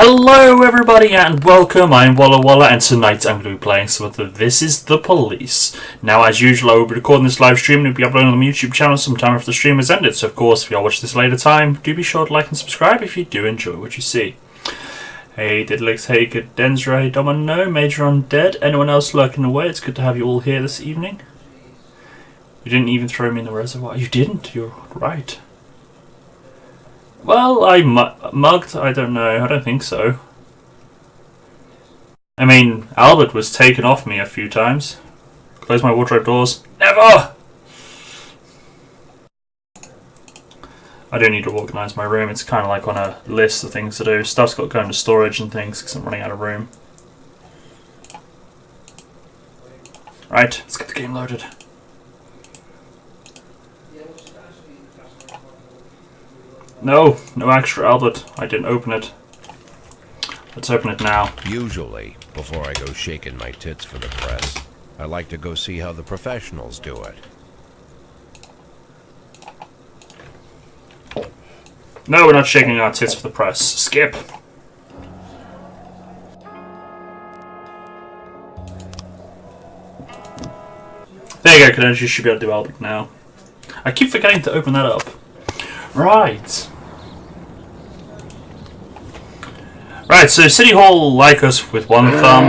Hello everybody and welcome, I'm Walla and tonight I'm going to be playing some of the This Is The Police. Now as usual I will be recording this live stream and it will be uploading on the YouTube channel sometime after the stream has ended, so of course if you are watching this later time, do be sure to like and subscribe if you do enjoy what you see. Hey Diddlix, hey Cadenzra, hey Domino, Major Undead, anyone else lurking away, it's good to have you all here this evening. You didn't even throw me in the reservoir, you didn't, you're right. Well, I mugged? I don't know. I don't think so. I mean, Albert was taken off me a few times. Close my wardrobe doors. Never! I do need to organise my room. It's kind of like on a list of things to do. Stuff's got to go into storage and things because I'm running out of room. Right, let's get the game loaded. No, no extra, Albert. I didn't open it. Let's open it now. Usually, before I go shaking my tits for the press, I like to go see how the professionals do it. No, we're not shaking our tits for the press. Skip. There you go, Cadence. You should be able to do Albert now. I keep forgetting to open that up. Right. Right, so City Hall like us with one thumb.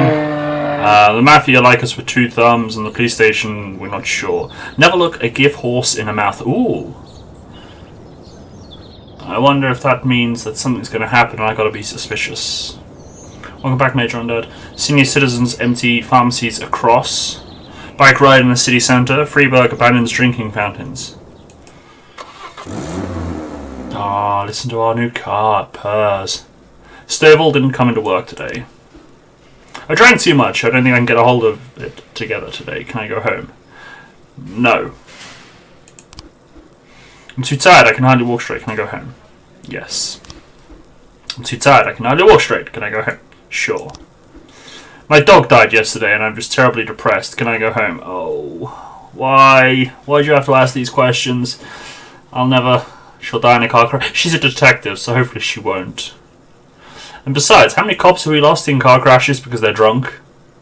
The Mafia like us with 2 thumbs. And the police station, we're not sure. Never look a gift horse in a mouth. Ooh. I wonder if that means that something's going to happen and I gotta be suspicious. Welcome back, Major Undead. Senior citizens empty pharmacies across. Bike ride in the city centre. Freeburg abandons drinking fountains. Ah, listen to our new car. It purrs. Stovall didn't come into work today. I drank too much. I don't think I can get a hold of it together today. Can I go home? No. I'm too tired. I can hardly walk straight. Can I go home? Yes. I'm too tired. I can hardly walk straight. Can I go home? Sure. My dog died yesterday and I'm just terribly depressed. Can I go home? Oh. Why? Why'd you have to ask these questions? She'll die in a car crash. She's a detective, so hopefully she won't. And besides, how many cops have we lost in car crashes because they're drunk?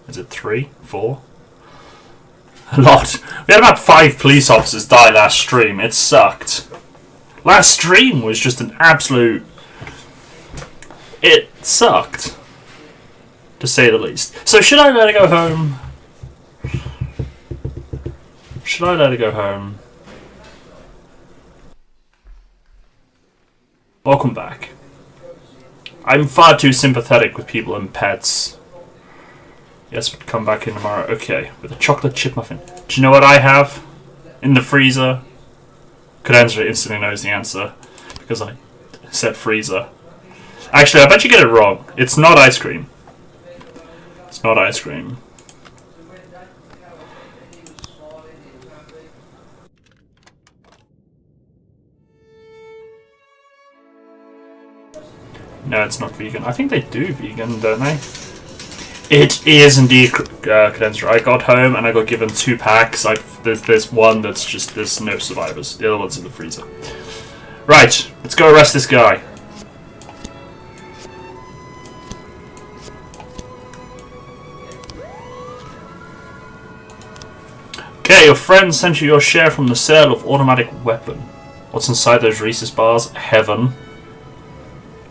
Is it 3? 4? A lot. We had about 5 police officers die last stream. It sucked. Last stream was just an absolute... It sucked. To say the least. So should I let her go home? Should I let her go home? Welcome back. I'm far too sympathetic with people and pets. Yes, but come back in tomorrow. Okay, with a chocolate chip muffin. Do you know what I have in the freezer? Cadenza instantly knows the answer because I said freezer. Actually, I bet you get it wrong. It's not ice cream. It's not ice cream. No, it's not vegan. I think they do vegan, don't they? It is indeed Cadenza. I got home and I got given 2 packs. There's one that's just, there's no survivors. The other one's in the freezer. Right, let's go arrest this guy. Okay, your friend sent you your share from the sale of automatic weapon. What's inside those Reese's bars? Heaven.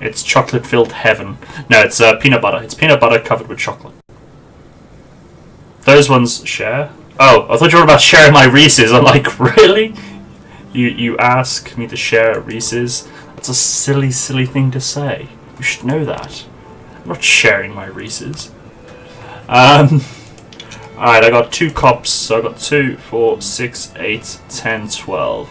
It's chocolate-filled heaven. No, it's peanut butter. It's peanut butter covered with chocolate. Those ones share? Oh, I thought you were about sharing my Reese's. I'm like, really? You ask me to share Reese's? That's a silly, silly thing to say. You should know that. I'm not sharing my Reese's. Alright, I got 2 cops. So I got 2, 4, 6, 8, 10, 12.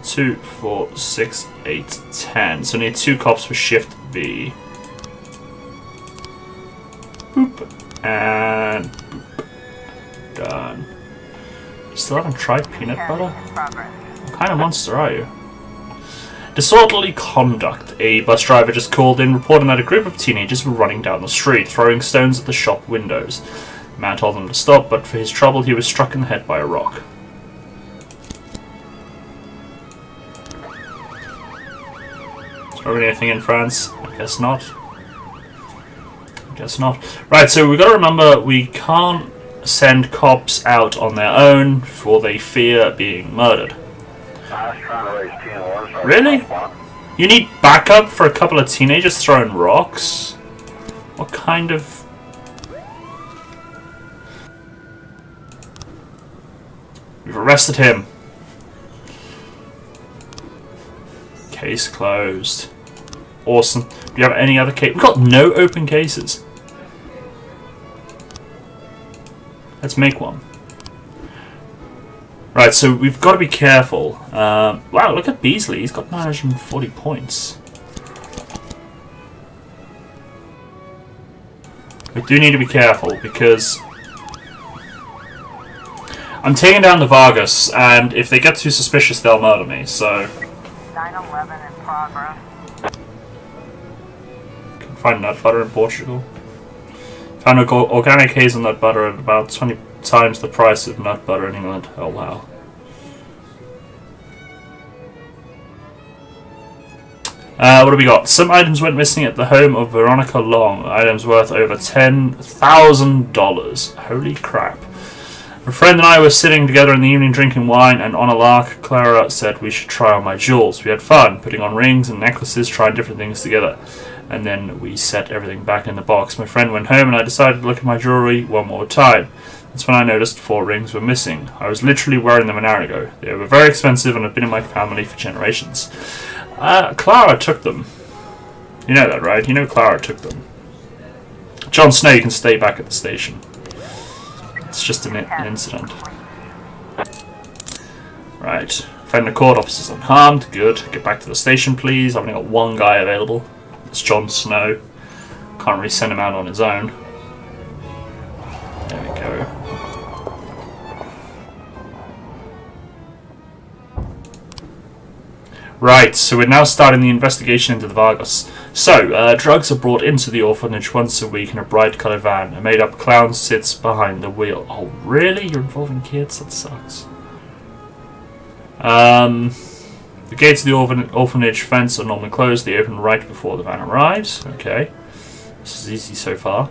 2, 4, 6, 8, 10. So I need 2 cops for shift B. Boop. And boop. Done. Still haven't tried peanut butter? What kind of monster are you? Disorderly conduct. A bus driver just called in reporting that a group of teenagers were running down the street, throwing stones at the shop windows. The man told them to stop, but for his trouble he was struck in the head by a rock. Already anything in France? I guess not. I guess not. Right, so we've got to remember we can't send cops out on their own for they fear being murdered. Really? You need backup for a couple of teenagers throwing rocks? What kind of... We've arrested him. Case closed. Awesome. Do you have any other case? We've got no open cases. Let's make one. Right, so we've got to be careful. Wow, look at Beasley. He's got 940 points. We do need to be careful because I'm taking down the Vargas, and if they get too suspicious, they'll murder me. So 911 in Can find nut butter in Portugal. Found organic hazelnut butter at about 20 times the price of nut butter in England. Oh wow. What do we got? Some items went missing at the home of Veronica Long. Items worth over $10,000. Holy crap. My friend and I were sitting together in the evening drinking wine, and on a lark, Clara said we should try on my jewels. We had fun, putting on rings and necklaces, trying different things together. And then we set everything back in the box. My friend went home and I decided to look at my jewellery one more time. That's when I noticed 4 rings were missing. I was literally wearing them an hour ago. They were very expensive and have been in my family for generations. Clara took them. You know that, right? You know Clara took them. Jon Snow, you can stay back at the station. It's just an incident. Right. Friend of court officer's unharmed. Good. Get back to the station, please. I've only got one guy available. It's Jon Snow. Can't really send him out on his own. There we go. Right, so we're now starting the investigation into the Vargas. So, drugs are brought into the orphanage once a week in a bright-coloured van. A made-up clown sits behind the wheel. Oh, really? You're involving kids? That sucks. The gates of the orphanage fence are normally closed. They open right before the van arrives. Okay. This is easy so far.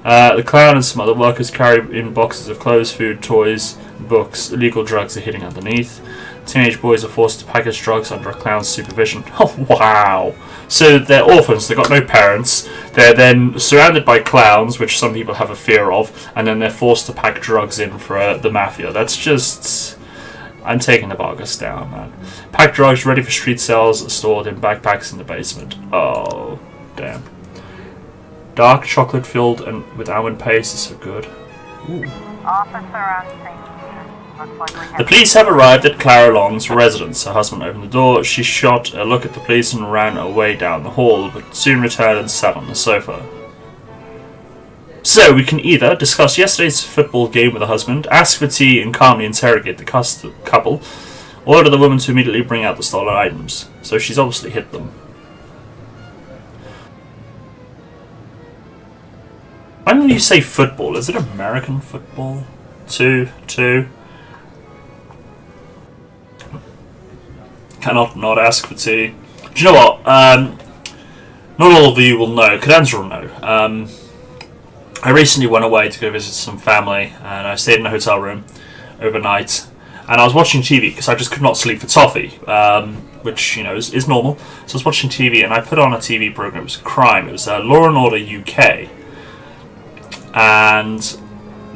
The clown and some other workers carry in boxes of clothes, food, toys, books. Illegal drugs are hidden underneath. Teenage boys are forced to package drugs under a clown's supervision. Oh, wow. So they're orphans, they've got no parents. They're then surrounded by clowns, which some people have a fear of, and then they're forced to pack drugs in for the mafia. That's just... I'm taking the Vargas down, man. Packed drugs ready for street sales stored in backpacks in the basement. Oh, damn. Dark chocolate filled and with almond paste is so good. Ooh. Officer on scene. The police have arrived at Clara Long's residence. Her husband opened the door. She shot a look at the police and ran away down the hall, but soon returned and sat on the sofa. So, we can either discuss yesterday's football game with the husband, ask for tea and calmly interrogate the couple, or order the woman to immediately bring out the stolen items. So she's obviously hit them. Why don't you say football? Is it American football? Two. Cannot not ask for tea. Do you know what? Not all of you will know. Cadenza will know. I recently went away to go visit some family, and I stayed in a hotel room overnight. And I was watching TV because I just could not sleep for toffee, which you know is normal. So I was watching TV, and I put on a TV program. It was crime. It was Law and Order UK, and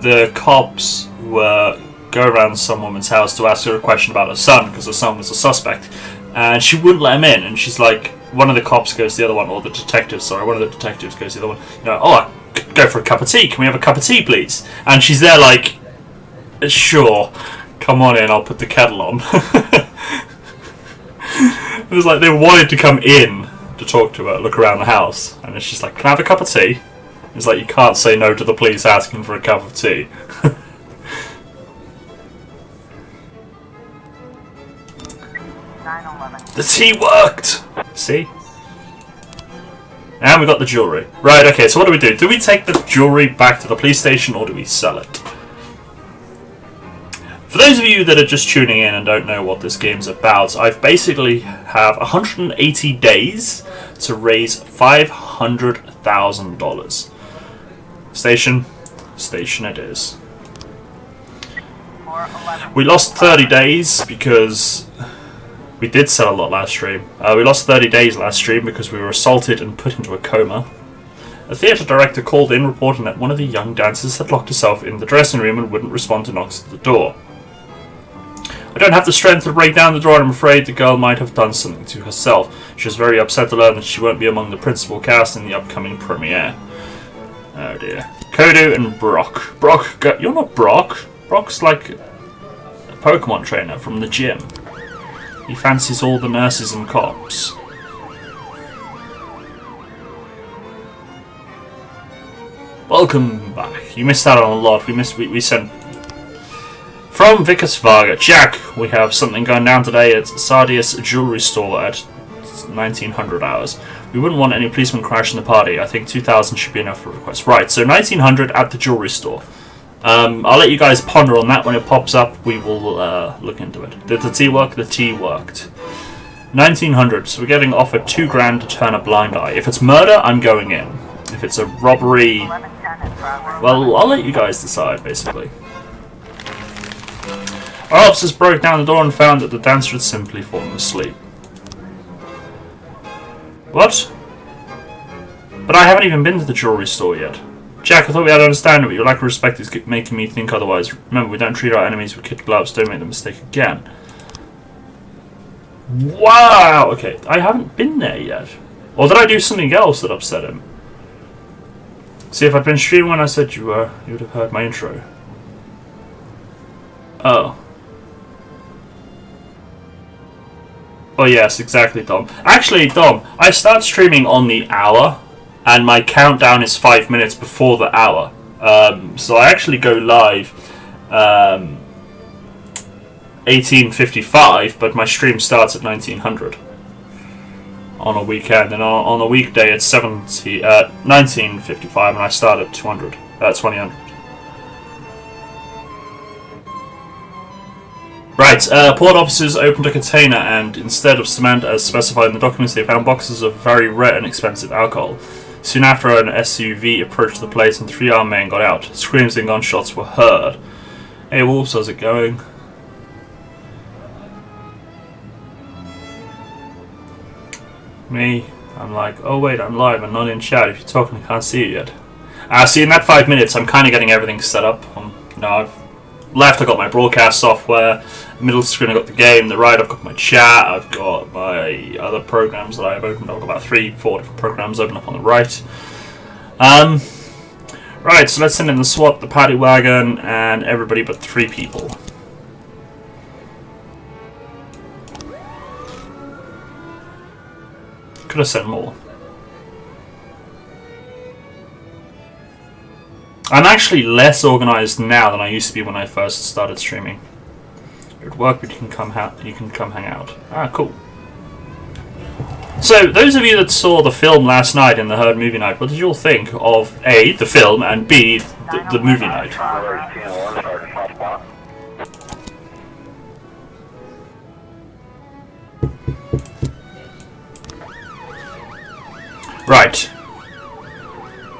the cops were go around some woman's house to ask her a question about her son because her son was a suspect, and she wouldn't let him in. And she's like, one of the cops goes to the other one, or the detective, sorry, one of the detectives goes to the other one. You know, oh, I could go for a cup of tea. Can we have a cup of tea, please? And she's there like, sure, come on in. I'll put the kettle on. It was like they wanted to come in to talk to her, look around the house, and it's just like, can I have a cup of tea? It's like you can't say no to the police asking for a cup of tea. The tea worked! See? And we got the jewellery. Right, okay, so what do we do? Do we take the jewellery back to the police station or do we sell it? For those of you that are just tuning in and don't know what this game's about, I've basically have 180 days to raise $500,000. Station it is. We lost 30 days because we did sell a lot last stream. We lost 30 days last stream because we were assaulted and put into a coma. A theatre director called in reporting that one of the young dancers had locked herself in the dressing room and wouldn't respond to knocks at the door. I don't have the strength to break down the door, and I'm afraid the girl might have done something to herself. She was very upset to learn that she won't be among the principal cast in the upcoming premiere. Oh dear. Kodu and Brock. You're not Brock. Brock's like a Pokemon trainer from the gym. He fancies all the nurses and cops. Welcome back. You missed out on a lot. We sent... From Vickers Varga. Jack, we have something going down today at Sardius Jewellery Store at 1900 hours. We wouldn't want any policemen crashing the party. I think 2000 should be enough for requests. Right, so 1900 at the jewelry store. I'll let you guys ponder on that when it pops up. We will look into it. Did the tea work? The tea worked. 1900, so we're getting offered $2,000 to turn a blind eye. If it's murder, I'm going in. If it's a robbery, well, I'll let you guys decide, basically. Our officers broke down the door and found that the dancer had simply fallen asleep. What? But I haven't even been to the jewelry store yet. Jack, I thought we had to understand it, but your lack of respect is making me think otherwise. Remember, we don't treat our enemies with kid gloves. Don't make the mistake again. Wow! Okay, I haven't been there yet. Or did I do something else that upset him? See, if I'd been streaming when I said you were, you would have heard my intro. Oh. Oh yes, exactly, Dom. Actually, Dom, I start streaming on the hour, and my countdown is 5 minutes before the hour. So I actually go live 18:55, but my stream starts at 1900 on a weekend, and on a weekday it's 19:55, and I start at 2000. Right, port officers opened a container, and instead of cement as specified in the documents, they found boxes of very rare and expensive alcohol. Soon after, an SUV approached the place and 3 armed men got out. Screams and gunshots were heard. Hey Wolves, how's it going? Me, I'm like, oh wait, I'm live, I'm not in chat. If you're talking, I can't see you yet. See, in that 5 minutes, I'm kind of getting everything set up. I've left, I've got my broadcast software. Middle screen, I've got the game. The right, I've got my chat. I've got my other programs that I've opened up. I've got about 3-4 different programs open up on the right. Right, so let's send in the SWAT, the paddy wagon, and everybody but 3 people. Could have sent more. I'm actually less organised now than I used to be when I first started streaming. It would work, but you can come hang out. Ah, cool. So, those of you that saw the film last night in the Herd movie night, what did you all think of A, the film, and B, the movie night? Right.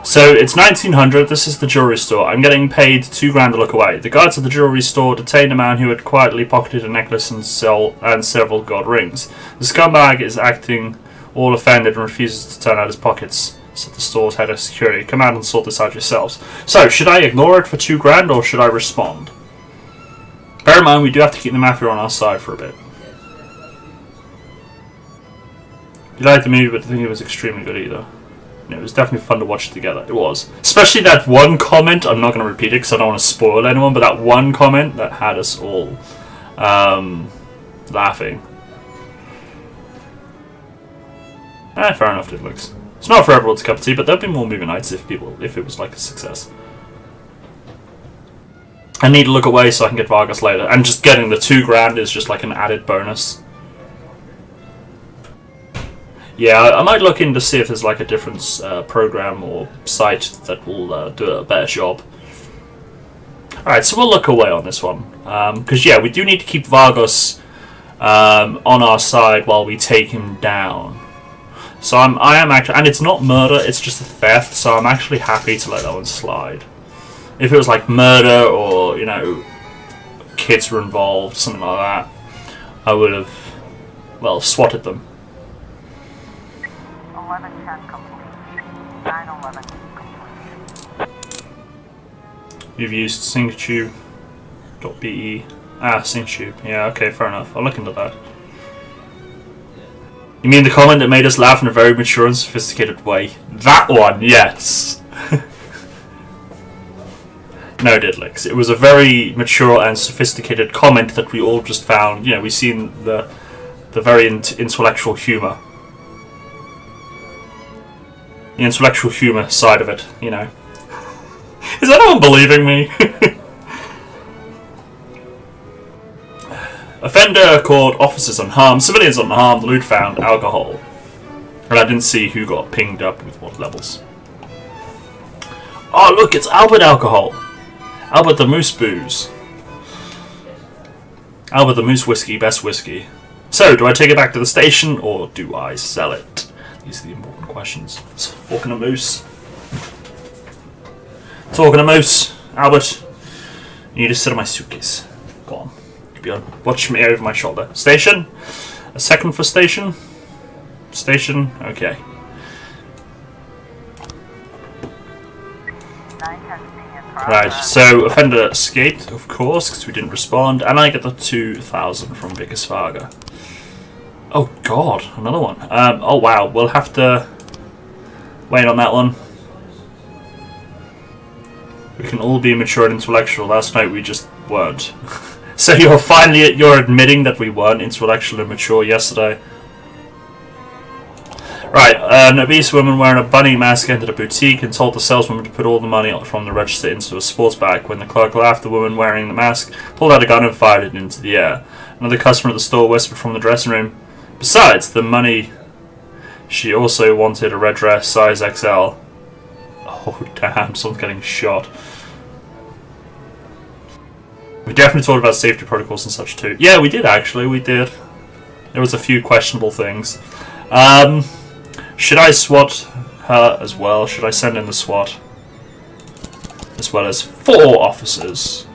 So it's 1900, this is the jewelry store. I'm getting paid $2,000 to look away. The guards at the jewelry store detained a man who had quietly pocketed a necklace and several gold rings. The scumbag is acting all offended and refuses to turn out his pockets, said the store's head of security. Come out and sort this out yourselves. So, should I ignore it for $2,000 or should I respond? Bear in mind, we do have to keep the mafia on our side for a bit. You liked the movie, but I think it was extremely good either. It was definitely fun to watch together. It was. Especially that one comment, I'm not going to repeat it because I don't want to spoil anyone, but that one comment that had us all laughing. Fair enough, it looks. It's not for everyone's cup of tea, but there'll be more movie nights if it was like a success. I need to look away so I can get Vargas later, and just getting the $2,000 is just like an added bonus. Yeah, I might look in to see if there's like a different program or site that will do a better job. Alright, so we'll look away on this one. Because yeah, we do need to keep Vargas on our side while we take him down. So I am actually, and it's not murder, it's just a theft, so I'm actually happy to let that one slide. If it was like murder or, you know, kids were involved, something like that, I would have, well, swatted them. 1110 complete. 911 complete. You've used synctube.be. Synctube. Yeah, okay, fair enough. I'll look into that. You mean the comment that made us laugh in a very mature and sophisticated way? That one, yes! No, Diddlix. It was a very mature and sophisticated comment that we all just found. You know, we've seen the very intellectual humour. The intellectual humour side of it, you know. Is anyone believing me? Offender called officers unharmed, civilians unharmed, loot found, alcohol. And I didn't see who got pinged up with what levels. Oh, look, it's Albert alcohol. Albert the Moose booze. Albert the Moose whiskey, best whiskey. So, do I take it back to the station or do I sell it? These are the important questions. Talking to Moose. Talking to Moose. Albert, you need to sit on my suitcase. Go on. Watch me over my shoulder. Station? A second for station? Station? Okay. 910 in progress. Right, so offender escaped, of course, because we didn't respond, and I get the 2,000 from Biggest Farga. Oh god, another one. Oh wow, we'll have to wait on that one. We can all be mature and intellectual. Last night we just weren't. So you're admitting that we weren't intellectual and mature yesterday. Right, an obese woman wearing a bunny mask entered a boutique and told the saleswoman to put all the money from the register into a sports bag. When the clerk laughed, the woman wearing the mask pulled out a gun and fired it into the air. Another customer at the store whispered from the dressing room, "Besides the money, she also wanted a red dress, size XL." Oh damn, someone's getting shot. We definitely talked about safety protocols and such too. Yeah, we did actually, we did. There was a few questionable things. Should I SWAT her as well? Should I send in the SWAT? As well as 4 officers.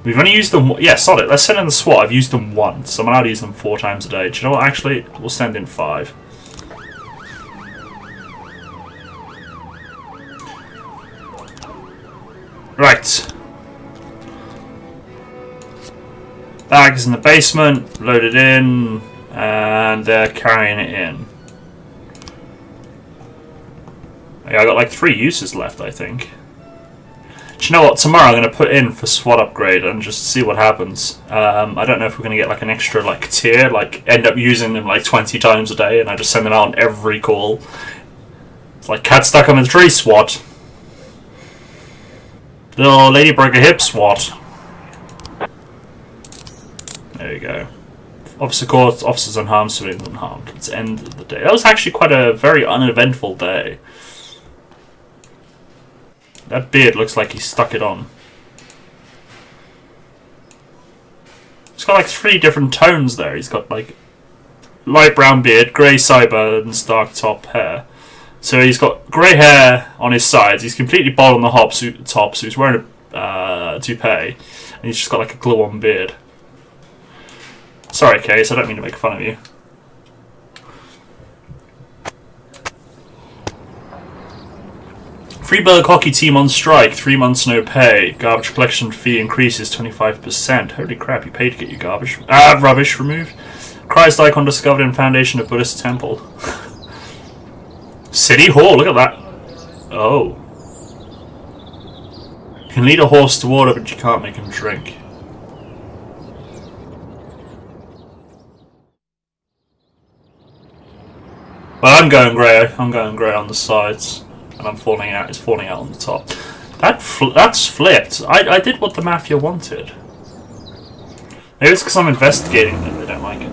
We've only used them... Yeah, solid. Let's send in the SWAT. I've used them once. I'm allowed to use them 4 times a day. Do you know what? Actually, we'll send in 5. Right. Bag is in the basement. Loaded in. And they're carrying it in. Yeah, I got like 3 uses left, I think. Do you know what? Tomorrow I'm going to put in for SWAT upgrade and just see what happens. I don't know if we're going to get like an extra like tier, like end up using them like 20 times a day, and I just send them out on every call. It's like cat stuck on a tree SWAT. Little lady broke a hip SWAT. There you go. Officer caught, officers unharmed, civilians unharmed. It's the end of the day. That was actually quite a very uneventful day. That beard looks like he stuck it on. He's got like 3 different tones there. He's got like light brown beard, grey sideburns, dark top hair. So he's got grey hair on his sides. He's completely bald on the top, so he's wearing a toupee. And he's just got like a glue-on beard. Sorry, Case, I don't mean to make fun of you. Freeburg hockey team on strike, 3 months no pay. Garbage collection fee increases 25%. Holy crap, you paid to get your rubbish removed. Christ icon discovered in foundation of Buddhist temple. City Hall, look at that. Oh. You can lead a horse to water, but you can't make him drink. Well, I'm going grey. I'm going grey on the sides, and I'm falling out. It's falling out on the top. That's flipped. I did what the mafia wanted. Maybe it's because I'm investigating them. They don't like it.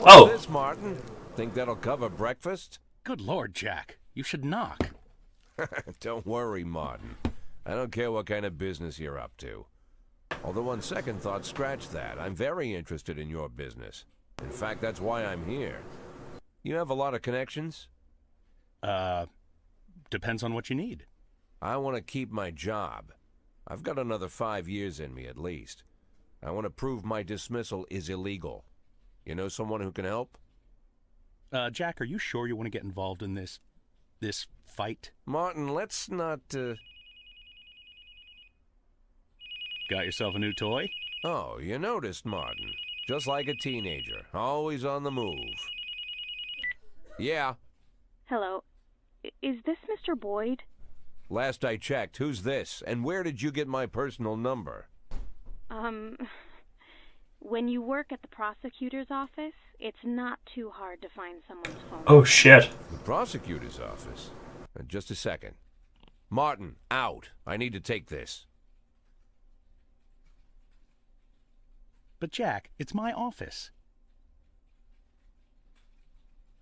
Oh. This, Martin? Think that'll cover breakfast? Good Lord, Jack. You should knock. Don't worry, Martin. I don't care what kind of business you're up to. Although on second thought, scratch that. I'm very interested in your business. In fact, that's why I'm here. You have a lot of connections? Depends on what you need. I want to keep my job. I've got another 5 years in me at least. I want to prove my dismissal is illegal. You know someone who can help? Jack, are you sure you want to get involved in this fight? Martin, let's not, Got yourself a new toy? Oh, you noticed, Martin. Just like a teenager, always on the move. Yeah. Hello. Is this Mr. Boyd? Last I checked, who's this? And where did you get my personal number? When you work at the prosecutor's office, it's not too hard to find someone's phone. Oh shit. The prosecutor's office? Just a second. Martin, out. I need to take this. But Jack, it's my office.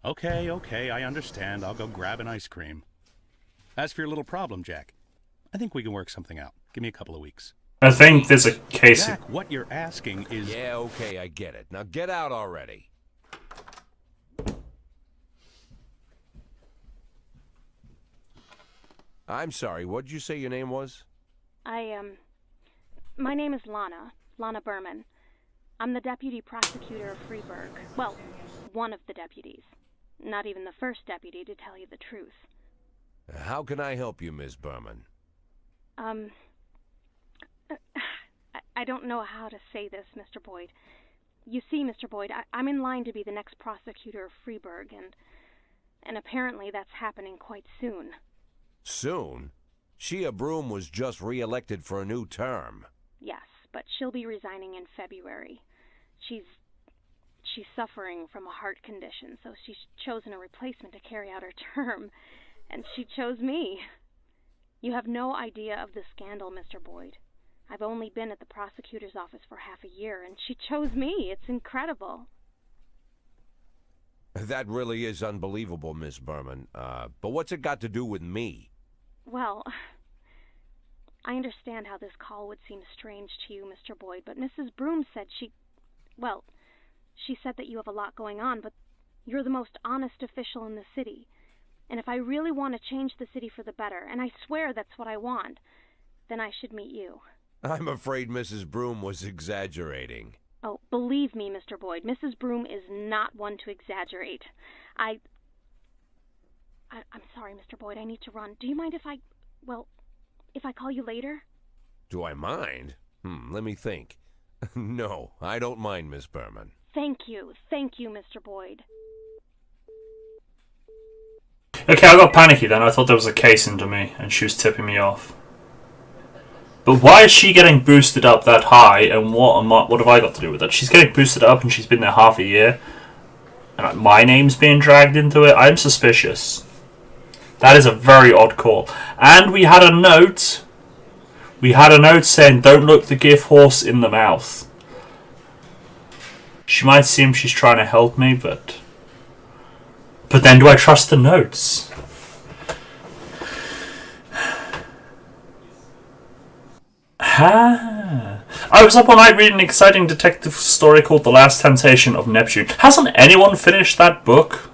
Okay, I understand. I'll go grab an ice cream. As for your little problem, Jack, I think we can work something out. Give me a couple of weeks. I think there's a case. Jack, what you're asking is... Yeah, okay, I get it. Now get out already. I'm sorry, what did you say your name was? My name is Lana Berman. I'm the deputy prosecutor of Freeburg. Well, one of the deputies. Not even the first deputy, to tell you the truth. How can I help you, Miss Berman? I don't know how to say this, Mr. Boyd. You see, Mr. Boyd, I'm in line to be the next prosecutor of Freeburg, and apparently that's happening quite soon. Soon? Shea Broom was just re-elected for a new term. Yes, but she'll be resigning in February. She's suffering from a heart condition, so she's chosen a replacement to carry out her term, and she chose me. You have no idea of the scandal, Mr. Boyd. I've only been at the prosecutor's office for half a year, and she chose me. It's incredible. That really is unbelievable, Miss Berman. But what's it got to do with me? Well, I understand how this call would seem strange to you, Mr. Boyd, but Mrs. Broom said she said that you have a lot going on, but you're the most honest official in the city. And if I really want to change the city for the better, and I swear that's what I want, then I should meet you. I'm afraid Mrs. Broom was exaggerating. Oh, believe me, Mr. Boyd, Mrs. Broom is not one to exaggerate. I'm sorry, Mr. Boyd, I need to run. Do you mind if I call you later? Do I mind? Let me think. No, I don't mind, Miss Berman. Thank you, Mr. Boyd. Okay, I got panicky then. I thought there was a case into me, and she was tipping me off. But why is she getting boosted up that high, and what have I got to do with it? She's getting boosted up, and she's been there half a year. And my name's being dragged into it. I'm suspicious. That is a very odd call. And we had a note. Saying, "Don't look the gift horse in the mouth." She might seem she's trying to help me, but then do I trust the notes? I was up all night reading an exciting detective story called The Last Temptation of Neptune. Hasn't anyone finished that book?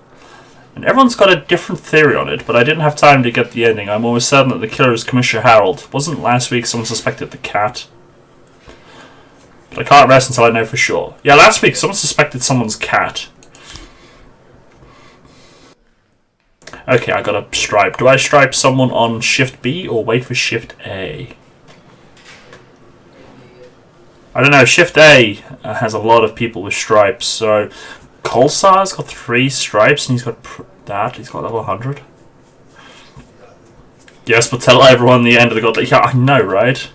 And everyone's got a different theory on it, but I didn't have time to get the ending. I'm almost certain that the killer is Commissioner Harold. Wasn't last week someone suspected the cat? But I can't rest until I know for sure. Yeah, last week someone suspected someone's cat. Okay, I got a stripe. Do I stripe someone on Shift B or wait for Shift A? I don't know, Shift A has a lot of people with stripes, so Colsar's got 3 stripes and he's got he's got level 100. Yes, but tell everyone the end of the god. Yeah, I know, right?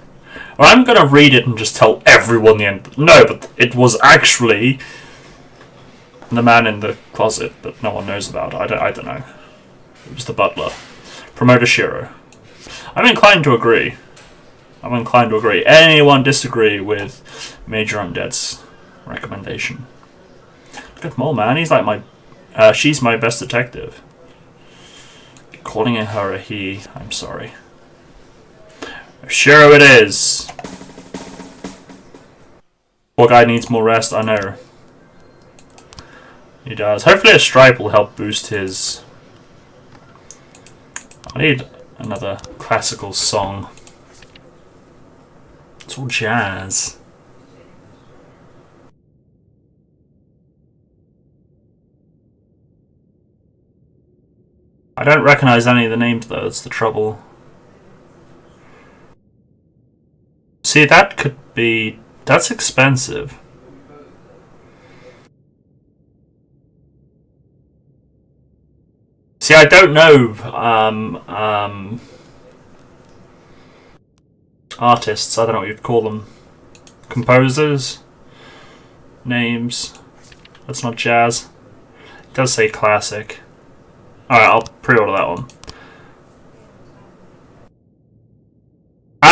Well, I'm gonna read it and just tell everyone the end. No, but it was actually the man in the closet that no one knows about. I don't know. It was the butler. Promoter Shiro. I'm inclined to agree. Anyone disagree with Major Undead's recommendation? Look at Mole Man. He's like she's my best detective. Calling her a he. I'm sorry. Shiro it is. Poor guy needs more rest. I know. He does. Hopefully a stripe will help boost his. I need another classical song. It's all jazz. I don't recognise any of the names though, that's the trouble. See, that could be... that's expensive. See, I don't know artists, I don't know what you'd call them. Composers? Names? That's not jazz. It does say classic. Alright, I'll pre-order that one.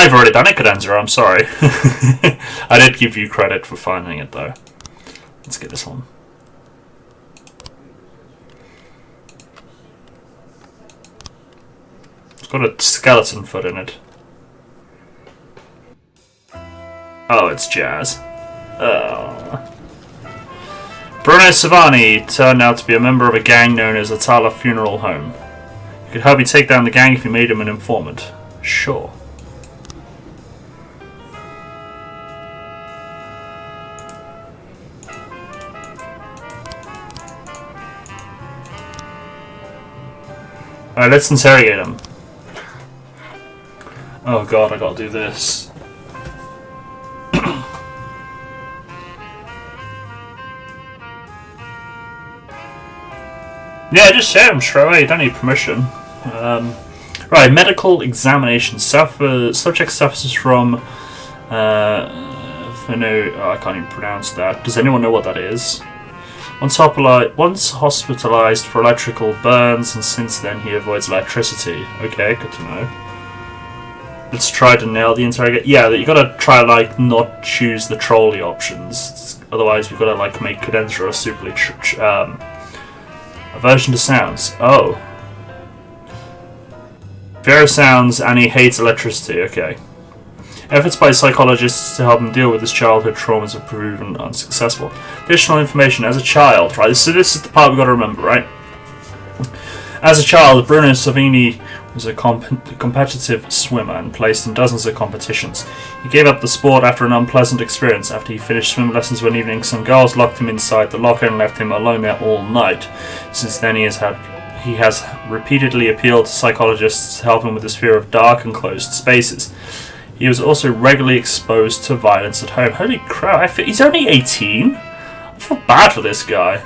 Now you've already done it, Cadenza, I'm sorry. I did give you credit for finding it, though. Let's get this one. It's got a skeleton foot in it. Oh, it's Jazz. Oh. Bruno Savani turned out to be a member of a gang known as Atala Funeral Home. You could help you take down the gang if you made him an informant. Sure. Alright, let's interrogate him. Oh god, I gotta do this. Yeah, just say him straight away, you don't need permission. Right, medical examination. Subject suffers from... I can't even pronounce that. Does anyone know what that is? Once hospitalized for electrical burns, and since then he avoids electricity. Okay, good to know. Let's try to nail the interrogate. Yeah, you gotta try like not choose the trolley options. Otherwise, we've gotta like make Cadenza a super aversion to sounds. Oh. Fear of sounds, and he hates electricity. Okay. Efforts by psychologists to help him deal with his childhood traumas have proven unsuccessful. Additional information. As a child, right? So this is the part we've got to remember, right? As a child, Bruno Savini was a competitive swimmer and placed in dozens of competitions. He gave up the sport after an unpleasant experience. After he finished swim lessons one evening, some girls locked him inside the locker and left him alone there all night. Since then, he has repeatedly appealed to psychologists to help him with his fear of dark and closed spaces. He was also regularly exposed to violence at home. Holy crap, he's only 18? I feel bad for this guy.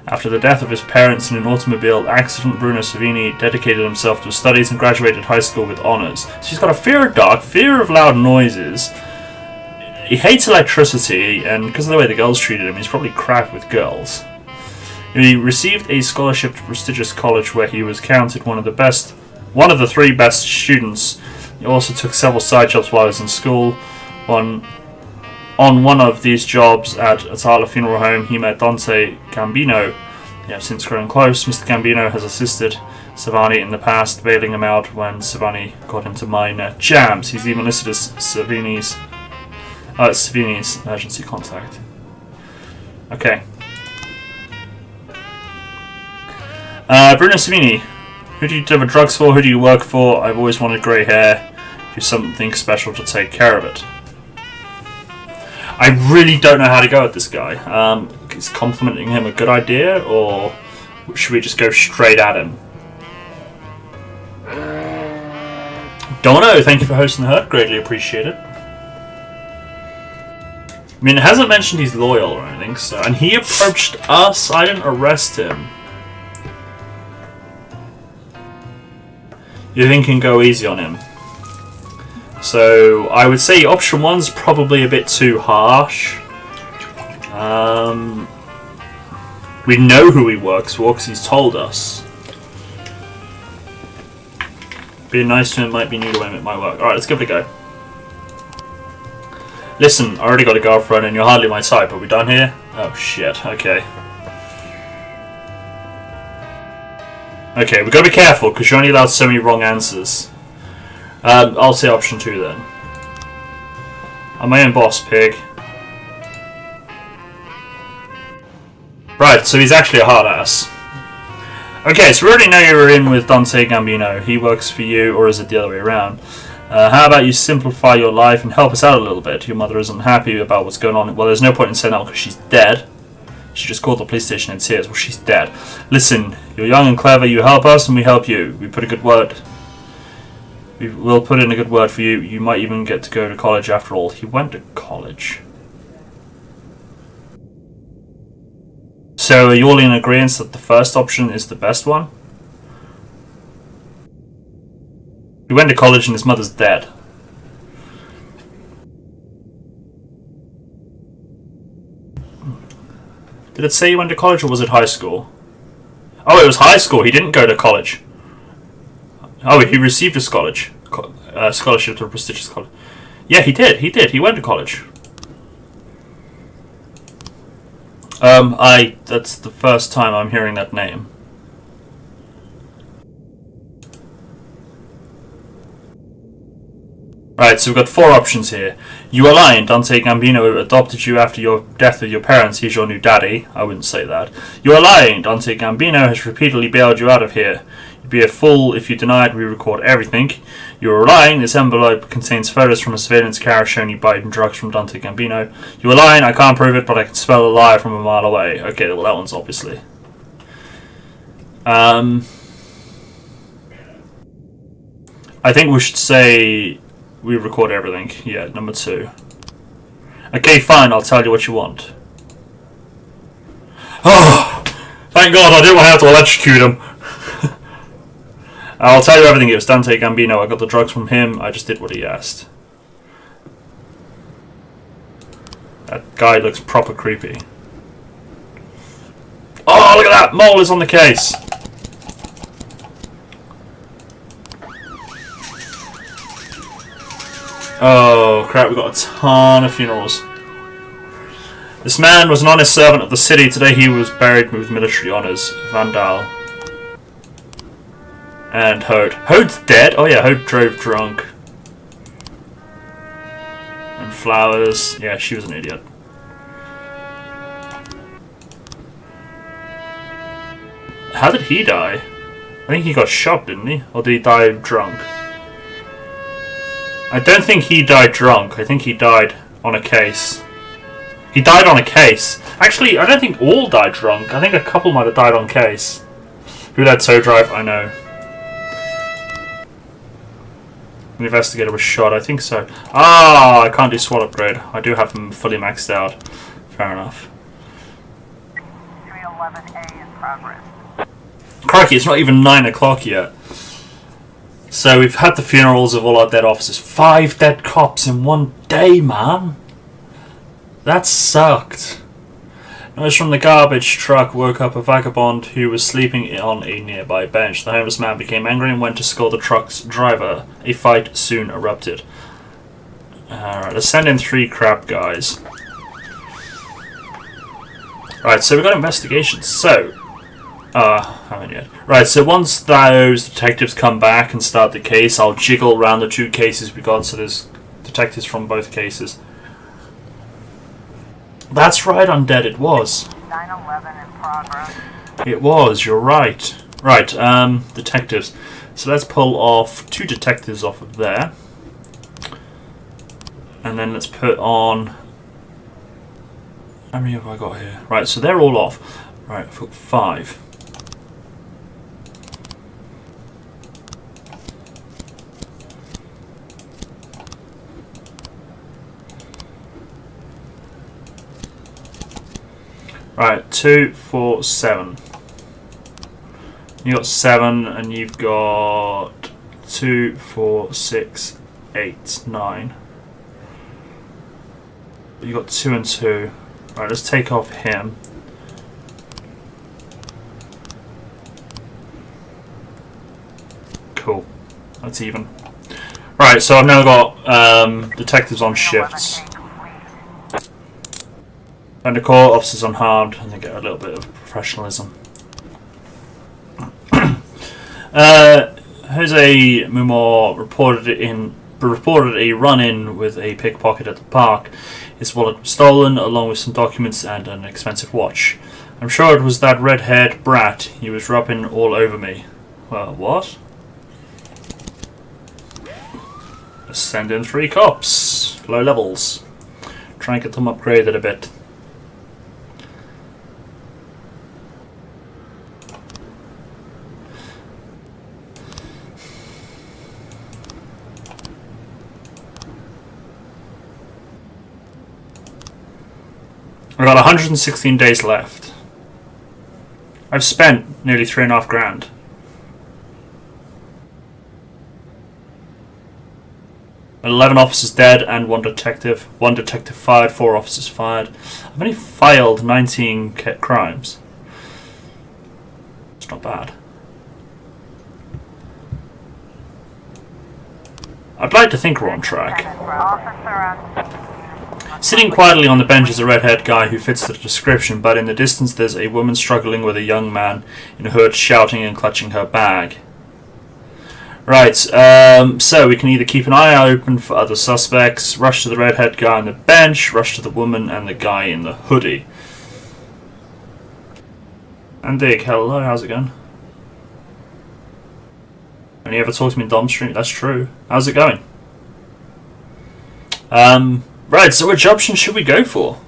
After the death of his parents in an automobile accident, Bruno Savini dedicated himself to his studies and graduated high school with honours. So he's got a fear of dark, fear of loud noises. He hates electricity, and because of the way the girls treated him, he's probably crap with girls. He received a scholarship to a prestigious college where he was counted one of the 3 best students. He also took several side jobs while he was in school. On one of these jobs at Atala Funeral Home, he met Dante Gambino. They have since grown close. Mr. Gambino has assisted Savani in the past, bailing him out when Savani got into minor jams. He's even listed as Savini's emergency contact. Okay. Bruno Savini, who do you deliver drugs for? Who do you work for? I've always wanted grey hair. Do something special to take care of it. I really don't know how to go at this guy. Is complimenting him a good idea, or should we just go straight at him? Don't know. Thank you for hosting the herd. Greatly appreciate it. I mean, it hasn't mentioned he's loyal or anything, so... And he approached us. I didn't arrest him. You think you can go easy on him? So, I would say option 1's probably a bit too harsh. We know who he works for because he's told us. Being nice to him might be new to him, it might work. Alright, let's give it a go. Listen, I already got a girlfriend and you're hardly my type. Are we done here? Oh shit, okay. Okay, we've got to be careful because you're only allowed so many wrong answers. I'll say option 2 then. I'm my own boss, pig. Right, so he's actually a hard ass. Okay, so we already know you were in with Dante Gambino. He works for you, or is it the other way around? How about you simplify your life and help us out a little bit? Your mother isn't happy about what's going on. Well, there's no point in saying that because she's dead. She just called the police station in tears. Well, she's dead. Listen, you're young and clever. You help us and we help you. We put a good word. We'll put in a good word for you. You might even get to go to college after all. He went to college. So are you all in agreement that the first option is the best one? He went to college and his mother's dead. Did it say he went to college or was it high school? Oh, it was high school. He didn't go to college. Oh, he received a scholarship. scholarship to a prestigious college. Yeah, he did. He did. He went to college. That's the first time I'm hearing that name. Right, so we've got 4 options here. You are lying. Dante Gambino adopted you after your death of your parents. He's your new daddy. I wouldn't say that. You are lying. Dante Gambino has repeatedly bailed you out of here. You'd be a fool if you denied we record everything. You are lying. This envelope contains photos from a surveillance camera showing you buying drugs from Dante Gambino. You are lying. I can't prove it, but I can smell a lie from a mile away. Okay, well that one's obviously. I think we should say we record everything. Yeah, number 2. Okay, fine, I'll tell you what you want. Oh, thank God I didn't want to have to electrocute him. I'll tell you everything. It was Dante Gambino. I got the drugs from him. I just did what he asked. That guy looks proper creepy. Oh, look at that! Mole is on the case! Oh crap, we've got a ton of funerals. This man was an honest servant of the city. Today he was buried with military honours. Vandal. And Hode. Hode's dead? Oh yeah, Hode drove drunk. And Flowers. Yeah, she was an idiot. How did he die? I think he got shot, didn't he? Or did he die drunk? I don't think he died drunk. I think he died on a case. He died on a case. Actually, I don't think all died drunk. I think a couple might have died on case. Who let So drive? I know. The investigator was shot. I think so. Ah, I can't do SWAT upgrade. I do have them fully maxed out. Fair enough. 311A in progress. Crikey, it's not even 9 o'clock yet. So we've had the funerals of all our dead officers. 5 dead cops in one day, man. That sucked. Noise from the garbage truck woke up a vagabond who was sleeping on a nearby bench. The homeless man became angry and went to scold the truck's driver. A fight soon erupted. Alright, let's send in 3 crap guys. Right, so we've got investigations. So, haven't yet. Right, so once those detectives come back and start the case, I'll jiggle around the 2 cases we got, so there's detectives from both cases. That's right, Undead, it was. 911 in progress. It was, you're right. Right, detectives. So let's pull off 2 detectives off of there. And then let's put on... How many have I got here? Right, so they're all off. Right, I've got 5. Right, 2, 4, 7. You got 7, and you've got 2, 4, 6, 8, 9. You got 2 and 2. Right, let's take off him. Cool. That's even. Right, so I've now got detectives on shifts. 311A complete. And the core officers unharmed, and they get a little bit of professionalism. Jose Mumor reported a run-in with a pickpocket at the park. His wallet was stolen, along with some documents and an expensive watch. I'm sure it was that red-haired brat. He was rubbing all over me. Well, what? Let's send in 3 cops. Low levels. Try and get them upgraded a bit. I've got 116 days left. I've spent nearly 3.5 grand. And 11 officers dead and 1 detective. 1 detective fired, 4 officers fired. I've only filed 19 crimes. It's not bad. I'd like to think we're on track. Officer on scene. Sitting quietly on the bench is a red-haired guy who fits the description, but in the distance there's a woman struggling with a young man in a hood, shouting and clutching her bag. Right, so we can either keep an eye open for other suspects, rush to the red-haired guy on the bench, rush to the woman and the guy in the hoodie. And Dig, hello, how's it going? Only ever talk to me in Dom Street, that's true. How's it going? Right, so which option should we go for?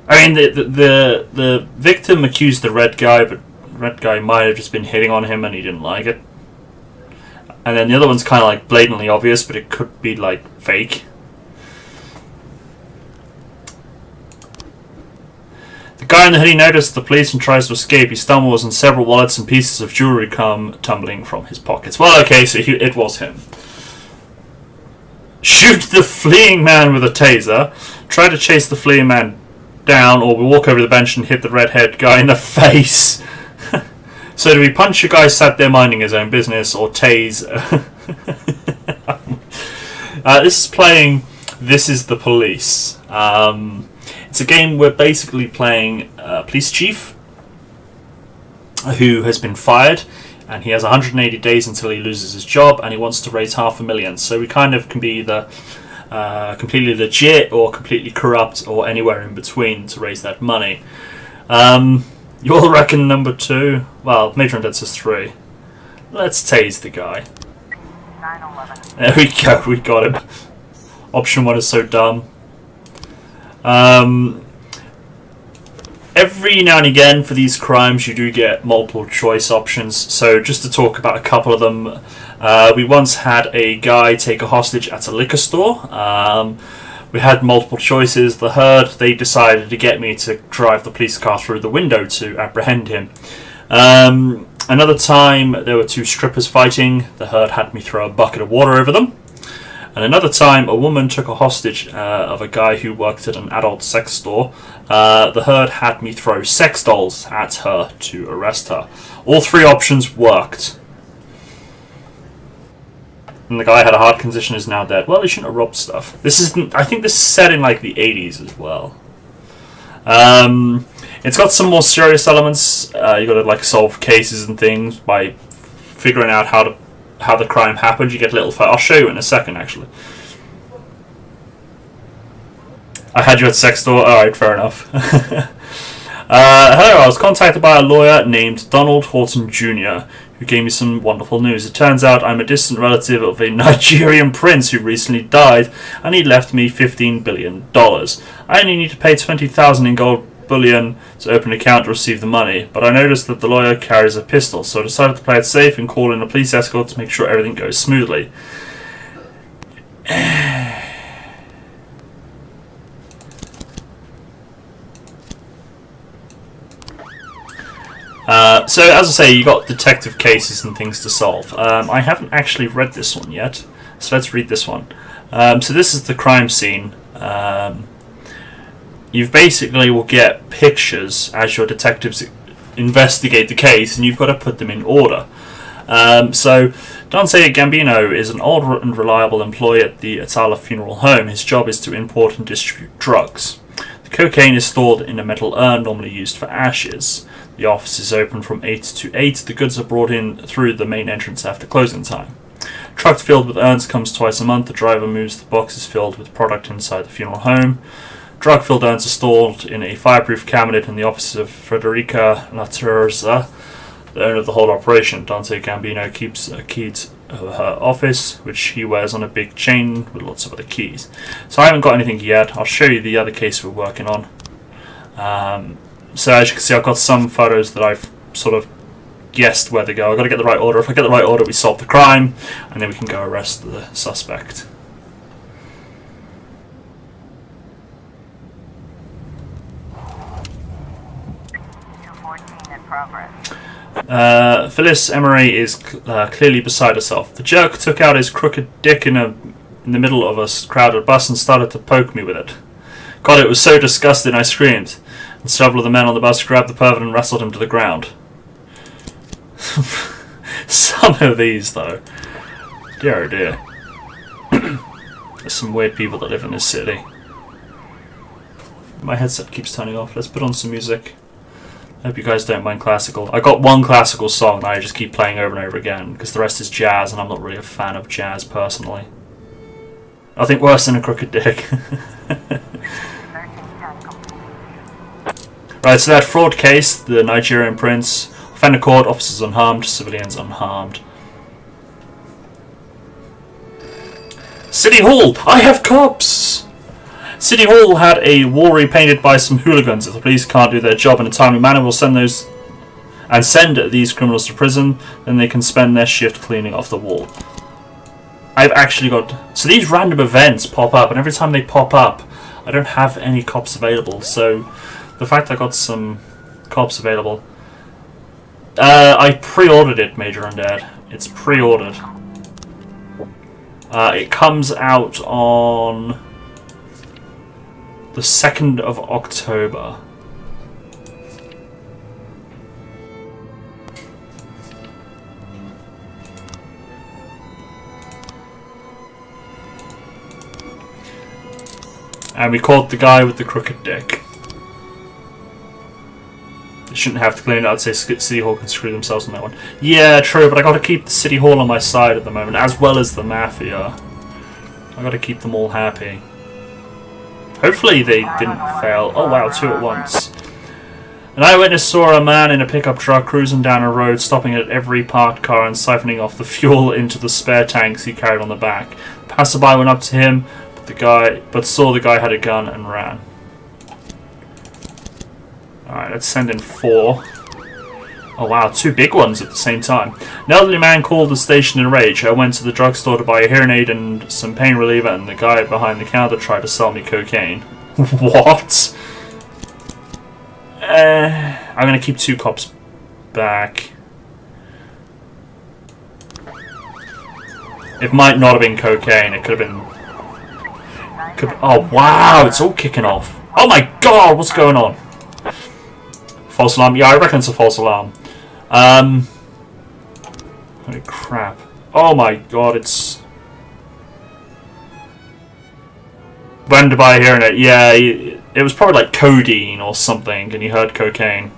I mean, the victim accused the red guy, but the red guy might have just been hitting on him and he didn't like it. And then the other one's kind of like blatantly obvious, but it could be like fake. The guy in the hoodie notices the police and tries to escape. He stumbles and several wallets and pieces of jewelry come tumbling from his pockets. Well, okay, so it was him. Shoot the fleeing man with a taser. Try to chase the fleeing man down, or we walk over to the bench and hit the red-haired guy in the face. So do we punch a guy sat there minding his own business, or tase? This is playing This Is the Police. It's a game where basically playing a police chief who has been fired, and he has 180 days until he loses his job, and he wants to raise $500,000. So we kind of can be either completely legit or completely corrupt or anywhere in between to raise that money. You all reckon number 2? Well, Major Undead says 3. Let's tase the guy. 9/11. There we go, we got him. Option 1 is so dumb. Every now and again for these crimes you do get multiple choice options, so just to talk about a couple of them, we once had a guy take a hostage at a liquor store. We had multiple choices. The herd, they decided to get me to drive the police car through the window to apprehend him. Another time there were 2 strippers fighting. The herd had me throw a bucket of water over them. And another time, a woman took a hostage of a guy who worked at an adult sex store. The herd had me throw sex dolls at her to arrest her. All 3 options worked. And the guy had a heart condition, is now dead. Well, he shouldn't have robbed stuff. I think this is set in like the 80s as well. It's got some more serious elements. You got to like solve cases and things by figuring out how the crime happened. You get a little fight. I'll show you in a second, actually. I had you at sex store. Alright, fair enough. Hello, I was contacted by a lawyer named Donald Horton Jr., who gave me some wonderful news. It turns out I'm a distant relative of a Nigerian prince who recently died, and he left me $15 billion. I only need to pay $20,000 in gold bullion to open an account to receive the money, but I noticed that the lawyer carries a pistol, so I decided to play it safe and call in a police escort to make sure everything goes smoothly. So, as I say, you got detective cases and things to solve. I haven't actually read this one yet, so let's read this one. So this is the crime scene. You basically will get pictures as your detectives investigate the case, and you've got to put them in order. So, Dante Gambino is an old and reliable employee at the Atala Funeral Home. His job is to import and distribute drugs. The cocaine is stored in a metal urn normally used for ashes. The office is open from 8 to 8. The goods are brought in through the main entrance after closing time. Truck filled with urns comes twice a month. The driver moves the boxes filled with product inside the funeral home. Drug-filled urns are stored in a fireproof cabinet in the office of Frederica Laterza, the owner of the whole operation. Dante Gambino keeps a key to her office, which he wears on a big chain with lots of other keys. So I haven't got anything yet. I'll show you the other case we're working on. So as you can see, I've got some photos that I've sort of guessed where to go. I've got to get the right order. If I get the right order, we solve the crime, and then we can go arrest the suspect. In progress. Phyllis Emery is clearly beside herself. The jerk took out his crooked dick in the middle of a crowded bus and started to poke me with it. God, it was so disgusting I screamed, and several of the men on the bus grabbed the pervert and wrestled him to the ground. Some of these, though. Dear oh dear. There's some weird people that live in this city. My headset keeps turning off. Let's put on some music. I hope you guys don't mind classical. I got one classical song that I just keep playing over and over again, because the rest is jazz, and I'm not really a fan of jazz personally. I think worse than a crooked dick. Right, so that fraud case, the Nigerian prince, offender caught, officers unharmed, civilians unharmed. City Hall! I have cops! City Hall had a wall repainted by some hooligans. If the police can't do their job in a timely manner, we'll send these criminals to prison, then they can spend their shift cleaning off the wall. I've actually got... So these random events pop up, and every time they pop up, I don't have any cops available, so the fact I got some cops available... I pre-ordered it, Major Undead. It's pre-ordered. It comes out on the 2nd of October. And we caught the guy with the crooked dick. They shouldn't have to clean it. I'd say City Hall can screw themselves on that one. Yeah, true, but I gotta keep the City Hall on my side at the moment, as well as the Mafia. I gotta keep them all happy. Hopefully they didn't fail. Oh wow, 2 at once. An eyewitness saw a man in a pickup truck cruising down a road, stopping at every parked car and siphoning off the fuel into the spare tanks he carried on the back. The passerby went up to him, but saw the guy had a gun and ran. Alright, let's send in 4. Oh wow, 2 big ones at the same time. An elderly man called the station in a rage. I went to the drugstore to buy a hearing aid and some pain reliever, and the guy behind the counter tried to sell me cocaine. What? I'm gonna keep 2 cops back. It might not have been cocaine, it could have been... Oh wow, it's all kicking off. Oh my god, what's going on? False alarm? Yeah, I reckon it's a false alarm. Holy crap. Oh my god, it's... When to buy a hearing aid? Yeah, it was probably like codeine or something, and you heard cocaine.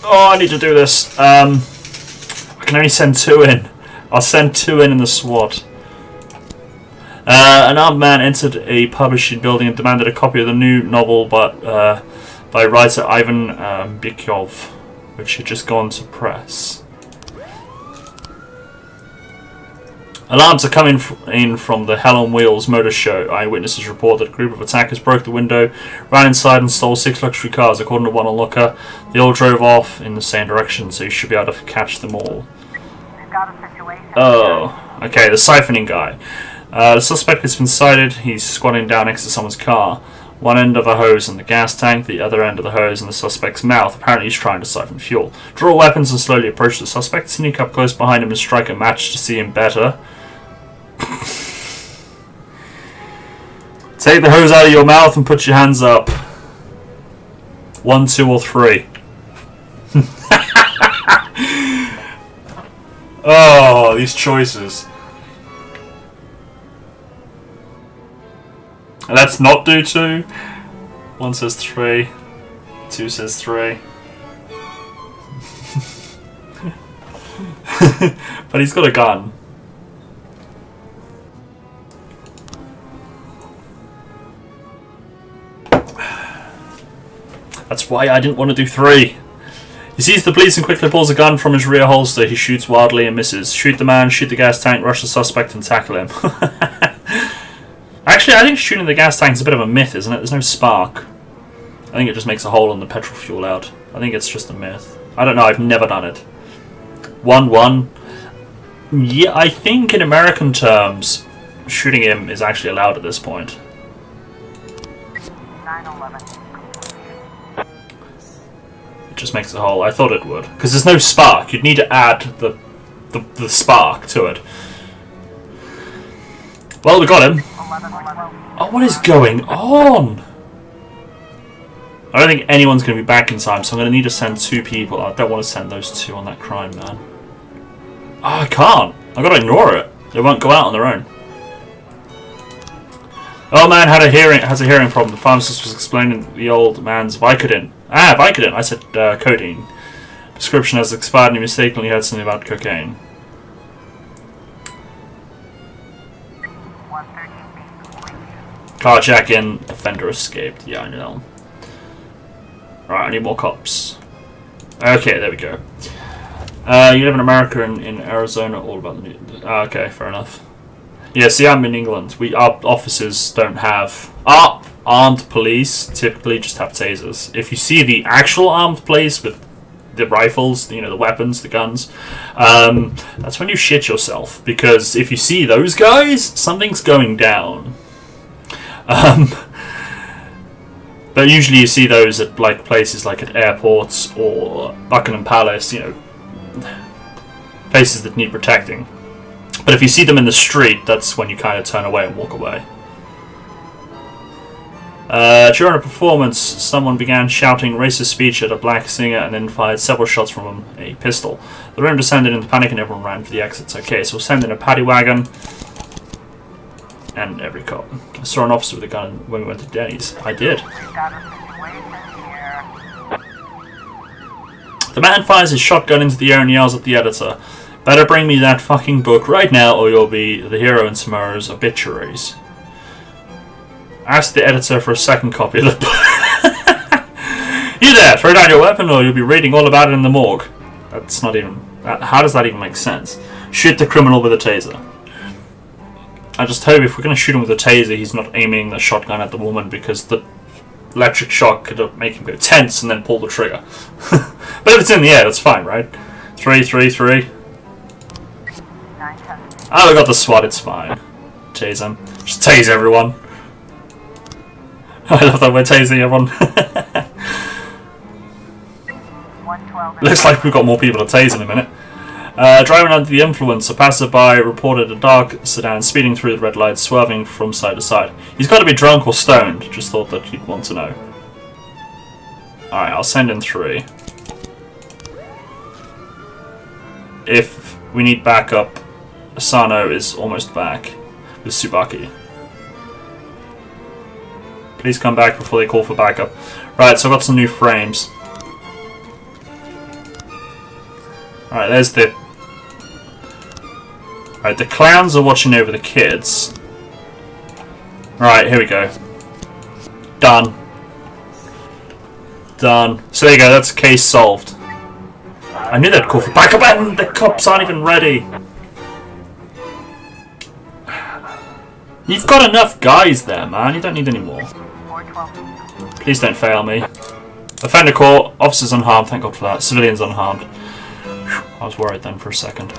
Oh, I need to do this. I can only send 2 in. I'll send 2 in the SWAT. An armed man entered a publishing building and demanded a copy of the new novel by writer Ivan Bykyov, which had just gone to press. Alarms are coming in from the Hell on Wheels motor show. Eyewitnesses report that a group of attackers broke the window, ran inside and stole 6 luxury cars. According to one onlooker, they all drove off in the same direction, so you should be able to catch them all. We've got a situation. Oh, okay, the siphoning guy. The suspect has been sighted. He's squatting down next to someone's car. One end of a hose in the gas tank, the other end of the hose in the suspect's mouth. Apparently he's trying to siphon fuel. Draw weapons and slowly approach the suspect. Sneak up close behind him and strike a match to see him better. Take the hose out of your mouth and put your hands up. 1, 2, or 3. Oh, these choices. Let's not do 2. 1 says 3. 2 says 3. But he's got a gun. That's why I didn't want to do 3. He sees the police and quickly pulls a gun from his rear holster. He shoots wildly and misses. Shoot the man, shoot the gas tank, rush the suspect and tackle him. Actually, I think shooting the gas tank is a bit of a myth, isn't it? There's no spark. I think it just makes a hole in the petrol fuel out. I think it's just a myth. I don't know, I've never done it. 1-1. Yeah, I think in American terms, shooting him is actually allowed at this point. 9/11. It just makes a hole. I thought it would. Because there's no spark. You'd need to add the spark to it. Well, we got him. 11/11. Oh, what is going on? I don't think anyone's going to be back in time, so I'm going to need to send 2 people. I don't want to send those 2 on that crime, man. Oh, I can't. I've got to ignore it. They won't go out on their own. Oh man has a hearing problem. The pharmacist was explaining the old man's Vicodin. Ah, Vicodin. I said codeine. Prescription has expired and he mistakenly heard something about cocaine. 138. Carjacking. Offender escaped. Yeah, I know. Alright, I need more cops. Okay, there we go. You live in America in Arizona, all about the news. Okay, fair enough. Yeah, see, I'm in England. Our officers don't have... armed police typically just have tasers. If you see the actual armed police with the rifles, you know, the weapons, the guns, that's when you shit yourself. Because if you see those guys, something's going down. But usually you see those at like places like at airports or Buckingham Palace, you know, places that need protecting. But if you see them in the street, that's when you kind of turn away and walk away. During a performance, someone began shouting racist speech at a black singer and then fired several shots from a pistol. The room descended into panic and everyone ran for the exits. Okay, so we'll send in a paddy wagon and every cop. I saw an officer with a gun when we went to Denny's. I did. We've got a situation here. The man fires his shotgun into the air and yells at the editor, "Better bring me that fucking book right now or you'll be the hero in tomorrow's obituaries." Ask the editor for a second copy of the book. You there, throw down your weapon or you'll be reading all about it in the morgue. That's not even... How does that even make sense? Shoot the criminal with a taser. I just hope if we're going to shoot him with a taser, he's not aiming the shotgun at the woman because the electric shock could make him go tense and then pull the trigger. But if it's in the air, that's fine, right? 333. 910. Oh, we got the SWAT, it's fine. Tase him. Just tase everyone. I love that we're tasing everyone. 112. Looks like we've got more people to tase in a minute. Driving under the influence, a passerby reported a dark sedan speeding through the red lights, swerving from side to side. He's got to be drunk or stoned. Just thought that you'd want to know. Alright, I'll send in 3. If we need backup, Asano is almost back with Tsubaki. Please come back before they call for backup. Right, so I've got some new frames. Alright, there's the... Alright, the clowns are watching over the kids. Right, here we go. Done. Done. So there you go, that's case solved. I knew they'd call for backup and the cops aren't even ready. You've got enough guys there, man. You don't need any more. 412. Please don't fail me. Offender caught. Officers unharmed. Thank God for that. Civilians unharmed. Whew, I was worried then for a second.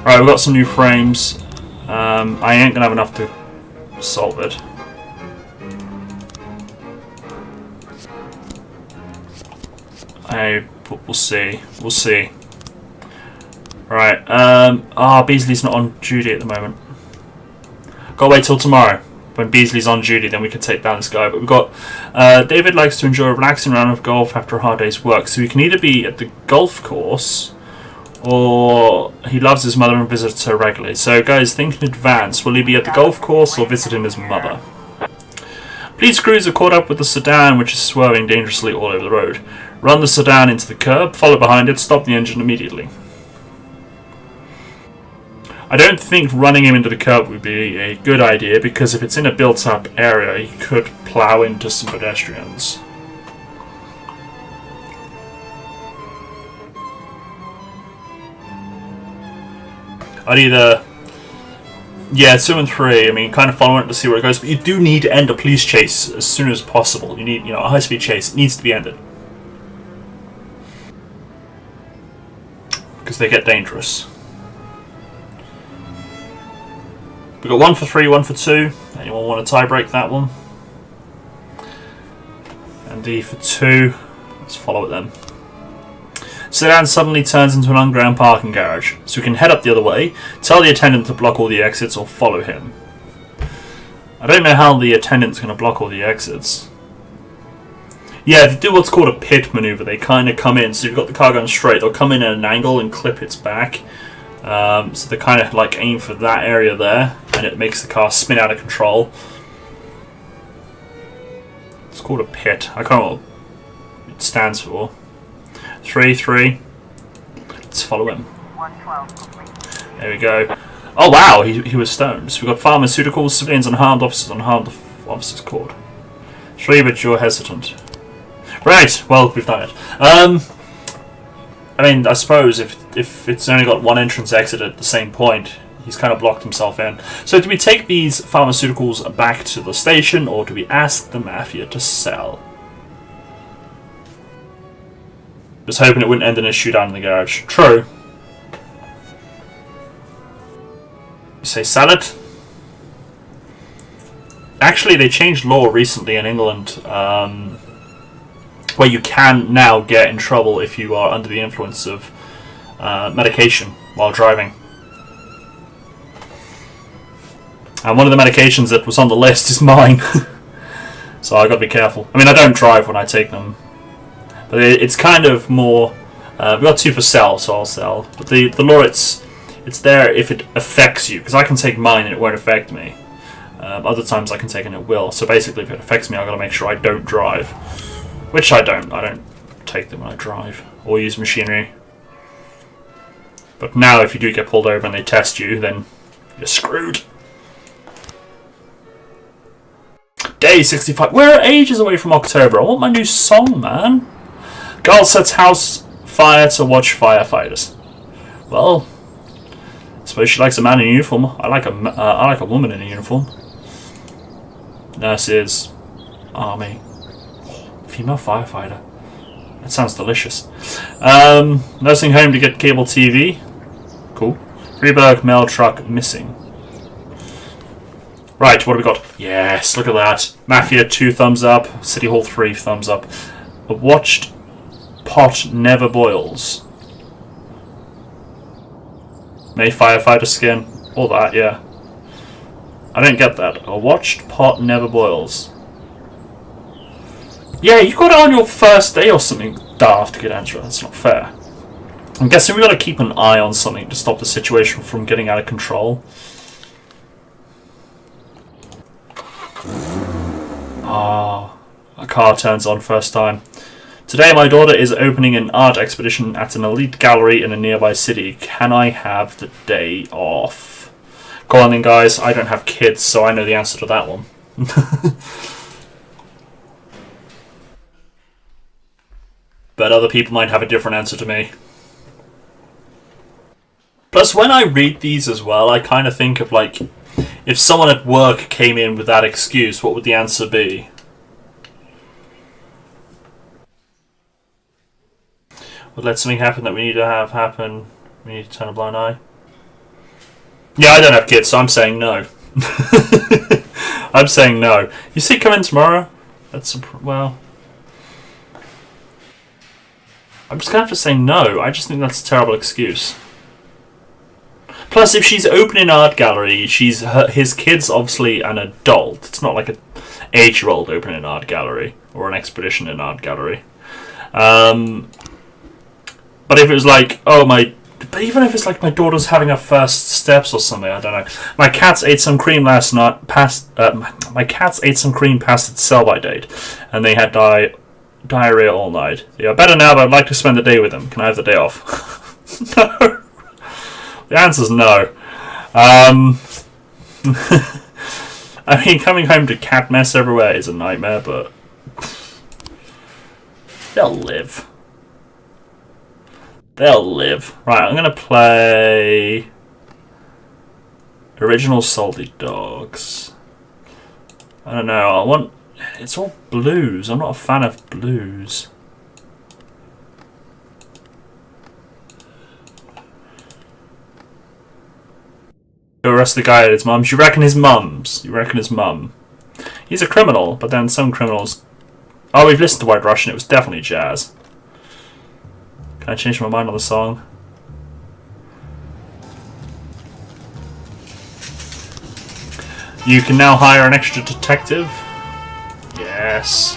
Right, we've got some new frames. I ain't gonna have enough to solve it. We'll see. We'll see. Right. Beasley's not on duty at the moment. Gotta wait till tomorrow when Beasley's on duty, then we can take down this guy. But we've got David likes to enjoy a relaxing round of golf after a hard day's work, so he can either be at the golf course or he loves his mother and visits her regularly. So guys, think in advance. Will he be at the golf course or visiting his mother? Police crews are caught up with the sedan, which is swerving dangerously all over the road. Run the sedan into the curb, follow behind it, stop the engine immediately. I don't think running him into the curb would be a good idea, because if it's in a built-up area, he could plow into some pedestrians. I'd either... Yeah, 2 and 3, I mean, kind of following it to see where it goes, but you do need to end a police chase as soon as possible. You need, a high-speed chase. It needs to be ended. Because they get dangerous. We've got 1 for 3, 1 for 2. Anyone want to tie-break that one? And D for 2. Let's follow it then. Sedan suddenly turns into an underground parking garage, so we can head up the other way, tell the attendant to block all the exits, or follow him. I don't know how the attendant's going to block all the exits. Yeah, they do what's called a pit maneuver. They kind of come in, so you've got the car going straight, they'll come in at an angle and clip its back, So they kind of like aim for that area there, and it makes the car spin out of control. It's called a pit. I can't know what it stands for. 3-3. Let's follow him. 112 complete. There we go. Oh wow, he was stoned. So we've got pharmaceuticals, civilians, unharmed officers caught. 3, but you're hesitant. Right, well, we've done it. I mean, I suppose if it's only got one entrance exit at the same point, he's kind of blocked himself in. So do we take these pharmaceuticals back to the station, or do we ask the Mafia to sell? Just hoping it wouldn't end in a shootout in the garage. True. You say sell it? Actually, they changed law recently in England, where you can now get in trouble if you are under the influence of medication while driving. And one of the medications that was on the list is mine. So I got to be careful. I mean, I don't drive when I take them. But it's kind of more... we've got 2 for sell, so I'll sell. But the law, it's there if it affects you. Because I can take mine and it won't affect me. Other times I can take and it will. So basically, if it affects me, I've got to make sure I don't drive. Which I don't. I don't take them when I drive. Or use machinery. But now, if you do get pulled over and they test you, then you're screwed. Day 65. We're ages away from October. I want my new song, man. Girl sets house fire to watch firefighters. Well, I suppose she likes a man in a uniform. I like a woman in a uniform. Nurses, army, female firefighter. That sounds delicious. Nursing home to get cable TV. Cool. Freeburg mail truck missing. Right, what have we got? Yes, look at that. Mafia 2 thumbs up. City Hall 3 thumbs up. A watched pot never boils. May firefighter skin. All that, yeah. I don't get that. A watched pot never boils. Yeah, you got it on your first day or something daft to get answer. That's not fair. I'm guessing we got to keep an eye on something to stop the situation from getting out of control. Ah, a car turns on first time. Today my daughter is opening an art exhibition at an elite gallery in a nearby city. Can I have the day off? Go on then, guys. I don't have kids, so I know the answer to that one. But other people might have a different answer to me. Plus, when I read these as well, I kind of think of, like, if someone at work came in with that excuse, what would the answer be? Would let something happen that we need to have happen? We need to turn a blind eye? Yeah, I don't have kids, so I'm saying no. I'm saying no. You see, come in tomorrow? That's well. I'm just gonna have to say no. I just think that's a terrible excuse. Plus, if she's opening an art gallery, his kid's obviously an adult. It's not like an 8-year-old opening an art gallery or an expedition in an art gallery. But if it was like, but even if it's like my daughter's having her first steps or something, I don't know. My cats ate some cream last night. My cats ate some cream past its sell-by date, and they had diarrhea all night. They are better now, but I'd like to spend the day with them. Can I have the day off? No. The answer's no. I mean, coming home to cat mess everywhere is a nightmare, but they'll live. They'll live. Right, I'm going to play Original Salty Dogs. I don't know, it's all blues. I'm not a fan of blues. Go arrest the guy at his mum's. You reckon his mum's? You reckon his mum? He's a criminal, but then some criminals... Oh, we've listened to White Russian. It was definitely jazz. Can I change my mind on the song? You can now hire an extra detective. Yes.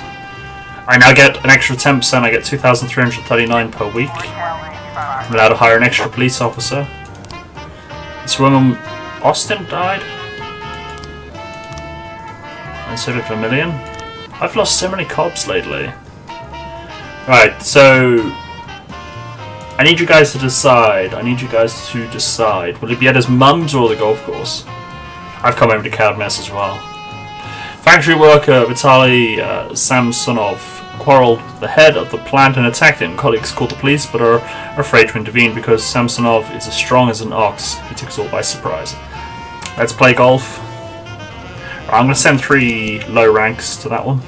I now get an extra 10%. I get 2,339 per week. I'm allowed to hire an extra police officer. This woman, Austin, died? Instead of a million? I've lost so many cops lately. Right, so I need you guys to decide. Will it be at his mum's or the golf course? I've come over to Cowdmess as well. Factory worker Vitaly Samsonov quarreled with the head of the plant and attacked him. Colleagues called the police but are afraid to intervene because Samsonov is as strong as an ox. He took us all by surprise. Let's play golf. I'm going to send 3 low ranks to that one.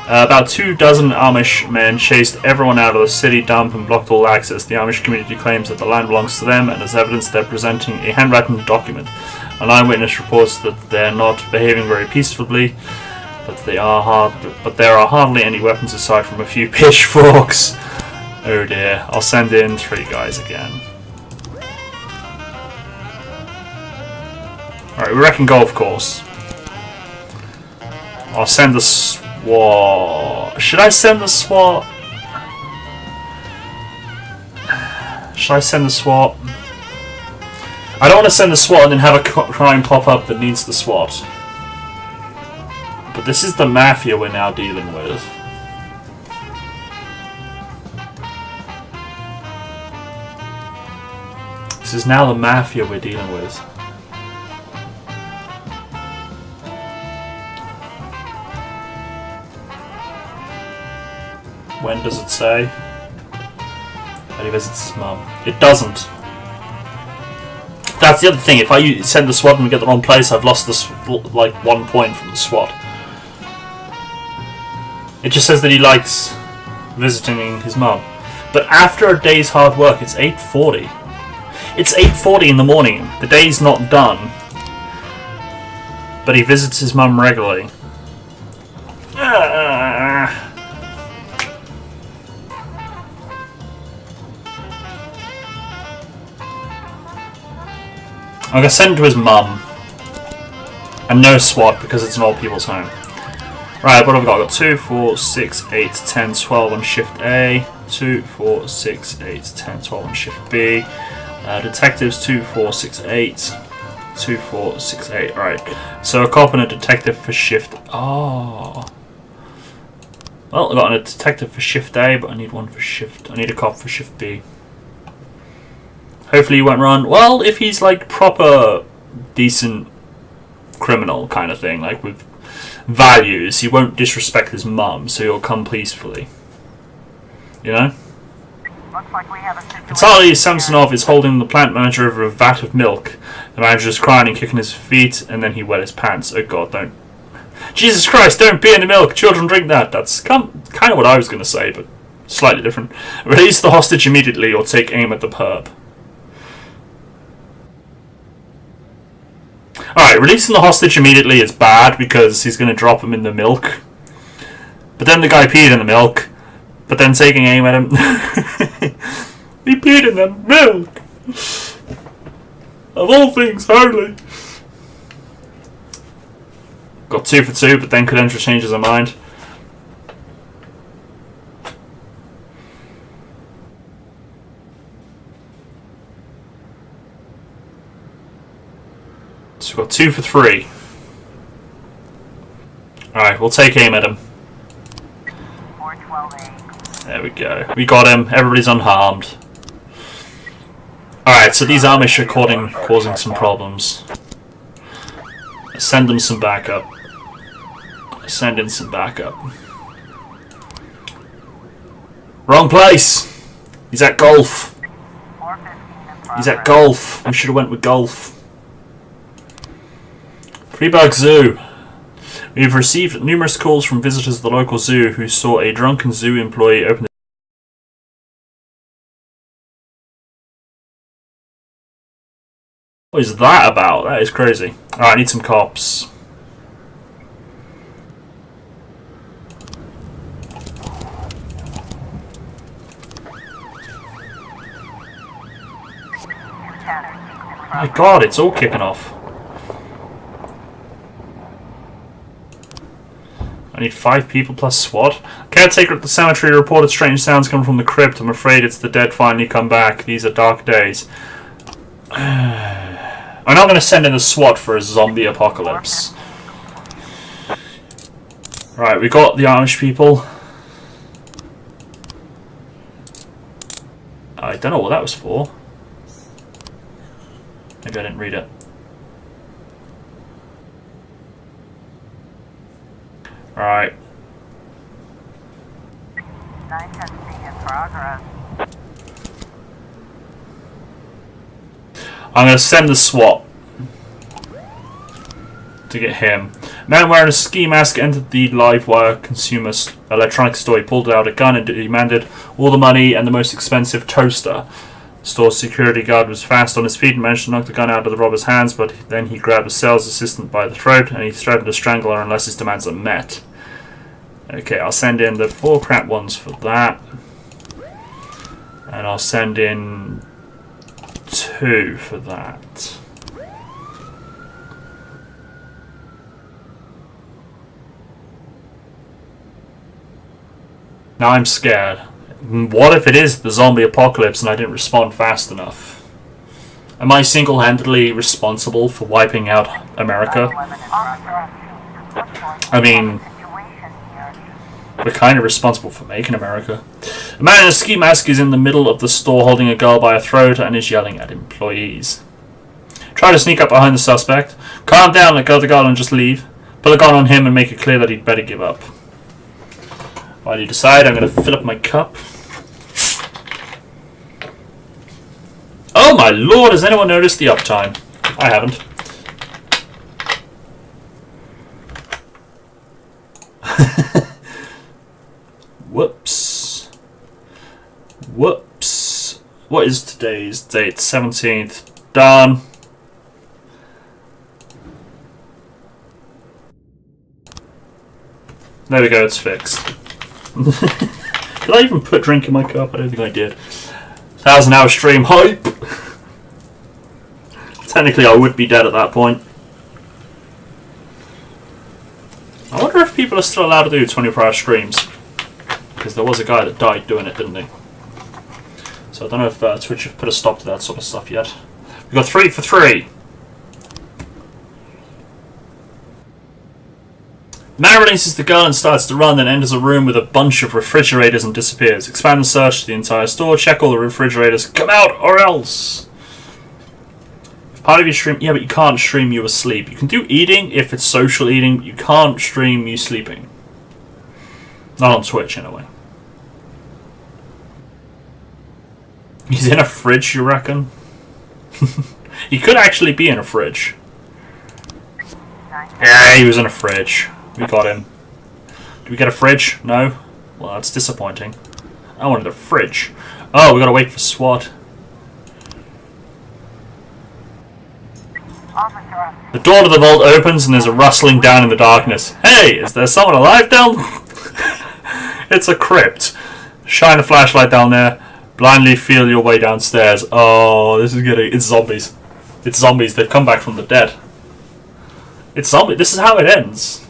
About 24 Amish men chased everyone out of the city dump and blocked all access. The Amish community claims that the land belongs to them, and as evidence they're presenting a handwritten document. An eyewitness reports that they're not behaving very peacefully, but there are hardly any weapons aside from a few pitchforks. Oh dear, I'll send in 3 guys again. Alright, we reckon golf course. I'll send the SWAT. Should I send the SWAT? Should I send the SWAT? I don't want to send the SWAT and then have a crime pop up that needs the SWAT. But this is the mafia we're now dealing with. This is now the mafia we're dealing with. When does it say that he visits his mum? It doesn't. That's the other thing. If I send the SWAT and we get the wrong place, I've lost this like 1 point from the SWAT. It just says that he likes visiting his mum. But after a day's hard work, it's 8:40. It's 8:40 in the morning. The day's not done. But he visits his mum regularly. I'm going to send him to his mum. And no SWAT because it's an old people's home. Right, what have we got? I've got 2, 4, 6, 8, 10, 12 on shift A. 2, 4, 6, 8, 10, 12 on shift B. Detectives 2, 4, 6, 8. 2, 4, 6, 8. Right. So a cop and a detective for shift. Oh. Well, I've got a detective for shift A, but I need one for shift. I need a cop for shift B. Hopefully he won't run. Well, if he's like proper, decent criminal kind of thing, like with values, he won't disrespect his mum, so he'll come peacefully. You know? Looks like we have a situation. Vitaly Samsonov is holding the plant manager over a vat of milk. The manager is crying and kicking his feet, and then he wet his pants. Oh god, don't. Jesus Christ, don't pee in the milk. Children drink that. That's kind of what I was going to say, but slightly different. Release the hostage immediately or take aim at the perp. Alright, releasing the hostage immediately is bad because he's going to drop him in the milk. But then the guy peed in the milk. But then taking aim at him. He peed in the milk! Of all things, hardly. Got 2 for 2, but then Cadendra changes her mind. So we've got 2 for 3. Alright, we'll take aim at him. 412A. There we go. We got him. Everybody's unharmed. Alright, so these Amish are causing some problems. Send them some backup. Send in some backup. Wrong place! He's at golf. 415 He's at golf. We should have went with golf. Freeburg Zoo. We have received numerous calls from visitors at the local zoo who saw a drunken zoo employee open the... What is that about? That is crazy. Alright, I need some cops. My god, it's all kicking off. I need 5 people plus SWAT. Caretaker at the cemetery reported strange sounds coming from the crypt. I'm afraid it's the dead finally come back. These are dark days. I'm not going to send in the SWAT for a zombie apocalypse. Right, we got the Amish people. I don't know what that was for. Maybe I didn't read it. Right. 9 testing in progress. I'm going to send the SWAT to get him. A man wearing a ski mask entered the Livewire consumer electronics store. He pulled out a gun and demanded all the money and the most expensive toaster. The store's security guard was fast on his feet and managed to knock the gun out of the robber's hands, but then he grabbed a sales assistant by the throat and he threatened to strangle her unless his demands are met. Okay, I'll send in the 4 crap ones for that. And I'll send in 2 for that. Now I'm scared. What if it is the zombie apocalypse and I didn't respond fast enough? Am I single-handedly responsible for wiping out America? I mean, we're kind of responsible for making America. A man in a ski mask is in the middle of the store holding a girl by a throat and is yelling at employees. Try to sneak up behind the suspect. Calm down, let go of the girl and just leave. Pull a gun on him and make it clear that he'd better give up. While you decide, I'm going to fill up my cup. Oh my lord, has anyone noticed the uptime? I haven't. Whoops. Whoops. What is today's date? 17th. Done. There we go, it's fixed. Did I even put drink in my cup? I don't think I did. 1,000-hour stream hype! Technically I would be dead at that point. I wonder if people are still allowed to do 24-hour streams. Because there was a guy that died doing it, didn't he? So I don't know if Twitch have put a stop to that sort of stuff yet. We got 3 for 3. Man releases the gun and starts to run, then enters a room with a bunch of refrigerators and disappears. Expand and search the entire store, check all the refrigerators. Come out or else! If part of your stream... Yeah, but you can't stream you asleep. You can do eating if it's social eating, but you can't stream you sleeping. Not on Twitch, anyway. He's in a fridge, you reckon? He could actually be in a fridge. Yeah, he was in a fridge. We got him. Did we get a fridge? No? Well, that's disappointing. I wanted a fridge. Oh, we gotta wait for SWAT. The door to the vault opens and there's a rustling down in the darkness. Hey, is there someone alive down? It's a crypt. Shine a flashlight down there. Blindly feel your way downstairs. Oh, this is getting... It's zombies. It's zombies. They've come back from the dead. It's zombie. This is how it ends.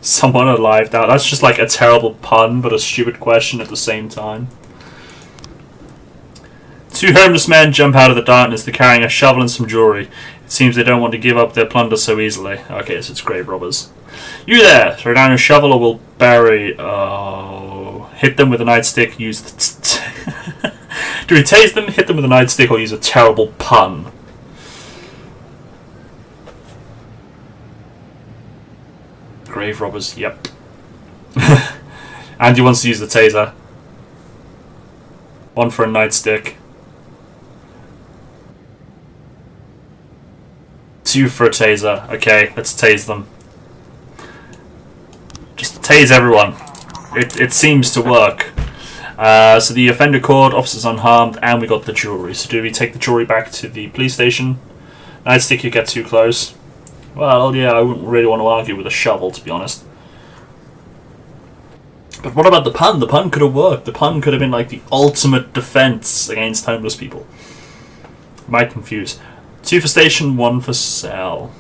Someone alive down. That's just like a terrible pun, but a stupid question at the same time. 2 homeless men jump out of the darkness. They're carrying a shovel and some jewelry. It seems they don't want to give up their plunder so easily. Okay, so it's grave robbers. You there! Throw down your shovel or we'll bury... Oh... Hit them with a nightstick. Use the... Do we tase them, hit them with a nightstick, or use a terrible pun? Grave robbers, yep. Andy wants to use the taser. 1 for a nightstick. 2 for a taser. Okay, let's tase them. Just tase everyone. It seems to work. So the offender caught, officers unharmed, and we got the jewelry. So do we take the jewelry back to the police station? Nightstick, you get too close. Well, yeah, I wouldn't really want to argue with a shovel, to be honest. But what about the pun? The pun could have worked. The pun could have been like the ultimate defense against homeless people. Might confuse. 2 for station, 1 for cell.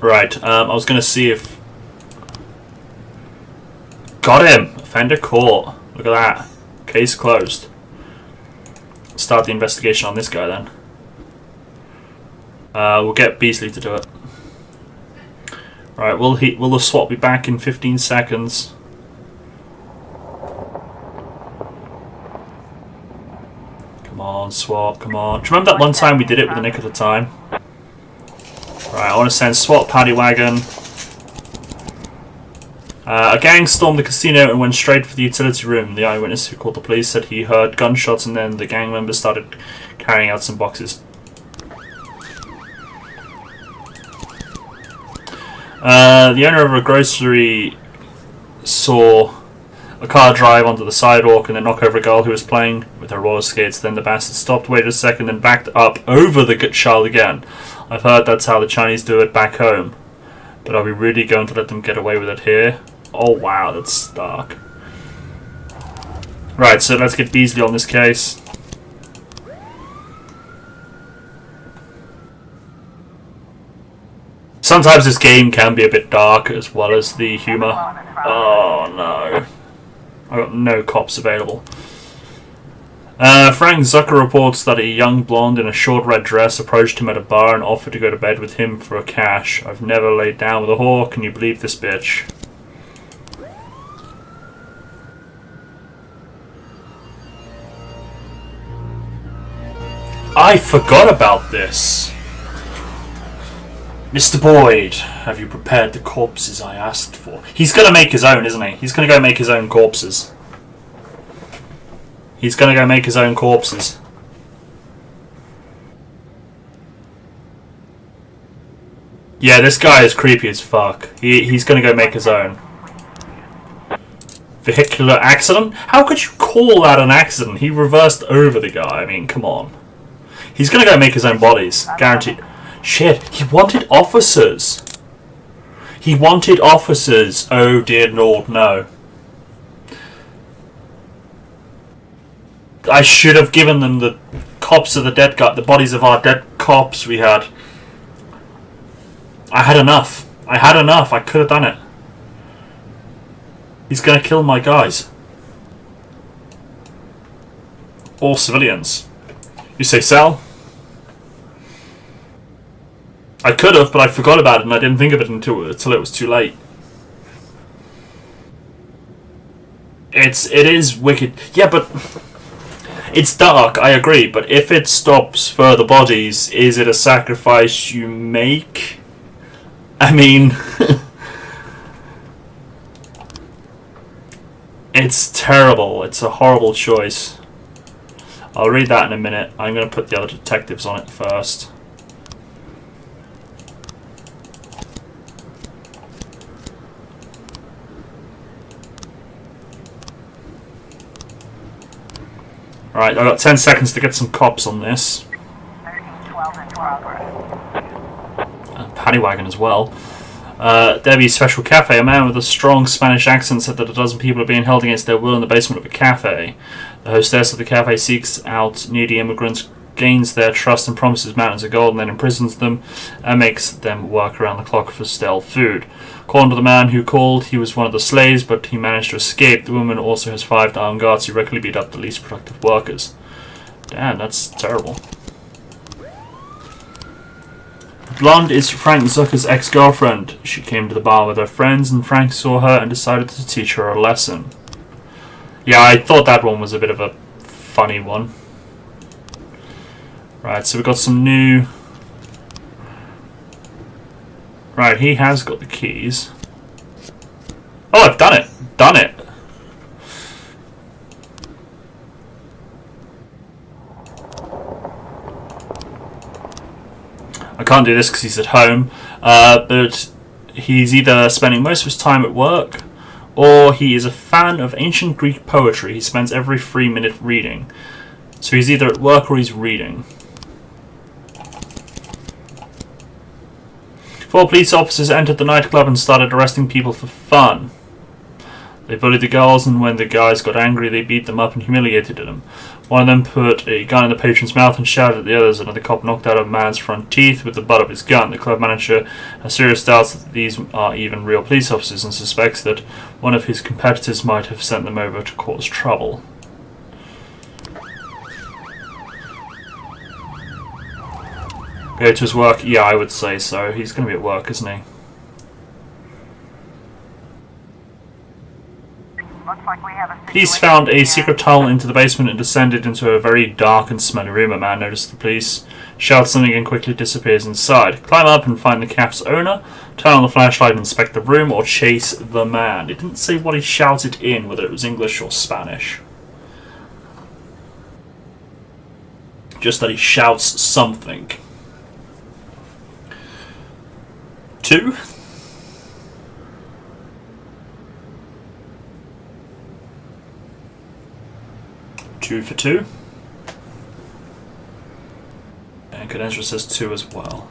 Right, I was going to see if... Got him! Offender caught. Look at that. Case closed. Start the investigation on this guy then. We'll get Beasley to do it. Right, will the SWAT be back in 15 seconds? Come on, SWAT, come on. Do you remember that one time we did it with the nick of the time? Right, I want to send SWAT paddy wagon. A gang stormed the casino and went straight for the utility room. The eyewitness who called the police said he heard gunshots and then the gang members started carrying out some boxes. The owner of a grocery saw a car drive onto the sidewalk and then knock over a girl who was playing with her roller skates. Then the bastard stopped, waited a second, then backed up over the child again. I've heard that's how the Chinese do it back home. But are we really going to let them get away with it here? Oh wow, that's dark. Right, so let's get Beasley on this case. Sometimes this game can be a bit dark as well as the humour. Oh no. I got no cops available. Frank Zucker reports that a young blonde in a short red dress approached him at a bar and offered to go to bed with him for cash. I've never laid down with a whore, can you believe this bitch? I forgot about this. Mr. Boyd, have you prepared the corpses I asked for? He's gonna make his own, isn't he? He's gonna go make his own corpses. He's gonna go make his own corpses. Yeah, this guy is creepy as fuck. He's gonna go make his own. Vehicular accident? How could you call that an accident? He reversed over the guy. I mean, come on. He's gonna go make his own bodies. Guaranteed. Shit, he wanted officers. He wanted officers. Oh dear Lord, no. I should have given them the cops of the dead guy, the bodies of our dead cops we had. I had enough. I could have done it. He's gonna kill my guys. All civilians. You say Sal? I could have, but I forgot about it and I didn't think of it until it was too late. It is wicked. Yeah, but it's dark, I agree, but if it stops further bodies, is it a sacrifice you make? I mean, it's terrible. It's a horrible choice. I'll read that in a minute. I'm going to put the other detectives on it first. Alright, I've got 10 seconds to get some cops on this. 1312 in progress. Paddy wagon as well. Debbie's Special Cafe. A man with a strong Spanish accent said that a dozen people are being held against their will in the basement of a cafe. The hostess of the cafe seeks out needy immigrants, gains their trust and promises mountains of gold, and then imprisons them and makes them work around the clock for stale food. According to the man who called, he was one of the slaves, but he managed to escape. The woman also has 5 armed guards who regularly beat up the least productive workers. Damn, that's terrible. Blonde is Frank Zucker's ex-girlfriend. She came to the bar with her friends, and Frank saw her and decided to teach her a lesson. Yeah, I thought that one was a bit of a funny one. Right, so we've got some new... Right, he has got the keys. Oh, I've done it! Done it! I can't do this because he's at home, but he's either spending most of his time at work, or he is a fan of ancient Greek poetry. He spends every 3 minutes reading. So he's either at work or he's reading. 4 police officers entered the nightclub and started arresting people for fun. They bullied the girls, and when the guys got angry, they beat them up and humiliated them. One of them put a gun in the patron's mouth and shouted at the others. Another cop knocked out a man's front teeth with the butt of his gun. The club manager has serious doubts that these are even real police officers and suspects that one of his competitors might have sent them over to cause trouble. Go to his work? Yeah, I would say so. He's going to be at work, isn't he? Looks like we have a Police situation found a here. secret tunnel into the basement and descended into a very dark and smelly room. A man noticed the police, shouts something and quickly disappears inside. Climb up and find the cafe's owner, turn on the flashlight and inspect the room, or chase the man. It didn't say what he shouted in, whether it was English or Spanish. Just that he shouts something. 2. Two for 2. And Cadenstra says 2 as well.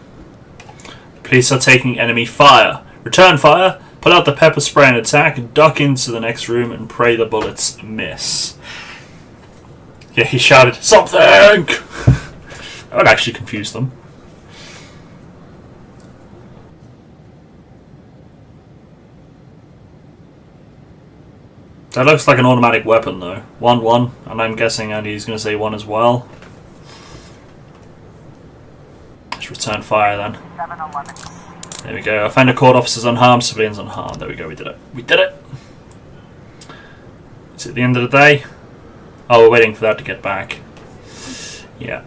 Police are taking enemy fire. Return fire, pull out the pepper spray and attack, duck into the next room and pray the bullets miss. Yeah, he shouted, something! That would actually confuse them. That looks like an automatic weapon though. 1-1, and I'm guessing Andy's going to say 1 as well. Let's return fire then. 7-11. There we go. Offender court, officers unharmed, civilians unharmed. There we go, we did it. We did it! Is it the end of the day? Oh, we're waiting for that to get back. Yeah.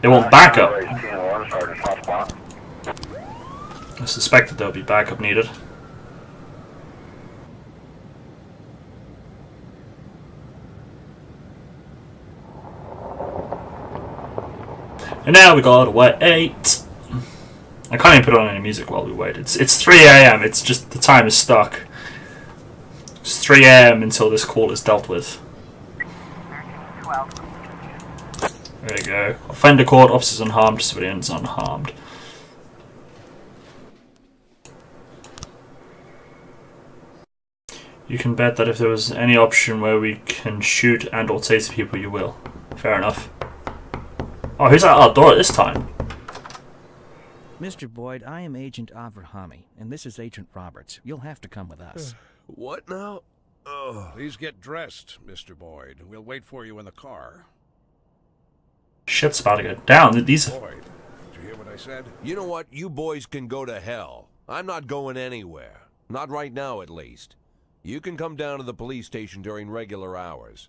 They want backup. I suspected there'll be backup needed. And now we gotta wait. I can't even put on any music while we wait. It's 3 AM. It's just the time is stuck. It's 3 AM until this call is dealt with. 13-12. There we go. Offender court, officers unharmed, civilians unharmed. You can bet that if there was any option where we can shoot and or taser people, you will. Fair enough. Oh, who's at our door at this time? Mr. Boyd, I am Agent Avrahami, and this is Agent Roberts. You'll have to come with us. What now? Oh, Please get dressed, Mr. Boyd. We'll wait for you in the car. Shit's about to go down. These. Boyd, did you hear what I said? you know what? You boys can go to hell. I'm not going anywhere. Not right now, at least. You can come down to the police station during regular hours.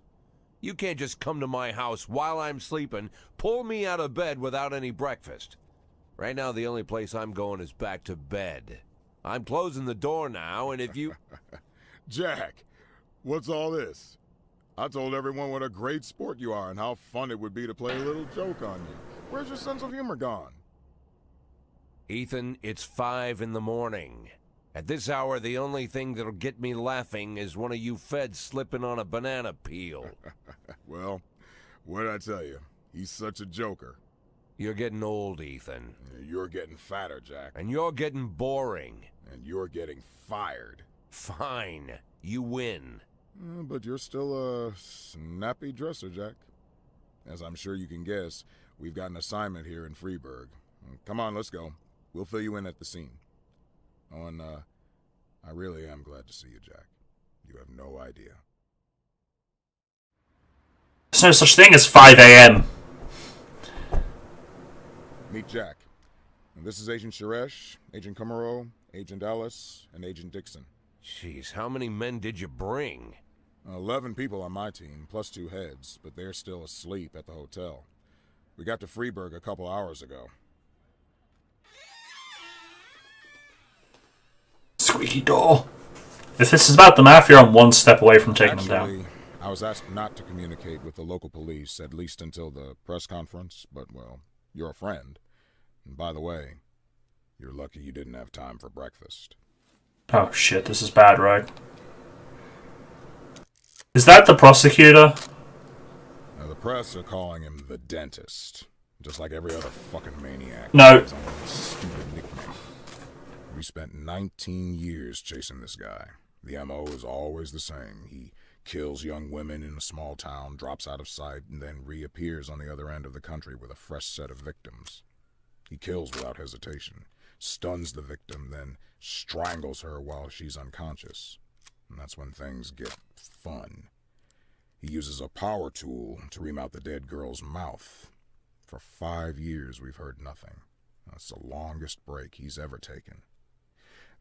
You can't just come to my house while I'm sleeping, pull me out of bed without any breakfast. Right now, the only place I'm going is back to bed. I'm closing the door now, and if you... Jack, what's all this? I told everyone what a great sport you are and how fun it would be to play a little joke on you. Where's your sense of humor gone? Ethan, it's 5 in the morning. At this hour, the only thing that'll get me laughing is one of you feds slipping on a banana peel. Well, what'd I tell you? He's such a joker. You're getting old, Ethan. You're getting fatter, Jack. And you're getting boring. And you're getting fired. Fine. You win. But you're still a snappy dresser, Jack. As I'm sure you can guess, we've got an assignment here in Freeburg. Come on, let's go. We'll fill you in at the scene. Oh, and I really am glad to see you, Jack. You have no idea. There's no such thing as 5 AM. Meet Jack. And this is Agent Suresh, Agent Kumaro, Agent Alice, and Agent Dixon. Jeez, how many men did you bring? 11 people on my team, plus 2 heads, but they're still asleep at the hotel. We got to Freeburg a couple hours ago. Squeaky door. If this is about the mafia, I'm one step away from taking them down. I was asked not to communicate with the local police, at least until the press conference, but, well, you're a friend. And by the way, you're lucky you didn't have time for breakfast. Oh shit, this is bad, right? Is that the prosecutor? Now, the press are calling him the dentist, just like every other fucking maniac. No. It's only a stupid nickname. We spent 19 years chasing this guy. The MO is always the same. He kills young women in a small town, drops out of sight, and then reappears on the other end of the country with a fresh set of victims. He kills without hesitation, stuns the victim, then strangles her while she's unconscious. And that's when things get fun. He uses a power tool to ream out the dead girl's mouth. For 5 years, we've heard nothing. That's the longest break he's ever taken.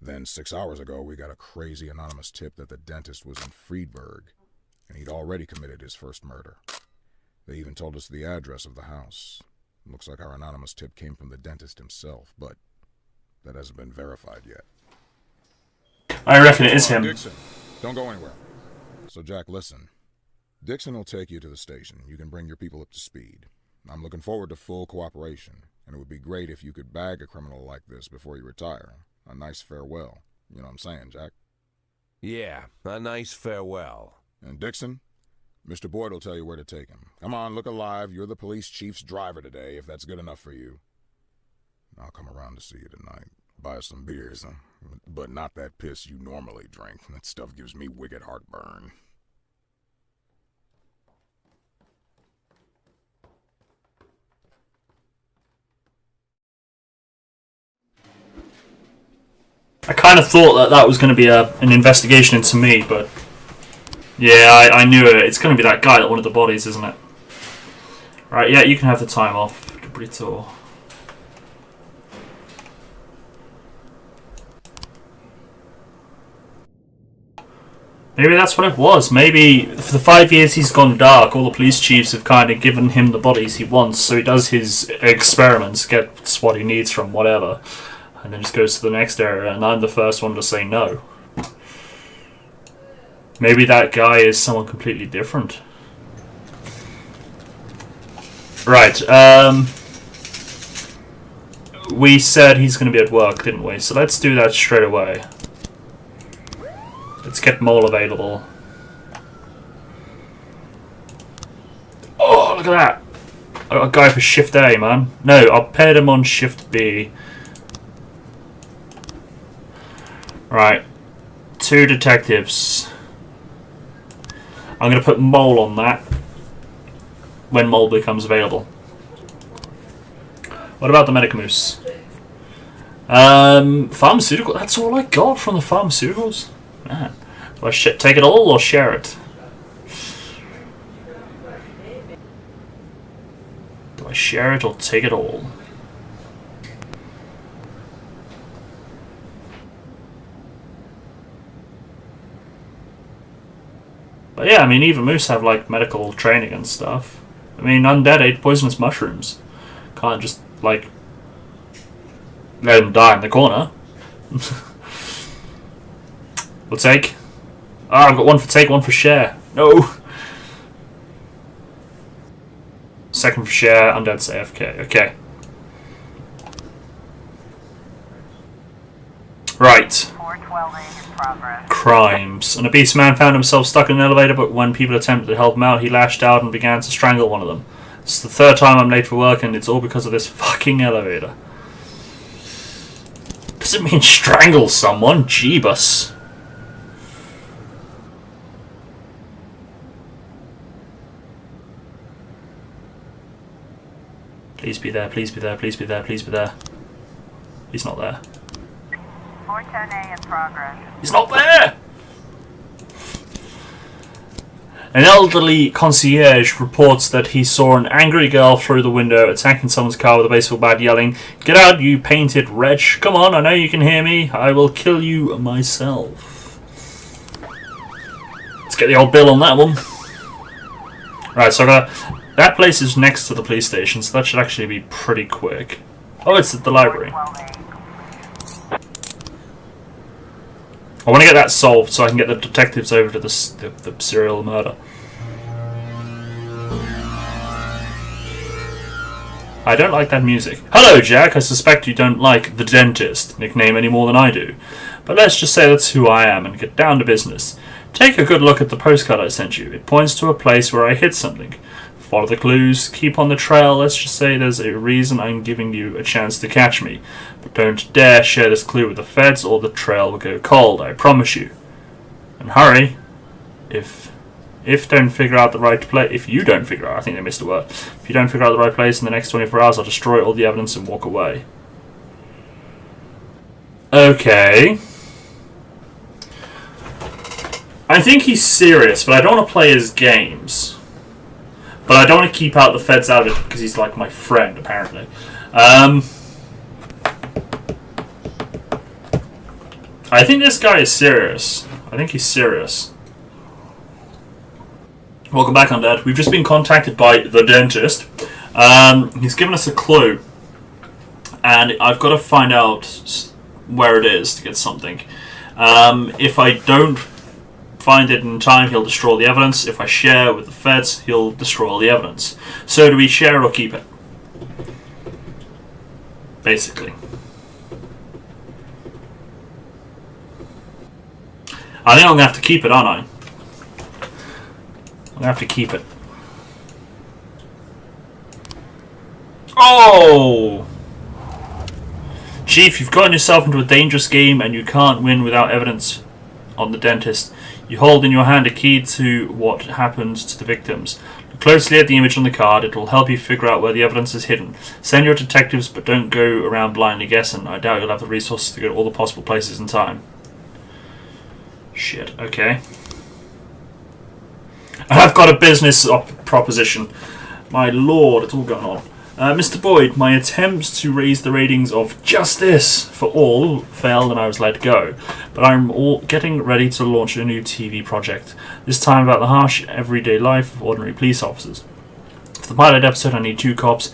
Then 6 hours ago, we got a crazy anonymous tip that the dentist was in Friedberg, and he'd already committed his first murder. They even told us the address of the house. Looks like our anonymous tip came from the dentist himself, but that hasn't been verified yet. I reckon it is him. Dixon, don't go anywhere. So, Jack, listen. Dixon will take you to the station. You can bring your people up to speed. I'm looking forward to full cooperation, and it would be great if you could bag a criminal like this before you retire. A nice farewell. You know what I'm saying, Jack? Yeah, a nice farewell. And Dixon, Mr. Boyd will tell you where to take him. Come on, look alive. You're the police chief's driver today, if that's good enough for you. I'll come around to see you tonight. Buy us some beers, huh? But not that piss you normally drink. That stuff gives me wicked heartburn. I kind of thought that was going to be an investigation into me, but yeah, I knew it. It's going to be that guy that wanted the bodies, isn't it? Right, yeah, you can have the time off, Brito. Maybe that's what it was. Maybe for the 5 years he's gone dark, all the police chiefs have kind of given him the bodies he wants, so he does his experiments, gets what he needs from whatever, and then just goes to the next area, and I'm the first one to say no. Maybe that guy is someone completely different. Right, we said he's going to be at work, didn't we? So let's do that straight away. Let's get Mole available. Oh, look at that! I got a guy for Shift A, man. No, I'll pair him on Shift B. Right. 2 detectives. I'm going to put Mole on that when Mole becomes available. What about the Medicamoose? Pharmaceutical. That's all I got from the pharmaceuticals? Man. Do I take it all or share it? Do I share it or take it all? But yeah, I mean, even moose have like medical training and stuff. I mean, undead ate poisonous mushrooms. Can't just like let them die in the corner. We'll take. Ah, I've got one for take, one for share. No. Second for share, undead's AFK. Okay. Right. 412A in progress. Crimes. An obese man found himself stuck in an elevator, but when people attempted to help him out, he lashed out and began to strangle one of them. It's the 3rd time I'm late for work, and it's all because of this fucking elevator. Does it mean strangle someone? Jeebus. Please be there, please be there, please be there, please be there. He's not there. 410A in progress. He's not there! An elderly concierge reports that he saw an angry girl through the window attacking someone's car with a baseball bat, yelling, "Get out, you painted wretch! Come on, I know you can hear me. I will kill you myself." Let's get the old bill on that one. Right, so that place is next to the police station, so that should actually be pretty quick. Oh, it's at the library. 412A. I want to get that solved so I can get the detectives over to the serial murder. I don't like that music. Hello, Jack. I suspect you don't like the dentist nickname any more than I do. But let's just say that's who I am and get down to business. Take a good look at the postcard I sent you. It points to a place where I hid something. Follow the clues, keep on the trail. Let's just say there's a reason I'm giving you a chance to catch me. But Don't dare share this clue with the feds or the trail will go cold, I promise you. And hurry. If don't figure out the right place, if you don't figure out, I think they missed a word. If you don't figure out the right place in the next 24 hours, I'll destroy all the evidence and walk away. Okay. I think he's serious, but I don't want to play his games. But I don't want to keep out the feds out of it because he's like my friend, apparently. I think this guy is serious. I think he's serious. Welcome back, Undead. We've just been contacted by the dentist. He's given us a clue. And I've got to find out where it is to get something. If I don't find it in time, he'll destroy all the evidence. If I share with the feds, he'll destroy all the evidence. So do we share or keep it? Basically. I think I'm going to have to keep it, aren't I? I'm going to have to keep it. Oh! Chief, you've gotten yourself into a dangerous game and you can't win without evidence on the dentist. You hold in your hand a key to what happens to the victims. Look closely at the image on the card. It will help you figure out where the evidence is hidden. Send your detectives, but don't go around blindly guessing. I doubt you'll have the resources to go to all the possible places in time. Shit, okay. I've got a business proposition. My lord, it's all going on. Mr. Boyd, my attempts to raise the ratings of Justice for All failed and I was let go. But I'm getting ready to launch a new TV project. This time about the harsh everyday life of ordinary police officers. For the pilot episode I need 2 cops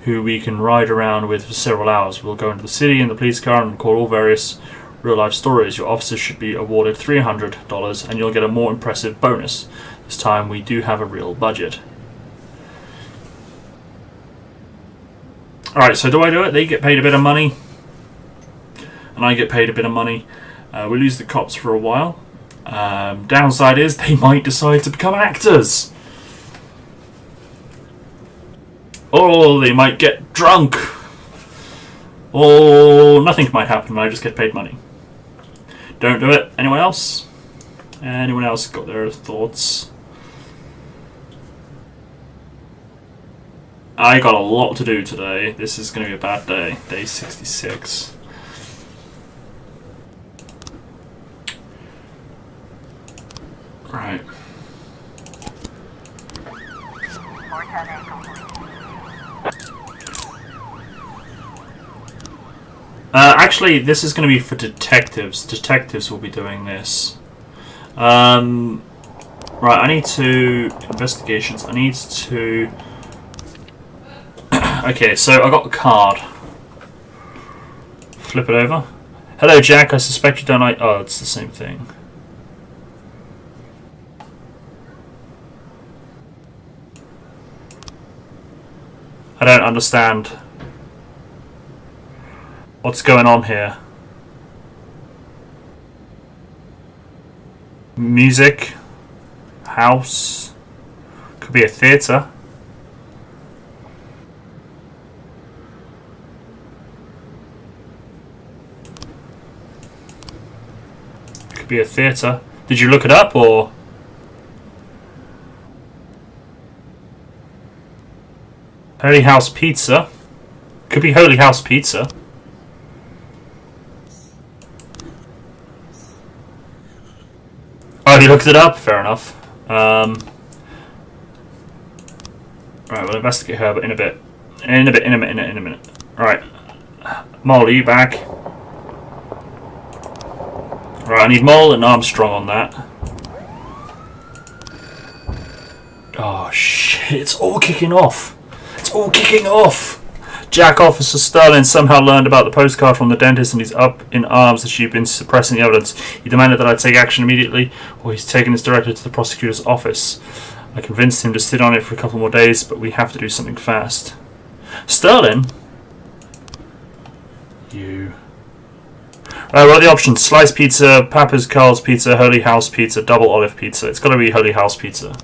who we can ride around with for several hours. We'll go into the city in the police car and record all various real life stories. Your officers should be awarded $300 and you'll get a more impressive bonus. This time we do have a real budget. Alright, so do I do it? They get paid a bit of money and I get paid a bit of money. We lose the cops for a while. Downside is they might decide to become actors. Or they might get drunk. Or nothing might happen and I just get paid money. Don't do it. Anyone else? Anyone else got their thoughts? I got a lot to do today. This is going to be a bad day. Day 66. Right. Actually, this is going to be for detectives. Detectives will be doing this. Right, I need to... Investigations. I need to... Okay, so I got the card. Flip it over. Hello, Jack. I suspect you don't like... Oh, it's the same thing. I don't understand. What's going on here? Music. House. Could be a theatre. Could be a theatre. Did you look it up or? Holy House Pizza. Could be Holy House Pizza. Oh, he looked it up? Fair enough. Right, we'll investigate her, but in a bit. In a minute. Right. Mole, are you back? Right, I need Mole and Armstrong on that. Oh, shit. It's all kicking off. It's all kicking off. Jack, Officer Sterling somehow learned about the postcard from the dentist and he's up in arms that she'd been suppressing the evidence. He demanded that I take action immediately or he's taken this directly to the prosecutor's office. I convinced him to sit on it for a couple more days, but we have to do something fast. Sterling? You... Right, what are the options? Sliced pizza, Papa's Carl's pizza, Holy House pizza, double olive pizza. It's got to be Holy House pizza.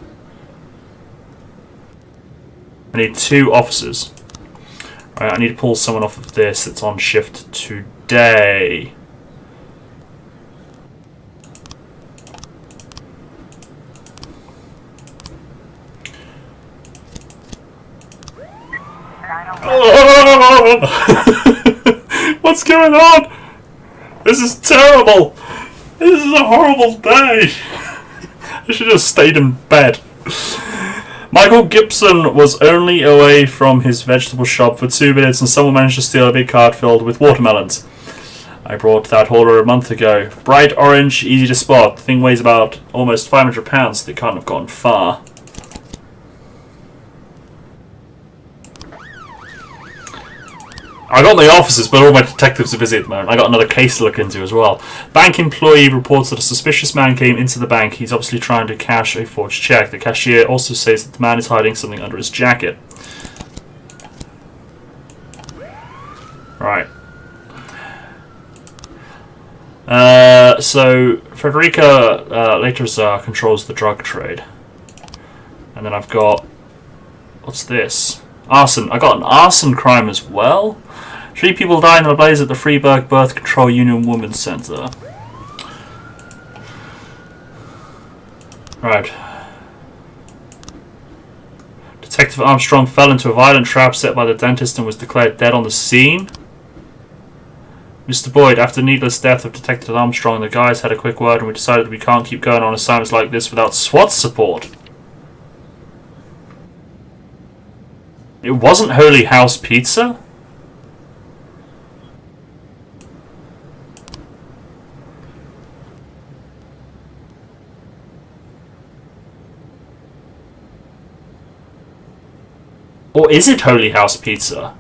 I need 2 officers. Right, I need to pull someone off of this that's on shift today. What's going on? This is terrible. This is a horrible day. I should have stayed in bed. Michael Gibson was only away from his vegetable shop for 2 minutes and someone managed to steal a big cart filled with watermelons. I brought that hauler a month ago. Bright orange, easy to spot. The thing weighs about almost 500 pounds, so they can't have gone far. I got my officers, but all my detectives are busy at the moment. I got another case to look into as well. Bank employee reports that a suspicious man came into the bank. He's obviously trying to cash a forged check. The cashier also says that the man is hiding something under his jacket. Right. So Frederica Leiterzar controls the drug trade. And then I've got... what's this? Arson. I got an arson crime as well. 3 people died in a blaze at the Freiburg Birth Control Union Women's Centre. Right. Detective Armstrong fell into a violent trap set by the dentist and was declared dead on the scene. Mr. Boyd, after the needless death of Detective Armstrong, the guys had a quick word and we decided we can't keep going on assignments like this without SWAT support. It wasn't Holy House Pizza? Or is it Holy House Pizza?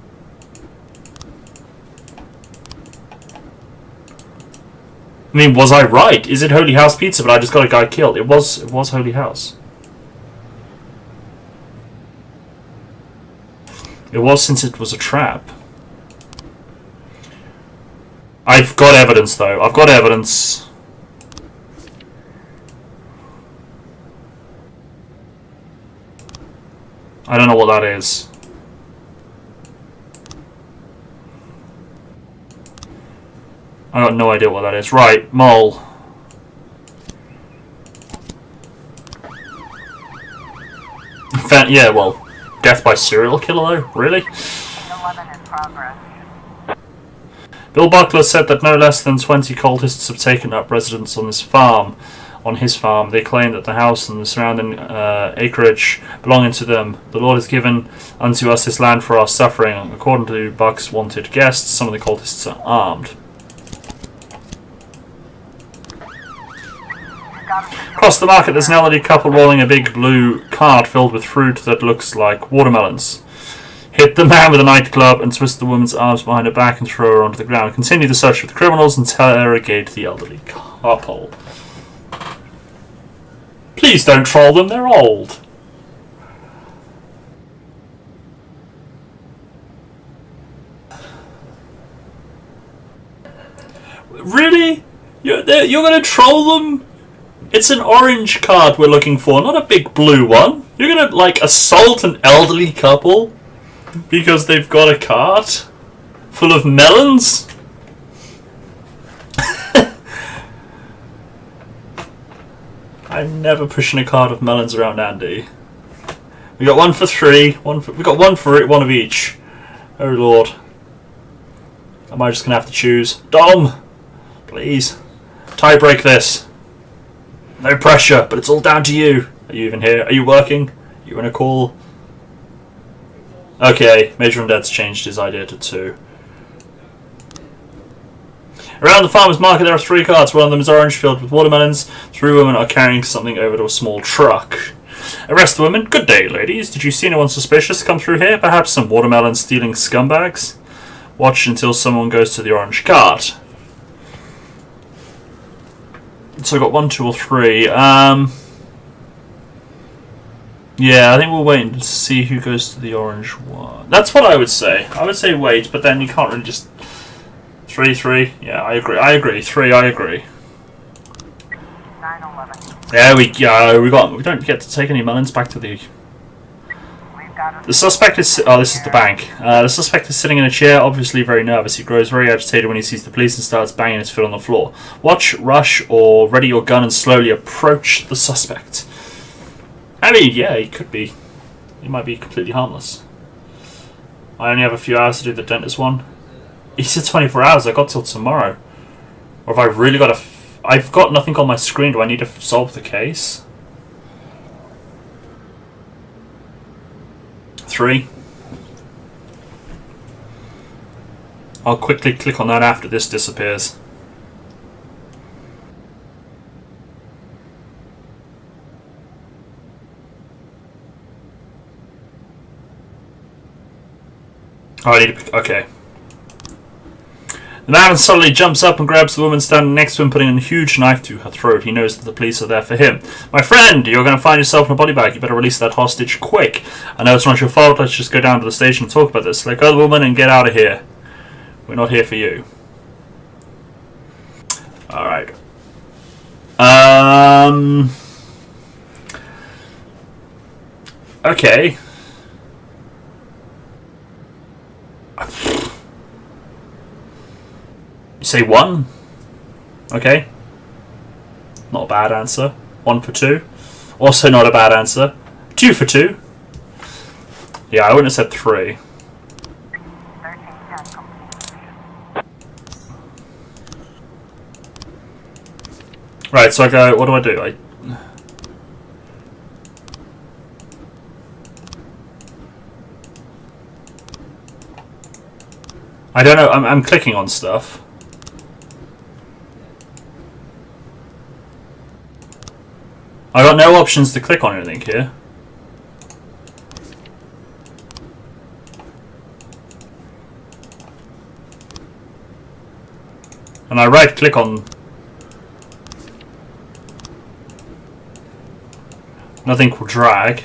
I mean, was I right? Is it Holy House Pizza, but I just got a guy killed? It was Holy House. It was, since it was a trap. I've got evidence, though. I've got evidence. I don't know what that is. I got no idea what that is. Right, mole. Yeah, well, death by serial killer, though? Really? 11 in progress. Bill Buckler said that no less than 20 cultists have taken up residence on his farm. They claim that the house and the surrounding acreage belonging to them. The Lord has given unto us this land for our suffering. According to Buck's wanted guests, some of the cultists are armed. Across the market, there's an elderly couple rolling a big blue cart filled with fruit that looks like watermelons. Hit the man with a nightclub and twist the woman's arms behind her back and throw her onto the ground. Continue the search for the criminals and interrogate the elderly couple. Please don't troll them, they're old. Really? You're gonna troll them? It's an orange card we're looking for, not a big blue one. You're gonna, like, assault an elderly couple because they've got a cart full of melons? I'm never pushing a cart of melons around Andy. We got one for 3. We got one for one of each. Oh Lord. Am I just gonna have to choose? Dom! Please. Tie break this. No pressure, but it's all down to you. Are you even here? Are you working? Are you in a call? Okay, Major Undead's changed his idea to 2. Around the farmer's market there are 3 carts. One of them is orange, filled with watermelons. 3 women are carrying something over to a small truck. Arrest the women. Good day, ladies. Did you see anyone suspicious come through here? Perhaps some watermelon stealing scumbags? Watch until someone goes to the orange cart. So I've got 1, 2, or 3. Yeah, I think we'll wait and see who goes to the orange one. That's what I would say. I would say wait, but then you can't really just... 3. Yeah, I agree. 3, I agree. 9/11. Yeah, we don't get to take any melons back to the... We've got a The suspect is... Oh, this is the bank. The suspect is sitting in a chair, obviously very nervous. He grows very agitated when he sees the police and starts banging his foot on the floor. Watch, rush, or ready your gun and slowly approach the suspect. I mean, yeah, he could be. He might be completely harmless. I only have a few hours to do the dentist one. He said 24 hours. I got till tomorrow. Or have I really got to... I've got nothing on my screen. Do I need to solve the case? 3. I'll quickly click on that after this disappears. Oh, I need to... Okay. The man suddenly jumps up and grabs the woman standing next to him, putting a huge knife to her throat. He knows that the police are there for him. My friend, you're going to find yourself in a body bag. You better release that hostage quick. I know it's not your fault. Let's just go down to the station and talk about this. Let go of the woman and get out of here. We're not here for you. Alright. Okay. You say 1? Okay. Not a bad answer. 1 for 2. Also not a bad answer. 2 for 2. Yeah, I wouldn't have said 3. 1310 complete. Right, so I go, what do? I don't know, I'm clicking on stuff. I got no options to click on anything here. And I right click on... Nothing will drag.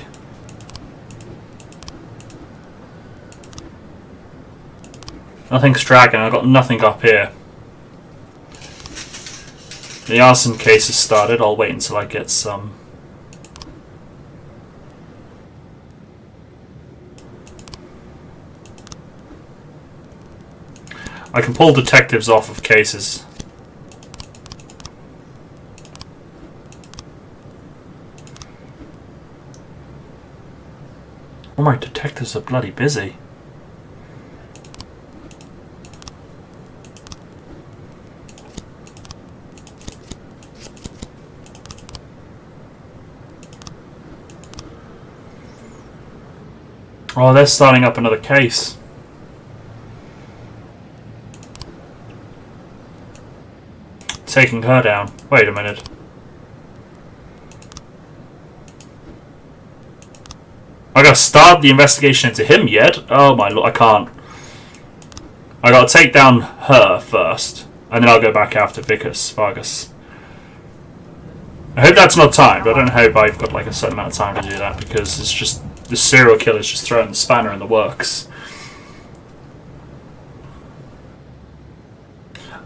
Nothing's dragging, I've got nothing up here. The arson case has started, I'll wait until I get some. I can pull detectives off of cases. Oh, my detectives are bloody busy. Oh, they're starting up another case. Taking her down. Wait a minute. I gotta start the investigation into him yet? Oh my lord, I can't. I gotta take down her first, and then I'll go back after Vargas. I hope that's not timed. I don't hope I've got like a certain amount of time to do that, because it's just the serial killer's just throwing the spanner in the works.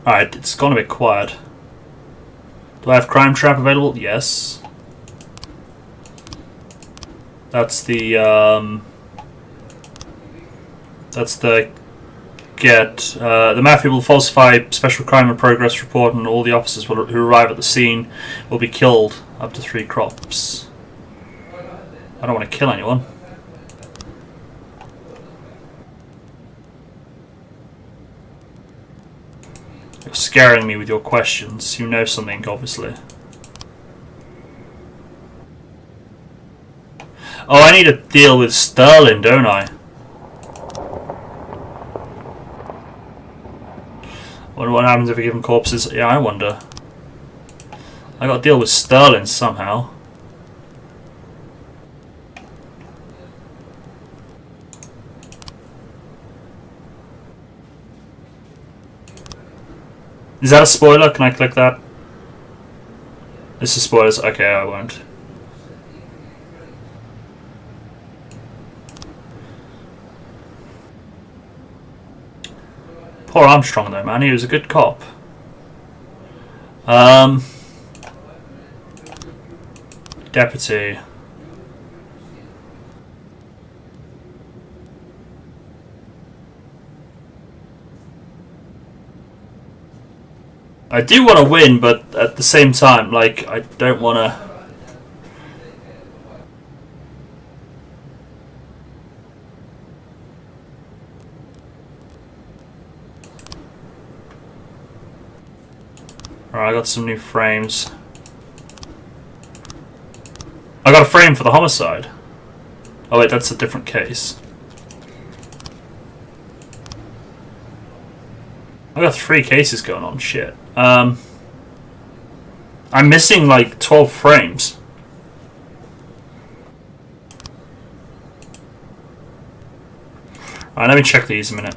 Alright, it's gone a bit quiet. Do I have Crime Trap available? Yes. That's the get. The mafia will falsify special crime and progress report, and all the officers who arrive at the scene will be killed. Up to 3 crops. I don't want to kill anyone. You're scaring me with your questions. You know something, obviously. Oh, I need to deal with Sterling, don't I? Wonder what happens if we give him corpses. Yeah, I wonder. I got to deal with Sterling somehow. Is that a spoiler? Can I click that? This is spoilers. Okay, I won't. Poor Armstrong though, man. He was a good cop. I do want to win, but at the same time, like, I don't want to... Alright, I got some new frames. I got a frame for the homicide. Oh wait, that's a different case. I got 3 cases going on, shit. I'm missing like 12 frames. Alright, let me check these a minute.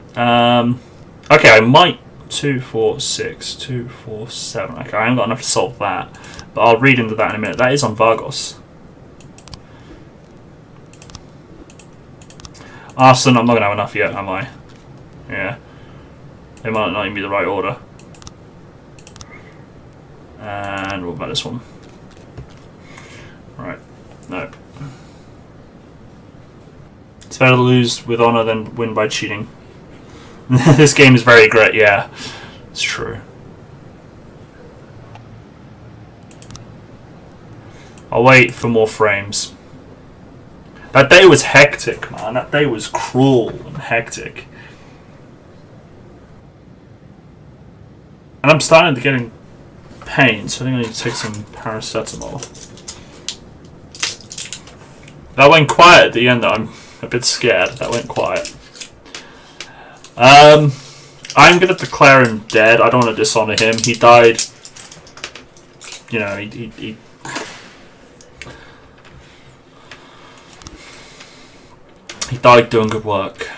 Okay, I might... 2, 4, 6, 2, 4, 7. Okay, I haven't got enough to solve that. But I'll read into that in a minute. That is on Vargos. Arson, I'm not going to have enough yet, am I? Yeah. It might not even be the right order. And what about this one? Right. No. It's better to lose with honor than win by cheating. This game is very great, yeah. It's true. I'll wait for more frames. That day was hectic, man. That day was cruel and hectic. And I'm starting to get in pain, so I think I need to take some paracetamol. That went quiet at the end, though. I'm a bit scared. That went quiet. I'm gonna declare him dead. I don't want to dishonor him. He died. You know, he died doing good work.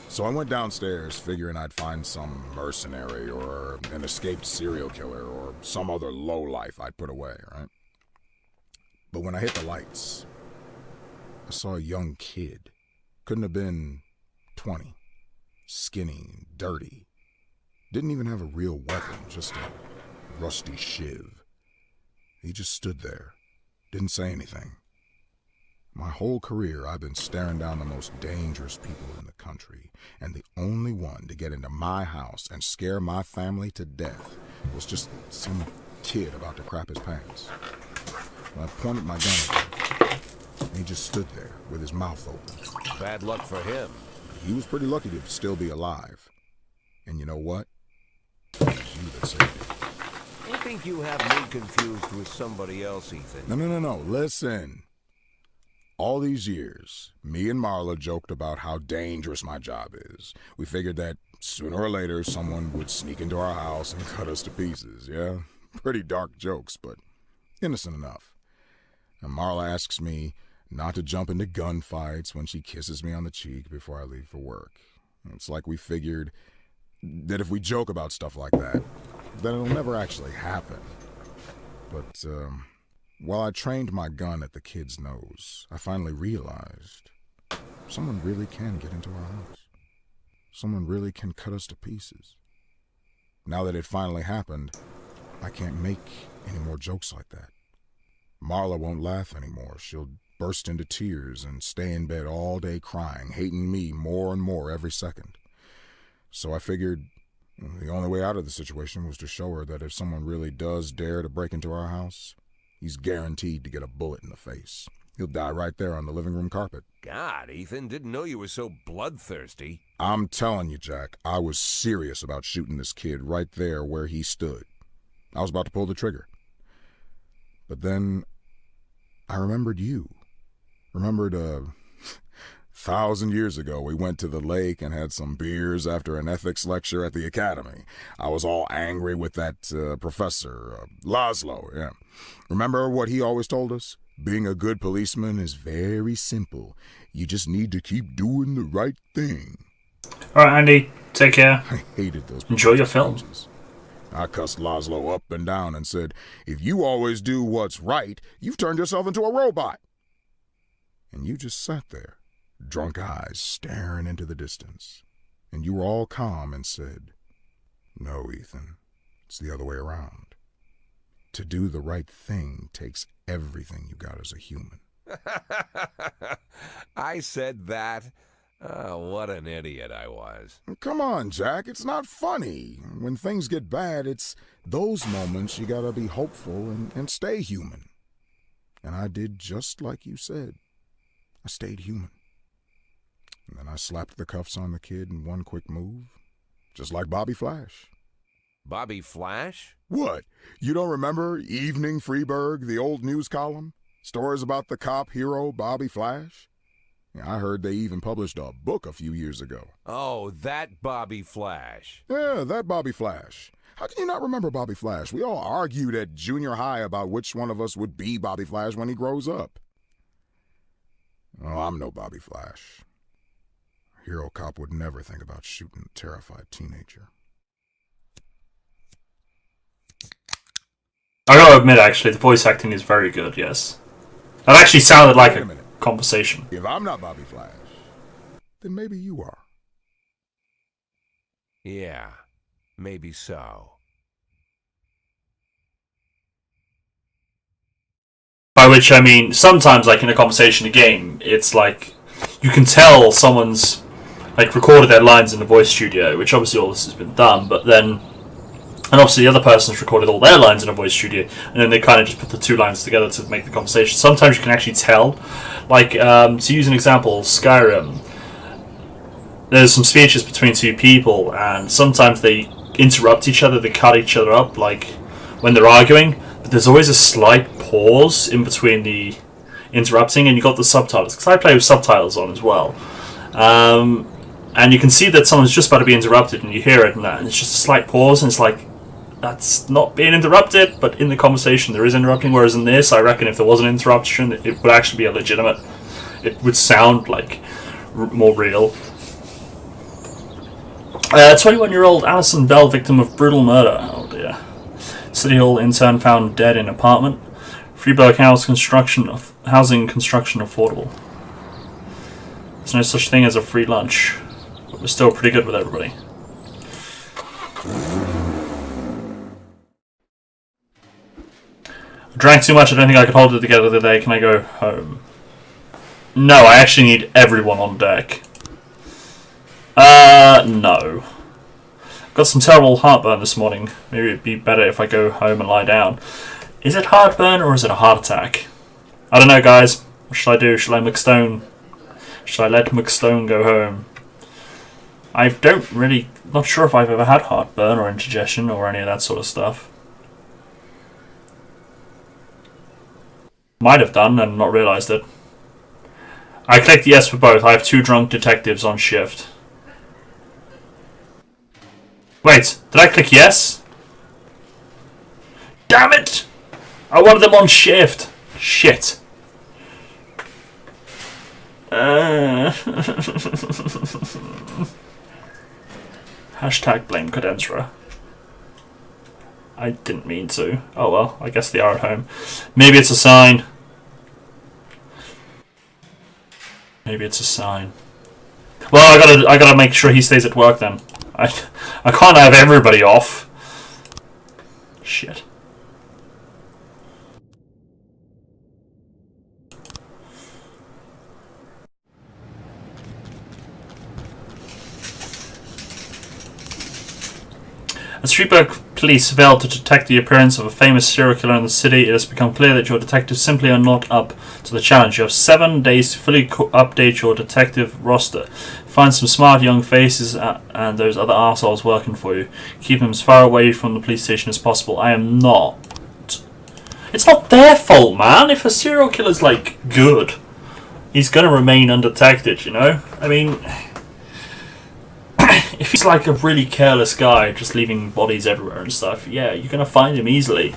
So I went downstairs figuring I'd find some mercenary or an escaped serial killer or some other lowlife I'd put away, right? But when I hit the lights, I saw a young kid. Couldn't have been 20. Skinny, dirty. Didn't even have a real weapon, just a rusty shiv. He just stood there, didn't say anything. My whole career, I've been staring down the most dangerous people in the country, and the only one to get into my house and scare my family to death was just some kid about to crap his pants. I pointed my gun at him, and he just stood there with his mouth open. Bad luck for him. He was pretty lucky to still be alive. And you know what? It was you that saved him. I think you have me confused with somebody else, Ethan. No. Listen. All these years, me and Marla joked about how dangerous my job is. We figured that sooner or later someone would sneak into our house and cut us to pieces, yeah? Pretty dark jokes, but innocent enough. And Marla asks me not to jump into gunfights when she kisses me on the cheek before I leave for work. It's like we figured that if we joke about stuff like that, then it'll never actually happen. But, while I trained my gun at the kid's nose, I finally realized someone really can get into our house. Someone really can cut us to pieces. Now that it finally happened, I can't make any more jokes like that. Marla won't laugh anymore. She'll burst into tears and stay in bed all day crying, hating me more and more every second. So I figured the only way out of the situation was to show her that if someone really does dare to break into our house, he's guaranteed to get a bullet in the face. He'll die right there on the living room carpet. God, Ethan, didn't know you were so bloodthirsty. I'm telling you, Jack, I was serious about shooting this kid right there where he stood. I was about to pull the trigger. But then I remembered you. Remembered 1,000 years ago, we went to the lake and had some beers after an ethics lecture at the academy. I was all angry with that professor, Laszlo, yeah. Remember what he always told us? Being a good policeman is very simple. You just need to keep doing the right thing. Alright, Andy, take care. I hated those. Enjoy your film. Pages. I cussed Laszlo up and down and said, if you always do what's right, you've turned yourself into a robot. And you just sat there, drunk eyes staring into the distance. And you were all calm and said, no, Ethan, it's the other way around. To do the right thing takes everything you got as a human. I said that. Oh, what an idiot I was. Come on, Jack, it's not funny. When things get bad, it's those moments you gotta be hopeful and stay human. And I did just like you said. I stayed human. And then I slapped the cuffs on the kid in one quick move, just like Bobby Flash. Bobby Flash? What? You don't remember Evening Freeburg, the old news column? Stories about the cop hero Bobby Flash? Yeah, I heard they even published a book a few years ago. Oh, that Bobby Flash. Yeah, that Bobby Flash. How can you not remember Bobby Flash? We all argued at junior high about which one of us would be Bobby Flash when he grows up. Oh, I'm no Bobby Flash. A hero cop would never think about shooting a terrified teenager. I gotta admit, actually, the voice acting is very good, yes. That actually sounded like Wait a a minute. conversation. If I'm not Bobby Flash, then maybe you are. Yeah, maybe so. By which I mean, sometimes, like in a conversation, a game, it's like you can tell someone's like recorded their lines in the voice studio, which obviously all this has been done, but then, and obviously the other person's recorded all their lines in a voice studio, and then they kind of just put the two lines together to make the conversation. Sometimes you can actually tell, like to use an example, Skyrim. There's some speeches between two people, and sometimes they interrupt each other, they cut each other up, like when they're arguing. But there's always a slight pause in between the interrupting, and you got the subtitles, because I play with subtitles on as well. And you can see that someone's just about to be interrupted, and you hear it, and it's just a slight pause, and it's like, that's not being interrupted, but in the conversation there is interrupting, whereas in this, I reckon if there was an interruption, it would actually be a legitimate, it would sound like more real. 21-year-old Alison Bell, victim of brutal murder. Oh dear. City Hall intern found dead in apartment. Freeburg housing construction affordable. There's no such thing as a free lunch, but we're still pretty good with everybody. I drank too much, I don't think I could hold it together today. Can I go home? No, I actually need everyone on deck. No. Got some terrible heartburn this morning. Maybe it'd be better if I go home and lie down. Is it heartburn or is it a heart attack? I don't know, guys. What should I do? Should I McStone? Should I let McStone go home? Not sure if I've ever had heartburn or indigestion or any of that sort of stuff. Might have done and not realised it. I clicked yes for both. I have 2 drunk detectives on shift. Wait, did I click yes? Damn it! I wanted them on shift. Shit. Hashtag blame Cadensra. I didn't mean to. Oh well, I guess they are at home. Maybe it's a sign. Maybe it's a sign. Well, I gotta make sure he stays at work then. I can't have everybody off. Shit. As Freeburg police failed to detect the appearance of a famous serial killer in the city, it has become clear that your detectives simply are not up to the challenge. You have 7 days to fully update your detective roster. Find some smart young faces and those other arseholes working for you. Keep them as far away from the police station as possible. I am not. It's not their fault, man. If a serial killer's, like, good, he's gonna remain undetected, you know? I mean, if he's like a really careless guy, just leaving bodies everywhere and stuff, yeah, you're gonna find him easily.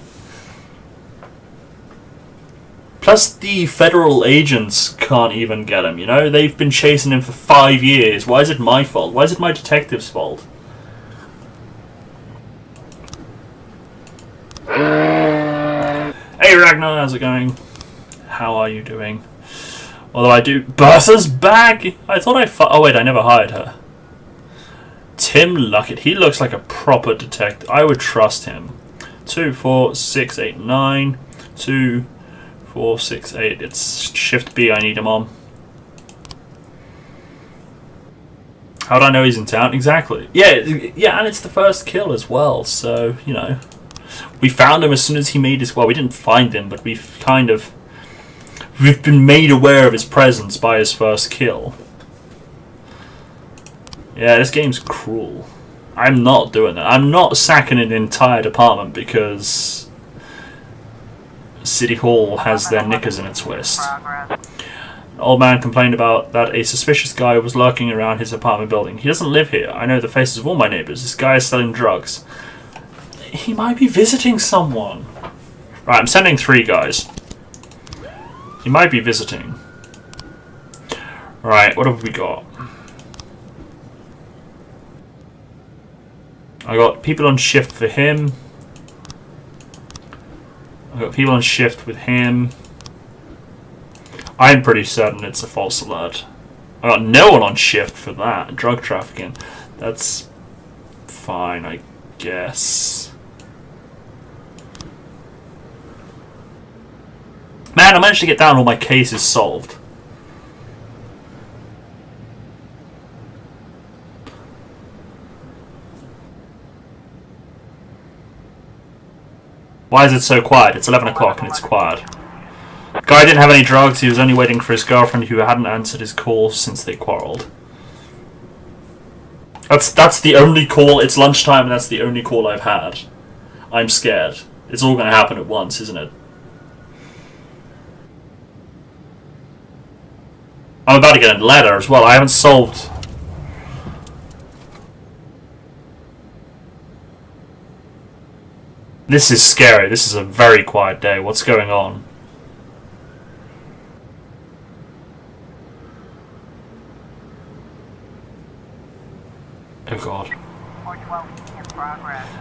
Plus, the federal agents can't even get him, you know? They've been chasing him for 5 years. Why is it my fault? Why is it my detective's fault? Hey Ragnar, how's it going? How are you doing? Although I do... Bertha's back! I thought oh wait, I never hired her. Tim Luckett. He looks like a proper detective. I would trust him. 2, 4, 6, 8, 9. 2, 4, 6, 8. It's Shift B I need him on. How would I know he's in town? Exactly. Yeah, yeah, and it's the first kill as well, so, you know. We found him as soon as he made his... Well, we didn't find him, but we've been made aware of his presence by his first kill. Yeah, this game's cruel. I'm not doing that. I'm not sacking an entire department because City Hall has their knickers in a twist. An old man complained about that a suspicious guy was lurking around his apartment building. He doesn't live here. I know the faces of all my neighbors. This guy is selling drugs. He might be visiting someone. Right, I'm sending 3 guys. He might be visiting. Right, what have we got? I got people on shift for him. I got people on shift with him. I'm pretty certain it's a false alert. I got no one on shift for that. Drug trafficking. That's fine, I guess. Man, I managed to get down all my cases solved. Why is it so quiet? It's 11 o'clock and it's quiet. Guy didn't have any drugs, he was only waiting for his girlfriend who hadn't answered his call since they quarreled. That's the only call. It's lunchtime and that's the only call I've had. I'm scared. It's all going to happen at once, isn't it? I'm about to get a letter as well. I haven't solved... This is scary. This is a very quiet day. What's going on? Oh god.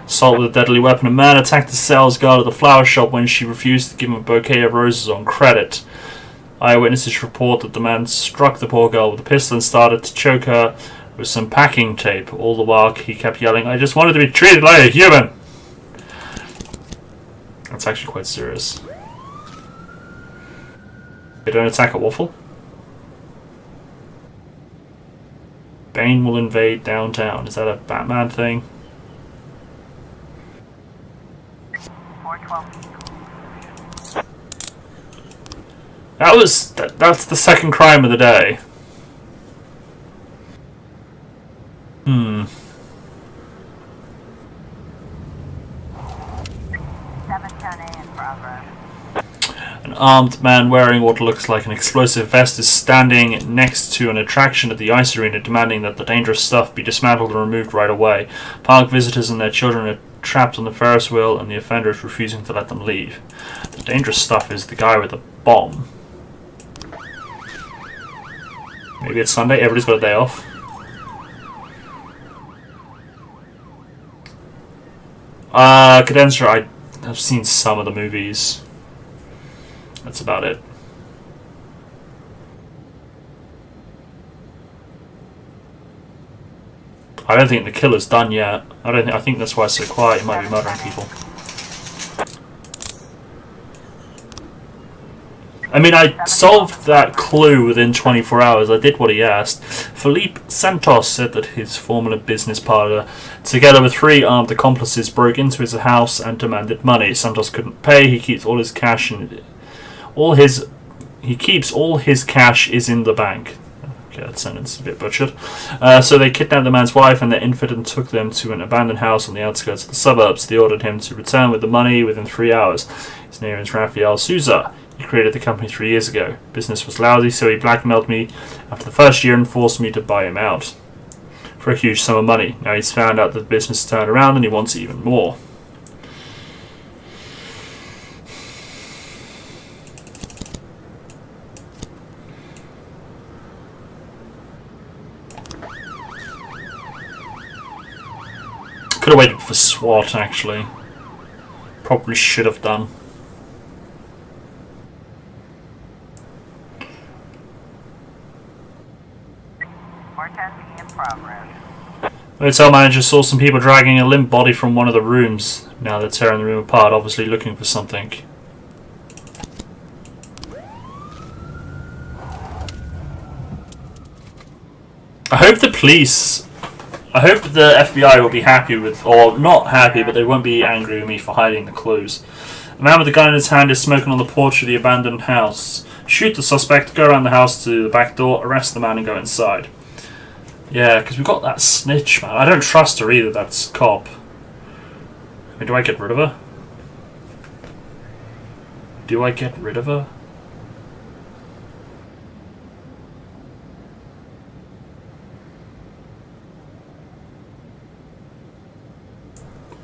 Assault with a deadly weapon. A man attacked the sales girl at the flower shop when she refused to give him a bouquet of roses on credit. Eyewitnesses report that the man struck the poor girl with a pistol and started to choke her with some packing tape. All the while he kept yelling, "I just wanted to be treated like a human!" That's actually quite serious. They don't attack a waffle? Bane will invade downtown. Is that a Batman thing? That's the second crime of the day. Hmm. 710A in progress. An armed man wearing what looks like an explosive vest is standing next to an attraction at the ice arena demanding that the dangerous stuff be dismantled and removed right away. Park visitors and their children are trapped on the Ferris wheel and the offender is refusing to let them leave. The dangerous stuff is the guy with the bomb. Maybe it's Sunday, everybody's got a day off. Cadenza, I've seen some of the movies. That's about it. I don't think the killer's done yet. I think that's why it's so quiet. He might be murdering people. I mean, I solved that clue within 24 hours. I did what he asked. Philippe Santos said that his former business partner, together with 3 armed accomplices, broke into his house and demanded money. Santos couldn't pay. He keeps all his cash in all his cash is in the bank. Okay, that sentence is a bit butchered. So they kidnapped the man's wife and their infant and took them to an abandoned house on the outskirts of the suburbs. They ordered him to return with the money within 3 hours. His name is Rafael Souza. He created the company 3 years ago. Business was lousy, so he blackmailed me after the first year and forced me to buy him out for a huge sum of money. Now he's found out that the business turned around and he wants even more. Could have waited for SWAT, actually. Probably should have done. Hotel manager saw some people dragging a limp body from one of the rooms. Now they're tearing the room apart, obviously looking for something. I hope the police... I hope the FBI will be happy with... Or not happy, but they won't be angry with me for hiding the clues. A man with a gun in his hand is smoking on the porch of the abandoned house. Shoot the suspect, go around the house to the back door, arrest the man and go inside. Yeah, because we got that snitch, man. I don't trust her either, that's cop. I mean, do I get rid of her? Do I get rid of her?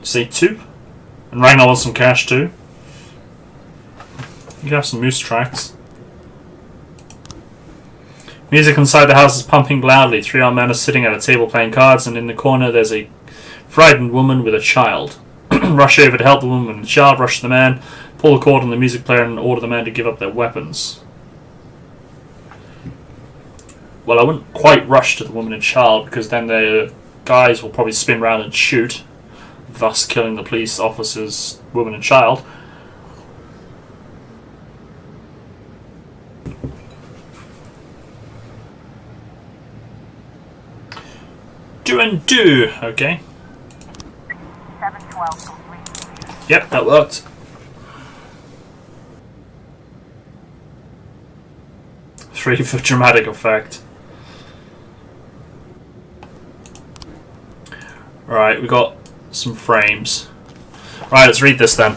Say 2. And Ragnar wants some cash too. You have some moose tracks. Music inside the house is pumping loudly. 3 armed men are sitting at a table playing cards, and in the corner there's a frightened woman with a child. Rush over to help the woman and the child, rush the man, pull the cord on the music player and order the men to give up their weapons. Well, I wouldn't quite rush to the woman and child, because then the guys will probably spin around and shoot, thus killing the police officers, woman and child. Do and do, okay. 712 complete. Yep, that worked. Three for dramatic effect. Right, we got some frames. Right, let's read this then.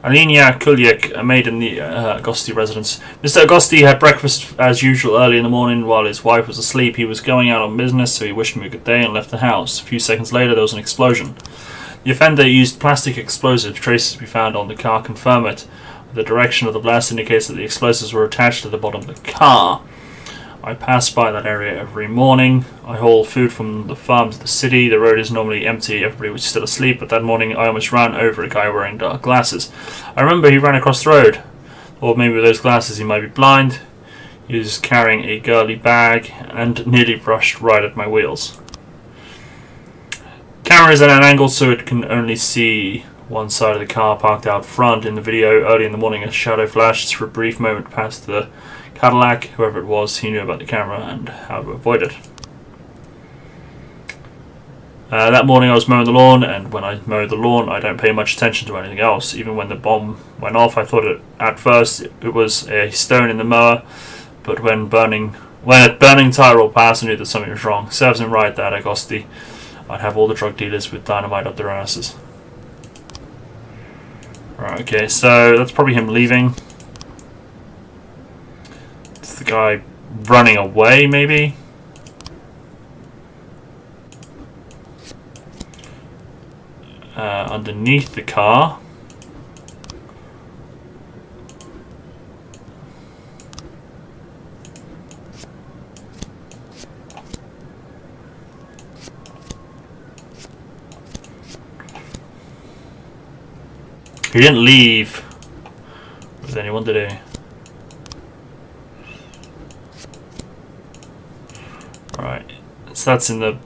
Alina Kuliak, a maid in the Agosti residence. Mr. Agosti had breakfast as usual early in the morning while his wife was asleep. He was going out on business, so he wished me a good day and left the house. A few seconds later, there was an explosion. The offender used plastic explosive. Traces to be found on the car confirm it. The direction of the blast indicates that the explosives were attached to the bottom of the car. I pass by that area every morning. I haul food from the farm to the city. The road is normally empty. Everybody was still asleep, but that morning I almost ran over a guy wearing dark glasses. I remember he ran across the road. Or maybe with those glasses he might be blind. He was carrying a girly bag and nearly brushed right at my wheels. Camera is at an angle so it can only see one side of the car parked out front. In the video, early in the morning, a shadow flashes for a brief moment past the Cadillac. Whoever it was, he knew about the camera and how to avoid it. That morning I was mowing the lawn, and when I mow the lawn I don't pay much attention to anything else. Even when the bomb went off, I thought at first it was a stone in the mower, but when a burning tire rolled past I knew that something was wrong. Serves him right, that Agosti. I'd have all the drug dealers with dynamite up their asses. Right, okay, so that's probably him leaving. It's the guy running away, maybe? Underneath the car. He didn't leave with anyone, did he? Right, so that's in the...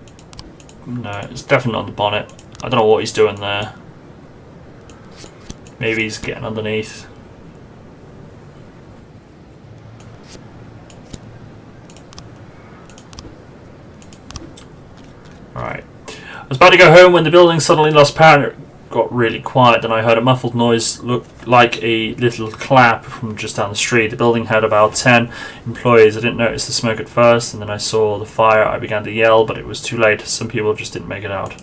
No, it's definitely on the bonnet. I don't know what he's doing there. Maybe he's getting underneath. Right. I was about to go home when the building suddenly lost power and it got really quiet. Then I heard a muffled noise look like a little clap from just down the street. The building had about 10 employees. I didn't notice the smoke at first, and then I saw the fire. I began to yell, but it was too late. Some people just didn't make it out.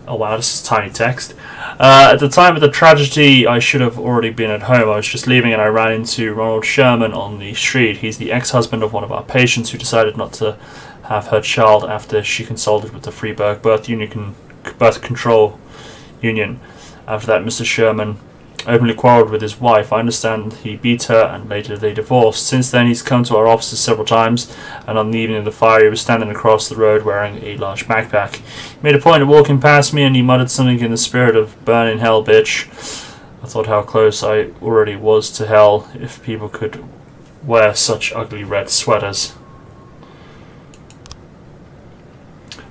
Oh wow, this is tiny text. At the time of the tragedy, I should have already been at home. I was just leaving and I ran into Ronald Sherman on the street. He's the ex-husband of one of our patients who decided not to have her child after she consulted with the Freiburg birth control union. After that, Mr. Sherman openly quarreled with his wife. I understand he beat her and later they divorced. Since then he's come to our offices several times, and on the evening of the fire he was standing across the road wearing a large backpack. He made a point of walking past me and he muttered something in the spirit of "burn in hell, bitch." I thought how close I already was to hell if people could wear such ugly red sweaters.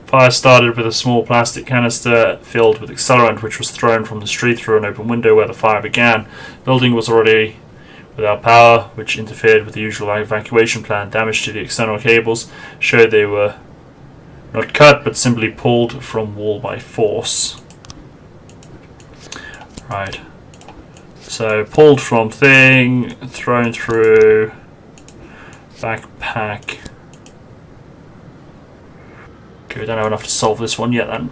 Fire started with a small plastic canister filled with accelerant which was thrown from the street through an open window where the fire began. The building was without power, which interfered with the usual evacuation plan. Damage to the external cables showed they were not cut, but simply pulled from wall by force. Right. So, pulled from thing, thrown through, backpack. Okay, we don't have enough to solve this one yet then.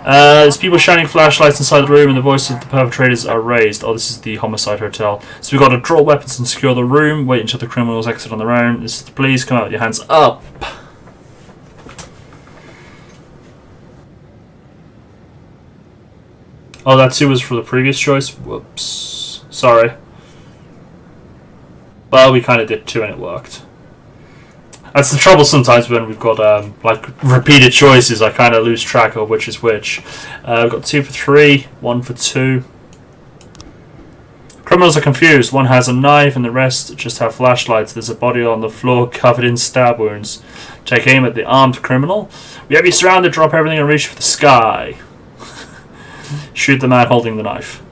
There's people shining flashlights inside the room and the voices of the perpetrators are raised. Oh, this is the homicide hotel. So we've got to draw weapons and secure the room. Wait until the criminals exit on their own. This is the police. Come out with your hands up. Oh, that too was for the previous choice. Whoops. Sorry. Well, we kind of did two and it worked. That's the trouble sometimes when we've got like repeated choices. I kind of lose track of which is which. We've got 2 for 3, 1 for 2. Criminals are confused. One has a knife and the rest just have flashlights. There's a body on the floor covered in stab wounds. Take aim at the armed criminal. We have you surrounded. Drop everything and reach for the sky. Shoot the man holding the knife.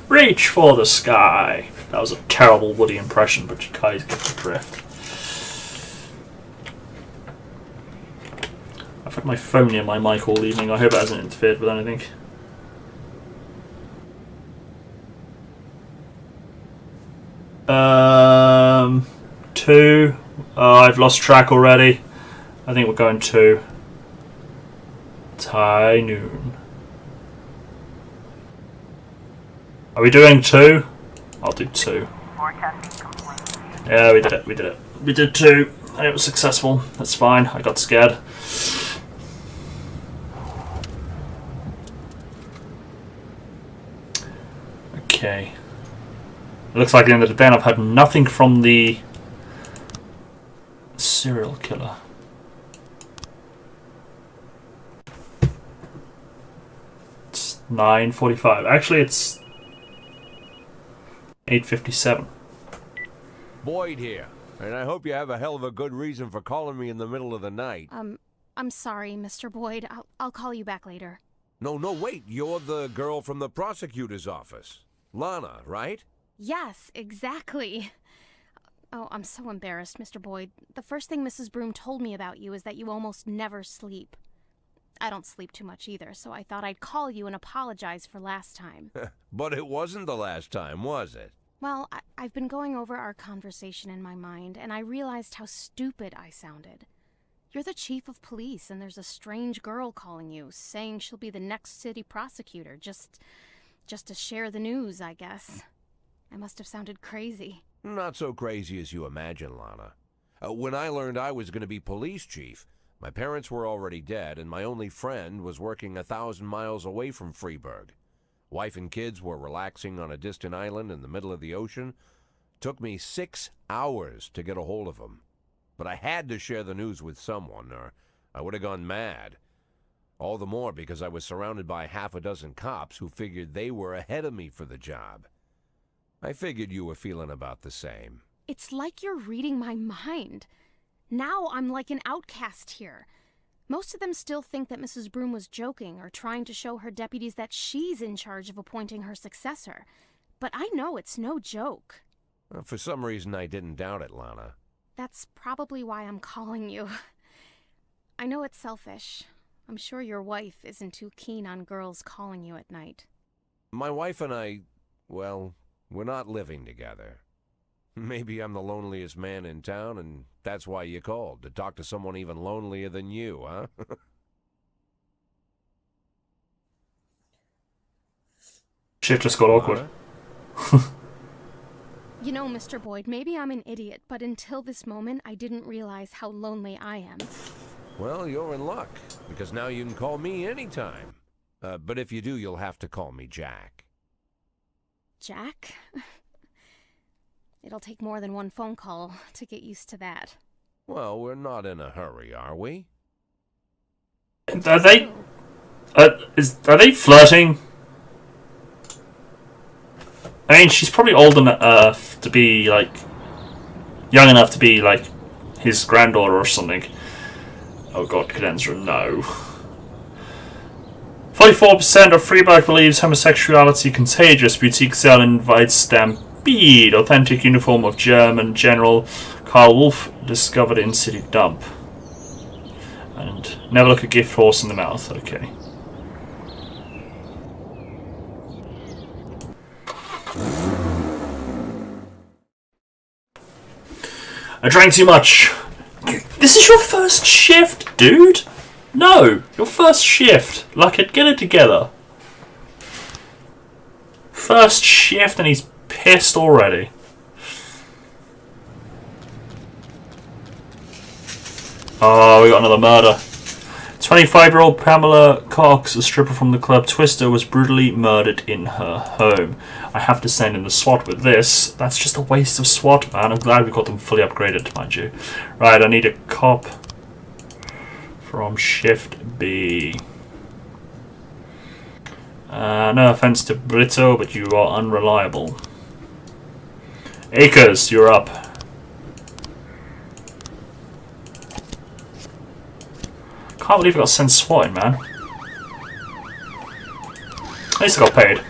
Reach for the sky. That was a terrible Woody impression, but you guys get the drift. I've had my phone near my mic all evening. I hope it hasn't interfered with anything. Two. Oh, I've lost track already. I think we're going 2. High noon. Are we doing 2? I'll do 2. Yeah, we did it. We did it. We did 2, and it was successful. That's fine. I got scared. Okay. It looks like at the end of the day I've had nothing from the serial killer. It's 9:45. Actually, it's 8:57. Boyd here, and I hope you have a hell of a good reason for calling me in the middle of the night. I'm sorry, Mr. Boyd. I'll call you back later. No, wait. You're the girl from the prosecutor's office. Lana, right? Yes, exactly. Oh, I'm so embarrassed, Mr. Boyd. The first thing Mrs. Broom told me about you is that you almost never sleep. I don't sleep too much either, so I thought I'd call you and apologize for last time. But it wasn't the last time, was it? Well, I've been going over our conversation in my mind, and I realized how stupid I sounded. You're the chief of police, and there's a strange girl calling you, saying she'll be the next city prosecutor, just to share the news, I guess. I must have sounded crazy. Not so crazy as you imagine, Lana. When I learned I was going to be police chief, my parents were already dead, and my only friend was working 1,000 miles away from Freeburg. Wife and kids were relaxing on a distant island in the middle of the ocean. Took me 6 hours to get a hold of them. But I had to share the news with someone, or I would have gone mad. All the more because I was surrounded by half a dozen cops who figured they were ahead of me for the job. I figured you were feeling about the same. It's like you're reading my mind. Now I'm like an outcast here. Most of them still think that Mrs. Broom was joking or trying to show her deputies that she's in charge of appointing her successor. But I know it's no joke. For some reason, I didn't doubt it, Lana. That's probably why I'm calling you. I know it's selfish. I'm sure your wife isn't too keen on girls calling you at night. My wife and I, well, we're not living together. Maybe I'm the loneliest man in town, and that's why you called, to talk to someone even lonelier than you, huh? Shit just got awkward. You know, Mr. Boyd, maybe I'm an idiot, but until this moment, I didn't realize how lonely I am. Well, you're in luck, because now you can call me anytime. But if you do, you'll have to call me Jack. Jack? It'll take more than one phone call to get used to that. Well, we're not in a hurry, are we? Are they... are they flirting? I mean, she's probably old enough to be, like... young enough to be, like, his granddaughter or something. Oh god, Cadenza, no. 44% of Freeburg believes homosexuality contagious. Boutique sale invites stampede. Authentic uniform of German General Karl Wolf discovered in city dump. And never look a gift horse in the mouth. Okay. I drank too much. This is your first shift, dude? No, your first shift. Like, get it together. First shift and he's pissed already. Oh, we got another murder. 25-year-old Pamela Cox, a stripper from the club Twister, was brutally murdered in her home. I have to send in the SWAT with this. That's just a waste of SWAT, man. I'm glad we got them fully upgraded, mind you. Right, I need a cop from Shift B. No offense to Brito, but you are unreliable. Akers, you're up. Can't believe I got sent swatting, man. At least I got paid.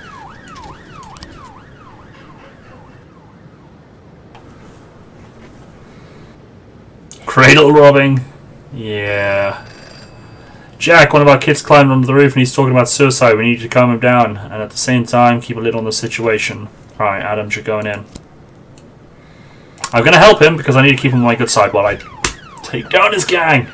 Cradle robbing. Yeah. Jack, one of our kids climbed onto the roof and he's talking about suicide. We need to calm him down and at the same time keep a lid on the situation. Alright, Adams, you're going in. I'm going to help him because I need to keep him on my good side while I take down his gang.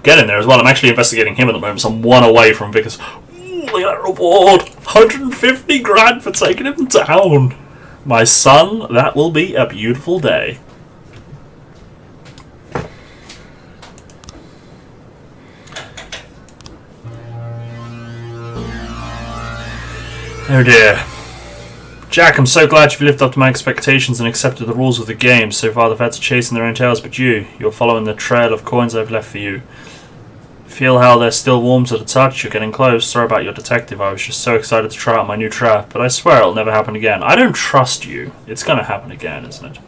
Get in there as well. I'm actually investigating him at the moment, so I'm one away from Vickers. Ooh, look at that reward! 150 grand for taking him down! My son, that will be a beautiful day. Oh dear. Jack, I'm so glad you've lived up to my expectations and accepted the rules of the game. So far they've had to chase in their own tails, but you're following the trail of coins I've left for you. Feel how they're still warm to the touch. You're getting close. Sorry about your detective. I was just so excited to try out my new trap, but I swear it'll never happen again. I don't trust you. It's gonna happen again, isn't it?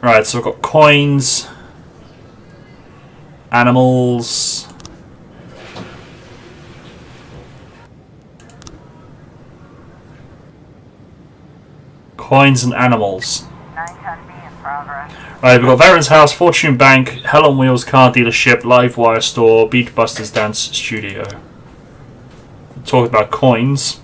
Right, so we've got coins, animals, coins and animals. 910B in progress. Right, we've got Veteran's House, Fortune Bank, Hell on Wheels car dealership, Live Wire store, Beatbusters dance studio. Talk about coins.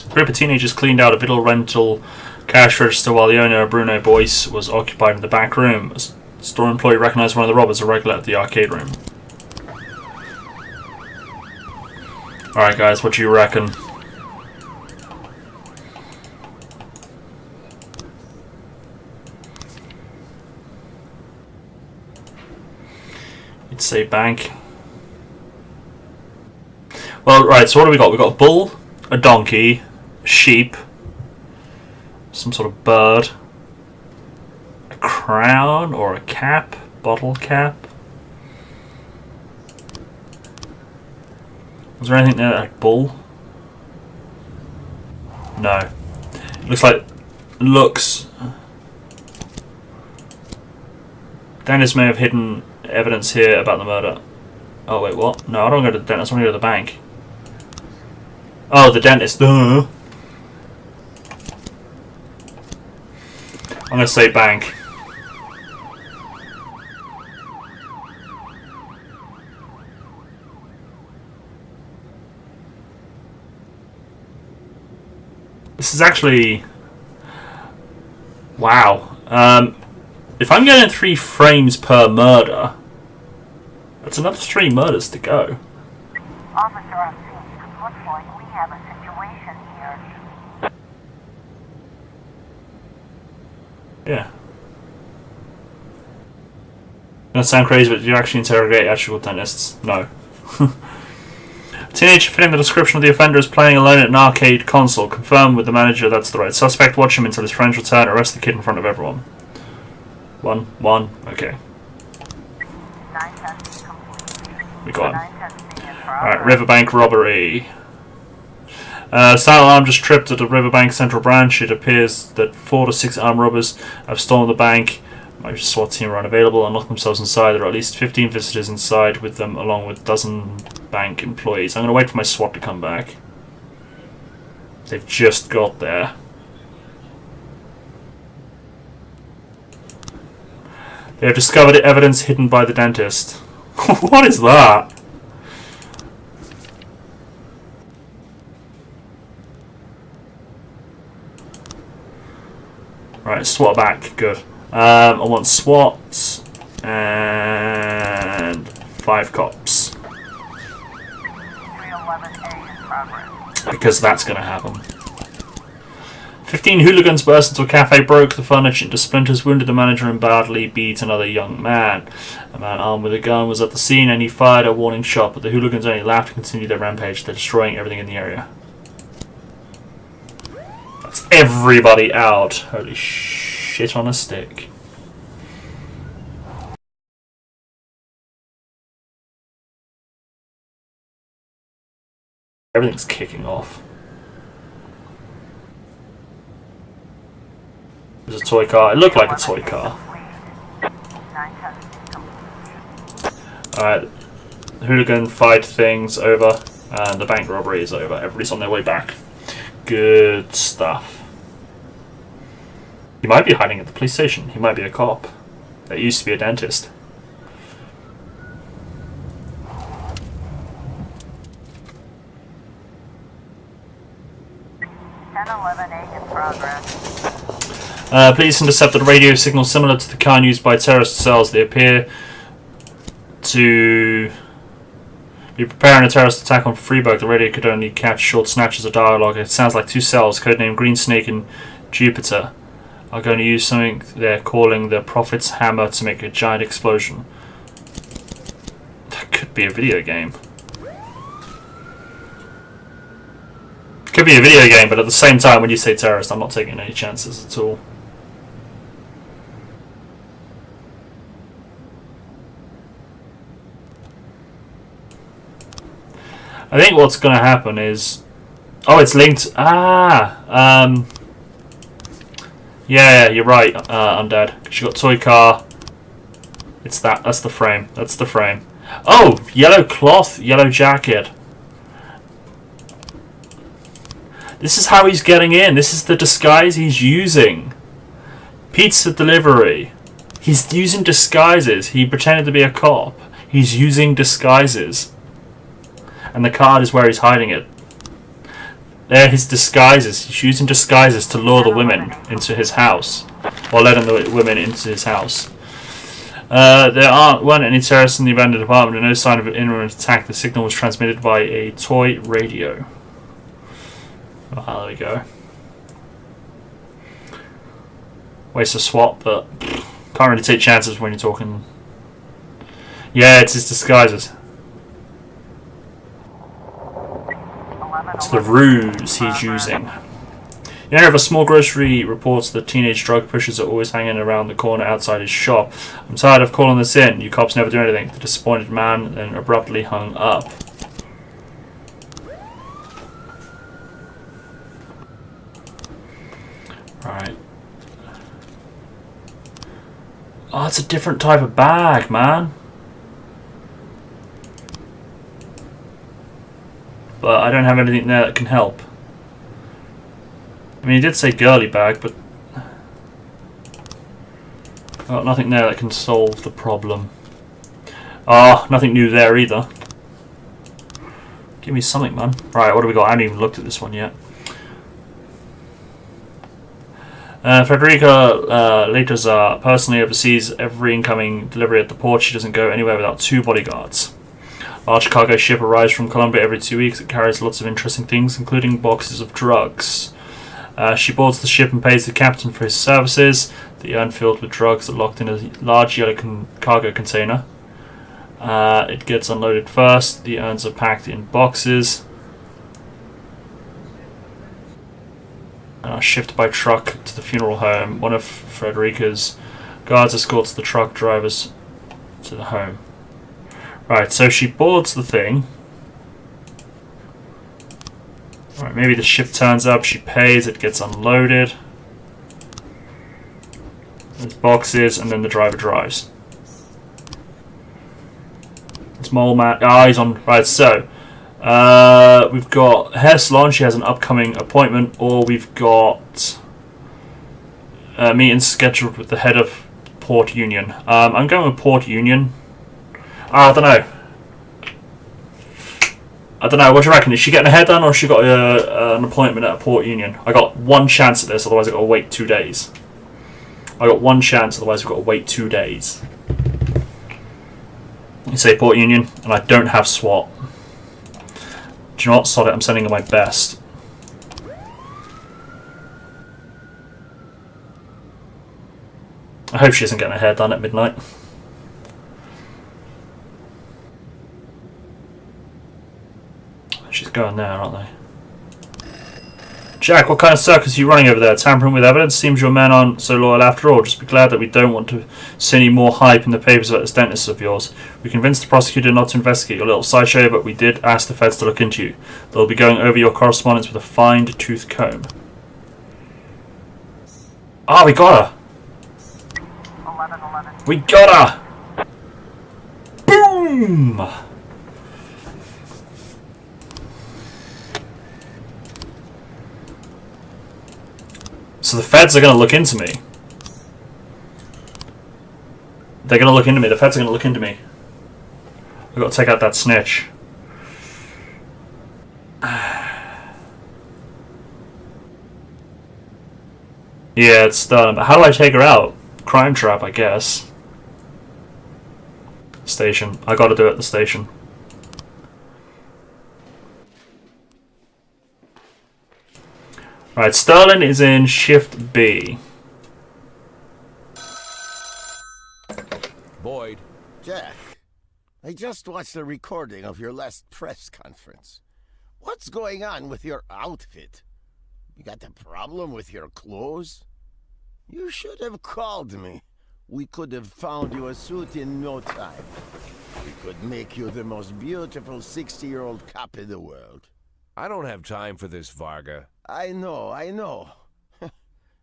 A group of teenagers cleaned out a Vital rental cash register while the owner, Bruno Boyce, was occupied in the back room. A store employee recognized one of the robbers, a regular at the arcade room. Alright guys, what do you reckon? You'd say bank. Well, right, so what do we got? We've got a bull, a donkey, a sheep, some sort of bird, a crown or a cap, bottle cap. Was there anything there like bull? No. Looks. Dennis may have hidden evidence here about the murder. Oh wait, what? No, I don't go to the dentist, I want to go to the bank. Oh, the dentist. Duh. I'm going to say bank. This is actually... Wow. If I'm getting 3 frames per murder, that's another 3 murders to go. Officer on scene. Looks like we have a situation here. Yeah. Gonna sound crazy, but do you actually interrogate actual dentists? No. Teenager fitting the description of the offender is playing alone at an arcade console. Confirm with the manager that's the right suspect. Watch him until his friends return. Arrest the kid in front of everyone. One. Okay. 910B complete. We got him. 910B in progress. Alright, Riverbank robbery. Silent Alarm just tripped at the Riverbank Central Branch. It appears that 4 to 6 armed robbers have stolen the bank. My SWAT team are unavailable and locked themselves inside. There are at least 15 visitors inside with them, along with a dozen bank employees. I'm going to wait for my SWAT to come back. They've just got there. They have discovered evidence hidden by the dentist. What is that? Right, SWAT back. Good. I want SWAT and 5 cops. 311A in progress. Because that's going to happen. 15 hooligans burst into a cafe, broke the furniture into splinters, wounded the manager and badly beat another young man. A man armed with a gun was at the scene and he fired a warning shot, but the hooligans only laughed and continued their rampage. They're destroying everything in the area. That's everybody out. Holy shit on a stick. Everything's kicking off. There's a toy car. It looked like a toy car. Alright. The hooligan fight thing's over. And the bank robbery is over. Everybody's on their way back. Good stuff. He might be hiding at the police station. He might be a cop. That used to be a dentist. Police intercepted a radio signal similar to the kind used by terrorist cells. They appear to be preparing a terrorist attack on Freeburg. The radio could only catch short snatches of dialogue. It sounds like 2 cells, codenamed Green Snake and Jupiter, are going to use something they're calling the Prophet's Hammer to make a giant explosion. That could be a video game. Could be a video game, but at the same time, when you say terrorist, I'm not taking any chances at all. I think what's going to happen is... Oh, it's linked. Yeah, you're right, Undead. Because you got toy car. It's that. That's the frame. That's the frame. Oh, yellow cloth, yellow jacket. This is how he's getting in. This is the disguise he's using. Pizza delivery. He's using disguises. He pretended to be a cop. He's using disguises. And the card is where he's hiding it. They're his disguises. He's using disguises to lure the women into his house. Or letting the women into his house. Weren't any terrorists in the abandoned apartment and no sign of an imminent attack. The signal was transmitted by a toy radio. There we go. Waste a swap, but can't really take chances when you're talking. Yeah, it's his disguises. It's the ruse he's using. The owner of a small grocery reports that teenage drug pushers are always hanging around the corner outside his shop. I'm tired of calling this in. You cops never do anything. The disappointed man then abruptly hung up. Right. Oh, it's a different type of bag, man. But I don't have anything there that can help. I mean, he did say girly bag, but I've got nothing there that can solve the problem. Ah, nothing new there either. Give me something, man. Right, what do we got? I haven't even looked at this one yet. Frederica Latazar personally oversees every incoming delivery at the port. She doesn't go anywhere without 2 bodyguards. Large cargo ship arrives from Colombia every 2 weeks. It carries lots of interesting things, including boxes of drugs. She boards the ship and pays the captain for his services. The urn filled with drugs are locked in a large yellow cargo container. It gets unloaded first. The urns are packed in boxes. Shipped by truck to the funeral home. One of Frederica's guards escorts the truck drivers to the home. Right, so she boards the thing. Alright, maybe the shift turns up, she pays, it gets unloaded. There's boxes, and then the driver drives. It's Mole Man. Ah, he's on. Right, so. We've got hair salon, she has an upcoming appointment, or we've got meetings scheduled with the head of Port Union. I'm going with Port Union. I don't know. What do you reckon? Is she getting her hair done, or has she got an appointment at a Port Union? I got one chance at this, otherwise I've got to wait 2 days. I got one chance, otherwise we've got to wait 2 days. You say Port Union, and I don't have SWAT. Do you know what? Sod it, I'm sending her my best. I hope she isn't getting her hair done at midnight. She's going there, aren't they? Jack, what kind of circus are you running over there? Tampering with evidence? Seems your men aren't so loyal after all. Just be glad that we don't want to see any more hype in the papers about this dentist of yours. We convinced the prosecutor not to investigate your little sideshow, but we did ask the feds to look into you. They'll be going over your correspondence with a fine-tooth comb. Ah, we got her! 1111. We got her! Boom! So the feds are going to look into me. They're going to look into me. The feds are going to look into me. I've got to take out that snitch. Yeah, it's done. But how do I take her out? Crime trap, I guess. Station. I got to do it at the station. Right, Sterling is in shift B. Boyd. Jack, I just watched a recording of your last press conference. What's going on with your outfit? You got a problem with your clothes? You should have called me. We could have found you a suit in no time. We could make you the most beautiful 60-year-old cop in the world. I don't have time for this, Varga. I know.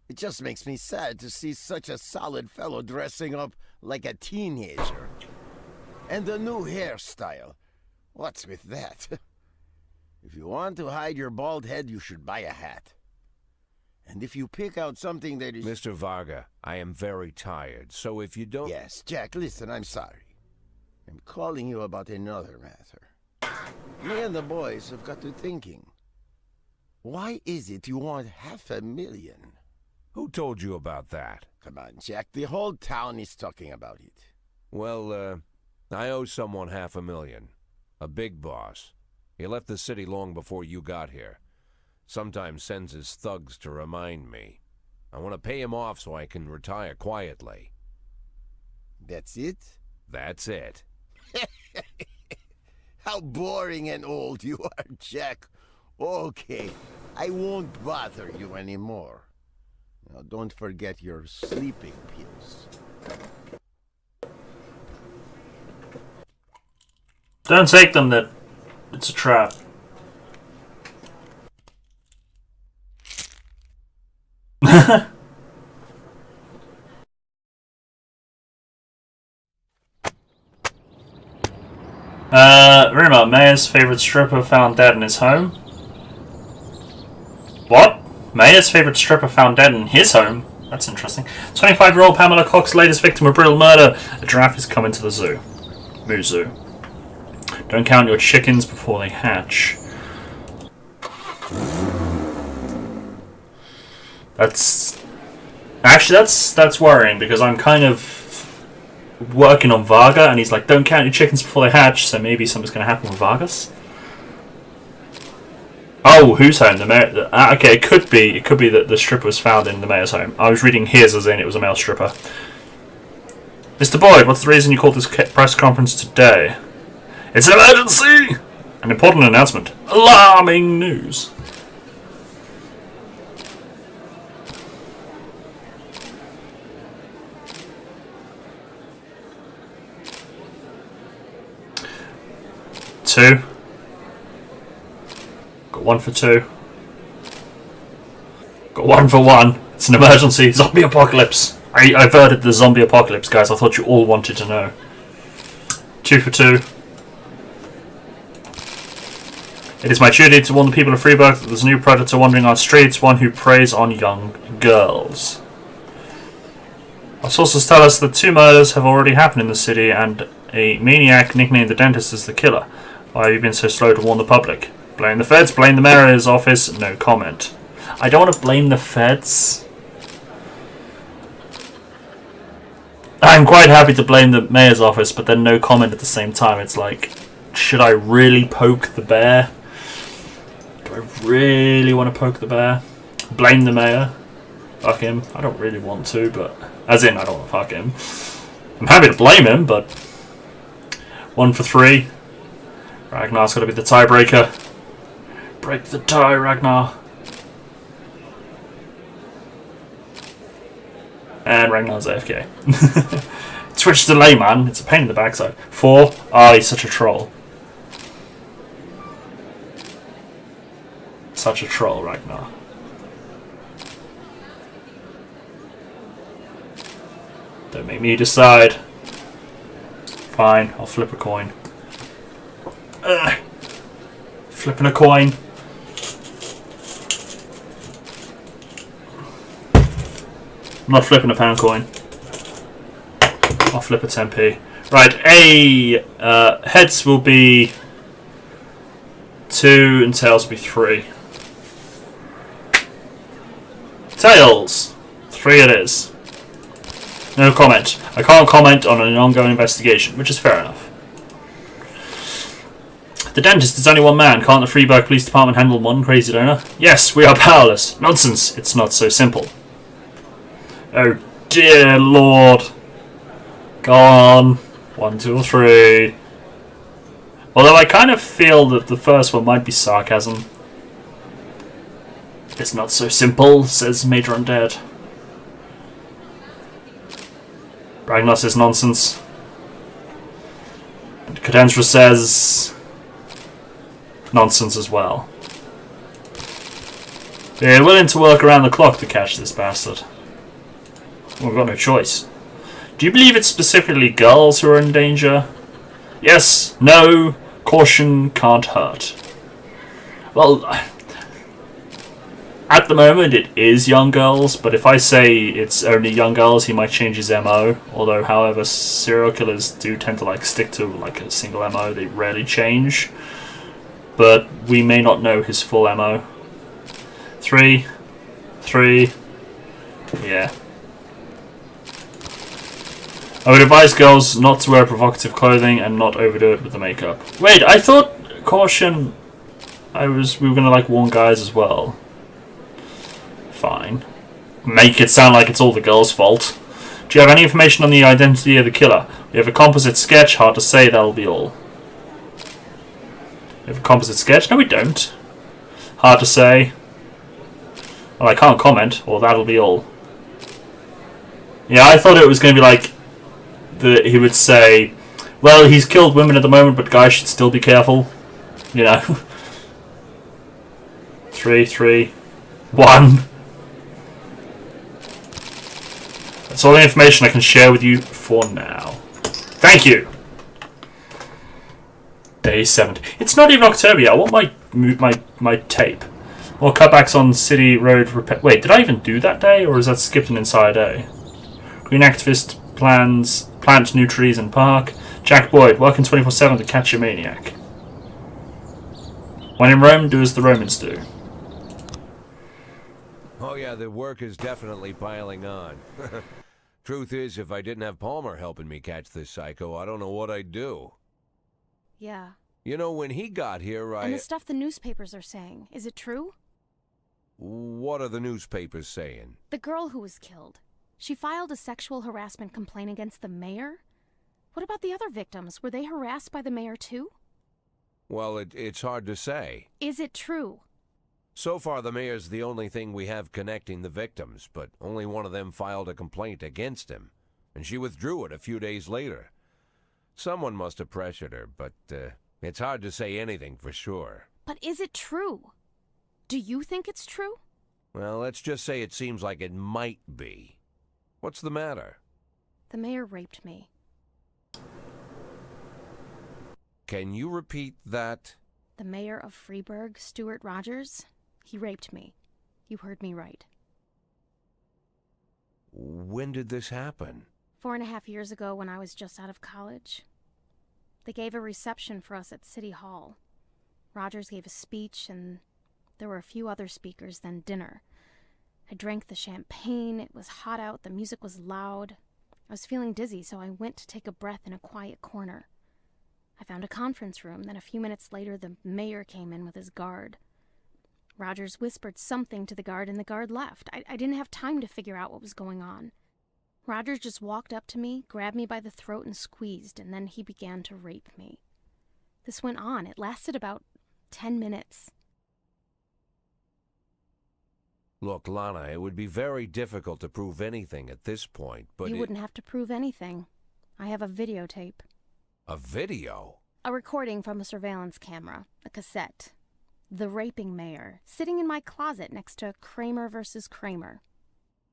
It just makes me sad to see such a solid fellow dressing up like a teenager. And the new hairstyle. What's with that? If you want to hide your bald head, you should buy a hat. And if you pick out something that is... Mr. Varga, I am very tired, so if you don't... Yes, Jack, listen, I'm sorry. I'm calling you about another matter. Me and the boys have got to thinking. Why is it you want $500,000? Who told you about that? Come on, Jack, the whole town is talking about it. Well, I owe someone $500,000. A big boss. He left the city long before you got here. Sometimes sends his thugs to remind me. I want to pay him off so I can retire quietly. That's it? That's it. How boring and old you are, Jack. Okay, I won't bother you anymore. Now, don't forget your sleeping pills. Don't take them, that it's a trap. Rumor, Mayor's favorite stripper found dead in his home. What? Mayor's favorite stripper found dead in his home? That's interesting. 25-year-old Pamela Cox, latest victim of brutal murder. A giraffe is coming to the zoo. Moo Zoo. Don't count your chickens before they hatch. That's worrying, because I'm kind of working on Varga, and he's like, don't count your chickens before they hatch, so maybe something's going to happen with Vargas. Oh, whose home? The mayor. Okay, it could be that the stripper was found in the mayor's home. I was reading his as in it was a male stripper. Mr. Boyd, what's the reason you called this press conference today? It's an emergency! An important announcement. Alarming news. Two. Got one for two. 1 for 1. It's an emergency. Zombie apocalypse. I averted the zombie apocalypse, guys. I thought you all wanted to know. 2 for 2. It is my duty to warn the people of Freeburg that there's a new predator wandering our streets, one who preys on young girls. Our sources tell us that 2 murders have already happened in the city and a maniac nicknamed the Dentist is the killer. Why have you been so slow to warn the public? Blame the feds, blame the mayor's office, no comment. I don't want to blame the feds. I'm quite happy to blame the mayor's office, but then no comment at the same time. It's like, should I really poke the bear? Do I really want to poke the bear? Blame the mayor? Fuck him. I don't really want to, but... As in, I don't want to fuck him. I'm happy to blame him, but... 1 for 3. Ragnar's got to be the tiebreaker. Break the tie, Ragnar. And Ragnar's AFK. Twitch delay, man. It's a pain in the backside. 4. Ah, he's such a troll. Such a troll, Ragnar. Don't make me decide. Fine, I'll flip a coin. Flipping a coin. I'm not flipping a pound coin. I'll flip a 10p. Right, heads will be 2 and tails will be 3. Tails! 3 it is. No comment. I can't comment on an ongoing investigation, which is fair enough. The Dentist is only one man. Can't the Freeburg Police Department handle one crazy donor? Yes, we are powerless. Nonsense. It's not so simple. Oh dear Lord. Go on. 1, 2, or 3. Although I kind of feel that the first one might be sarcasm. It's not so simple, says Major Undead. Ragnar says nonsense. And Cadensra says nonsense as well. We're willing to work around the clock to catch this bastard. Well, we've got no choice. Do you believe it's specifically girls who are in danger? Yes, no, caution can't hurt. Well, at the moment it is young girls, but if I say it's only young girls, he might change his MO. Although, however, serial killers do tend to stick to a single MO. They rarely change. But we may not know his full MO. 3. Yeah. I would advise girls not to wear provocative clothing and not overdo it with the makeup. Wait, I thought caution. We were gonna warn guys as well. Fine. Make it sound like it's all the girls' fault. Do you have any information on the identity of the killer? We have a composite sketch. Hard to say. That'll be all. We have a composite sketch? No, we don't. Hard to say. Well, I can't comment, or that'll be all. Yeah, I thought it was going to be he would say, well, he's killed women at the moment, but guys should still be careful. You know. 3, 1. That's all the information I can share with you for now. Thank you! Day 70. It's not even October yet. I want my tape. More cutbacks on City Road repair. Wait, did I even do that day, or is that skipped an entire day? Green activist plant new trees in park. Jack Boyd, working 24/7 to catch a maniac. When in Rome, do as the Romans do. Oh yeah, the work is definitely piling on. Truth is, if I didn't have Palmer helping me catch this psycho, I don't know what I'd do. Yeah. You know, when he got here, And the stuff the newspapers are saying, is it true? What are the newspapers saying? The girl who was killed. She filed a sexual harassment complaint against the mayor? What about the other victims? Were they harassed by the mayor too? Well, it's hard to say. Is it true? So far, the mayor's the only thing we have connecting the victims, but only one of them filed a complaint against him, and she withdrew it a few days later. Someone must have pressured her, but it's hard to say anything for sure. But is it true? Do you think it's true? Well, let's just say it seems like it might be. What's the matter? The mayor raped me. Can you repeat that? The mayor of Freeburg, Stuart Rogers, he raped me. You heard me right. When did this happen? 4.5 years ago when I was just out of college. They gave a reception for us at City Hall. Rogers gave a speech, and there were a few other speakers, then dinner. I drank the champagne, it was hot out, the music was loud. I was feeling dizzy, so I went to take a breath in a quiet corner. I found a conference room, then a few minutes later the mayor came in with his guard. Rogers whispered something to the guard, and the guard left. I didn't have time to figure out what was going on. Rogers just walked up to me, grabbed me by the throat and squeezed, and then he began to rape me. This went on. It lasted about 10 minutes. Look, Lana, it would be very difficult to prove anything at this point, but You wouldn't have to prove anything. I have a videotape. A video? A recording from a surveillance camera. A cassette. The raping mayor, sitting in my closet next to Kramer versus Kramer.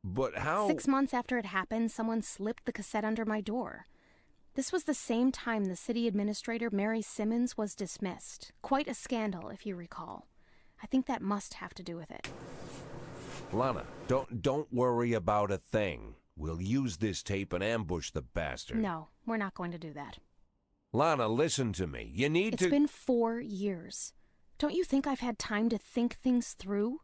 But how... 6 months after it happened, someone slipped the cassette under my door. This was the same time the city administrator, Mary Simmons, was dismissed. Quite a scandal, if you recall. I think that must have to do with it. Lana, don't worry about a thing. We'll use this tape and ambush the bastard. No, we're not going to do that. Lana, listen to me. You need to... It's been 4 years. Don't you think I've had time to think things through?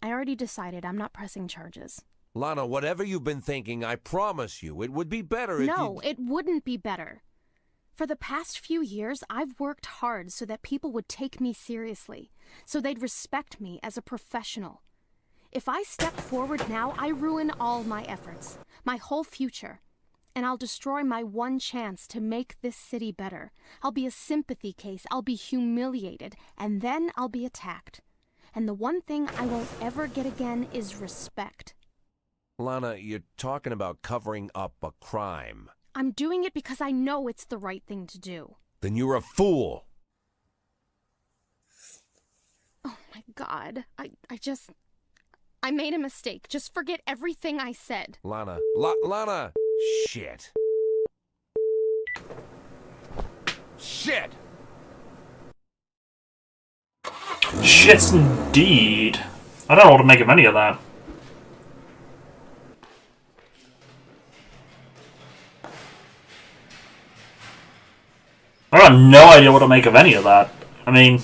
I already decided I'm not pressing charges. Lana, whatever you've been thinking, I promise you, it would be better if No, it wouldn't be better. For the past few years, I've worked hard so that people would take me seriously, so they'd respect me as a professional. If I step forward now, I ruin all my efforts, my whole future, and I'll destroy my one chance to make this city better. I'll be a sympathy case, I'll be humiliated, and then I'll be attacked. And the one thing I won't ever get again is respect. Lana, you're talking about covering up a crime. I'm doing it because I know it's the right thing to do. Then you're a fool. Oh my God, I made a mistake. Just forget everything I said. Lana, Lana! Shit. Shit! Shit, indeed. I don't know what to make of any of that. I have no idea what to make of any of that. I mean,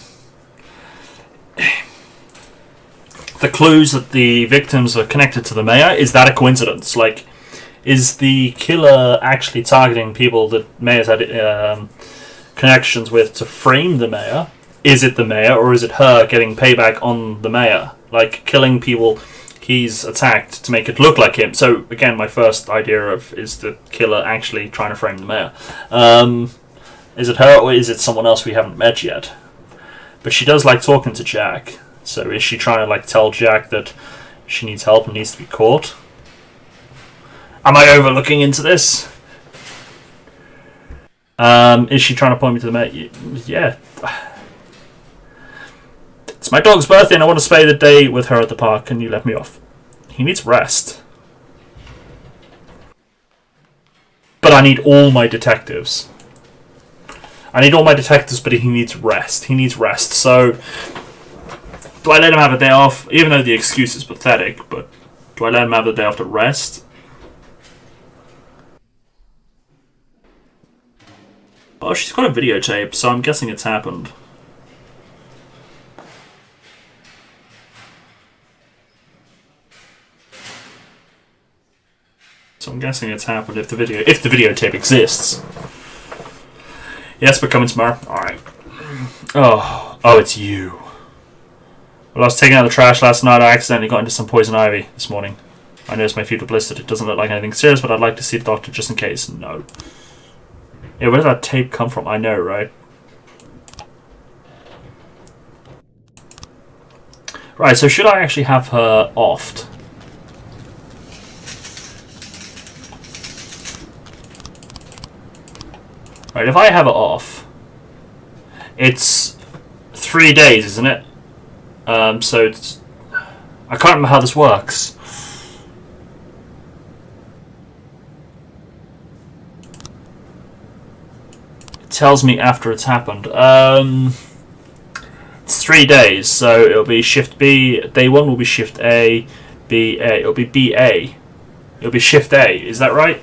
the clues that the victims are connected to the mayor, is that a coincidence? Like, is the killer actually targeting people that mayor's had connections with to frame the mayor? Is it the mayor, or is it her getting payback on the mayor? Like, killing people he's attacked to make it look like him. So, again, my first idea of, is the killer actually trying to frame the mayor? Is it her, or is it someone else we haven't met yet? But she does like talking to Jack. So is she trying to like tell Jack that she needs help and needs to be caught? Am I overlooking into this? Is she trying to point me to the mayor? Yeah. It's my dog's birthday and I want to spend the day with her at the park. Can you let me off? He needs rest. But I need all my detectives. I need all my detectives, but he needs rest. He needs rest. So, do I let him have a day off? Even though the excuse is pathetic, but do I let him have the day off to rest? Oh, she's got a videotape, so I'm guessing it's happened. So I'm guessing it's happened if the videotape exists. Yes, we're coming tomorrow. Alright. Oh, it's you. Well, I was taking out the trash last night. I accidentally got into some poison ivy this morning. I noticed my feet were blistered. It doesn't look like anything serious, but I'd like to see the doctor just in case. No. Yeah, where did that tape come from? I know, right? Right, so should I actually have her offed? Right, if I have it off, it's 3 days, isn't it? So it's I can't remember how this works. It tells me after it's happened. It's 3 days, so it'll be shift B. Day 1 will be shift A, B, A. It'll be BA. It'll be shift A. Is that right?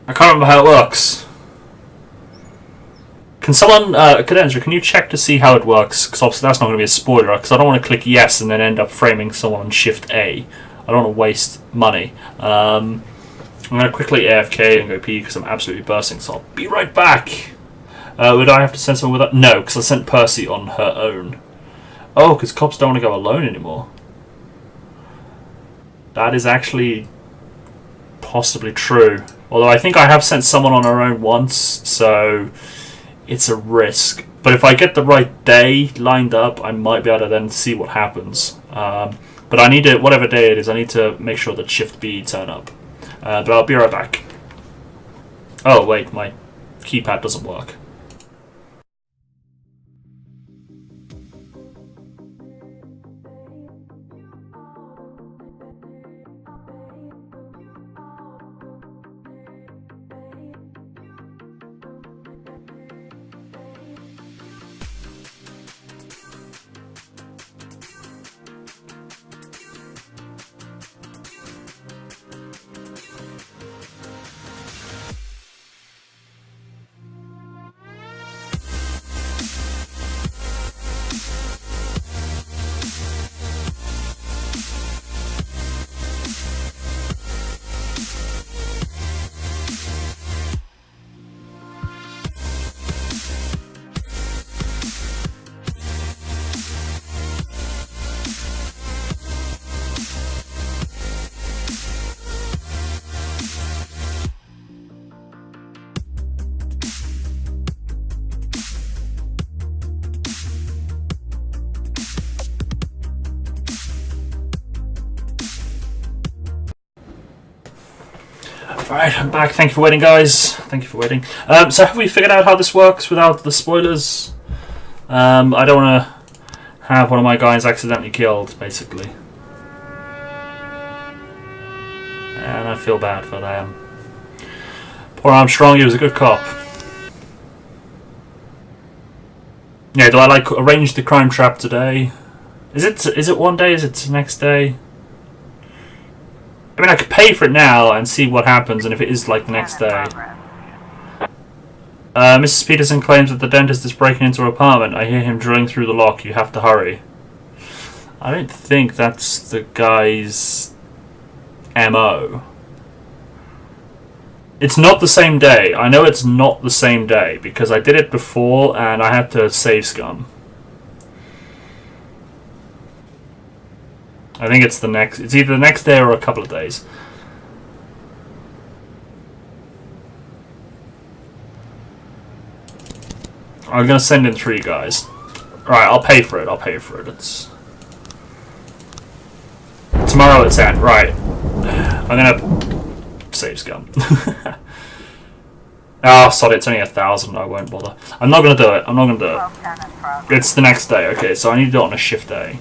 I can't remember how it works. Can someone, Cadenza, can you check to see how it works? Because obviously that's not going to be a spoiler, because I don't want to click yes and then end up framing someone on shift A. I don't want to waste money. I'm going to quickly AFK and go pee because I'm absolutely bursting, so I'll be right back. Would I have to send someone with that? No, because I sent Percy on her own. Oh, because cops don't want to go alone anymore. That is actually possibly true. Although I think I have sent someone on her own once, so it's a risk. But if I get the right day lined up, I might be able to then see what happens. But I need to, whatever day it is, I need to make sure that shift B turn up. But I'll be right back. Oh wait, my keypad doesn't work. Alright, I'm back. Thank you for waiting, guys. Thank you for waiting. So have we figured out how this works without the spoilers? I don't want to have one of my guys accidentally killed, basically. And I feel bad for them. Poor Armstrong, he was a good cop. Yeah, do I like arrange the crime trap today? Is it one day? Is it the next day? I mean, I could pay for it now and see what happens, and if it is like the next day. Mrs. Peterson claims that the dentist is breaking into her apartment. I hear him drilling through the lock. You have to hurry. I don't think that's the guy's MO. It's not the same day. I know it's not the same day because I did it before and I had to save scum. I think it's it's either the next day or a couple of days. I'm gonna send in 3 guys. Alright, I'll pay for it, It's tomorrow at 10, right. I'm gonna save scum. Oh, sorry, it's only 1,000, I won't bother. I'm not gonna do it. It's the next day, okay, so I need to do it on a shift day.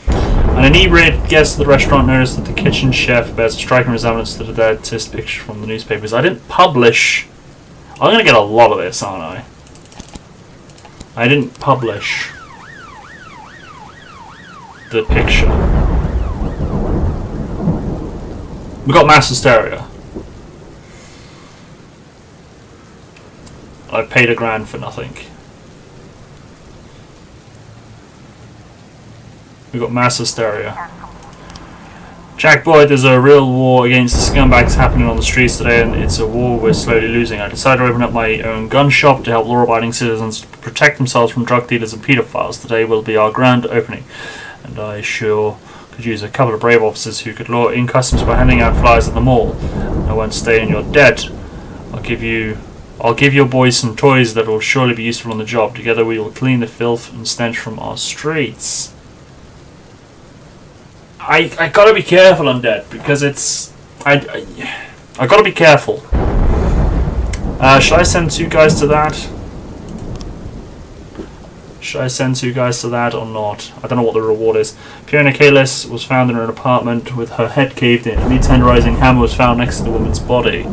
An inebriated guest at the restaurant noticed that the kitchen chef bears a striking resemblance to the dentist picture from the newspapers. I didn't publish. I'm going to get a lot of this, aren't I? I didn't publish the picture. We got mass hysteria. I paid $1,000 for nothing. We got mass hysteria. Jack Boyd, there's a real war against the scumbags happening on the streets today, and it's a war we're slowly losing. I decided to open up my own gun shop to help law-abiding citizens protect themselves from drug dealers and pedophiles. Today will be our grand opening, and I sure could use a couple of brave officers who could lure in customers by handing out flyers at the mall. I won't stay in your debt. I'll give your boys some toys that will surely be useful on the job. Together we will clean the filth and stench from our streets. I gotta be careful on debt because it's I gotta be careful. Should I send 2 guys to that? Should I send two guys to that or not? I don't know what the reward is. Fiona Kalis was found in an apartment with her head caved in. A meat tenderizing hammer was found next to the woman's body.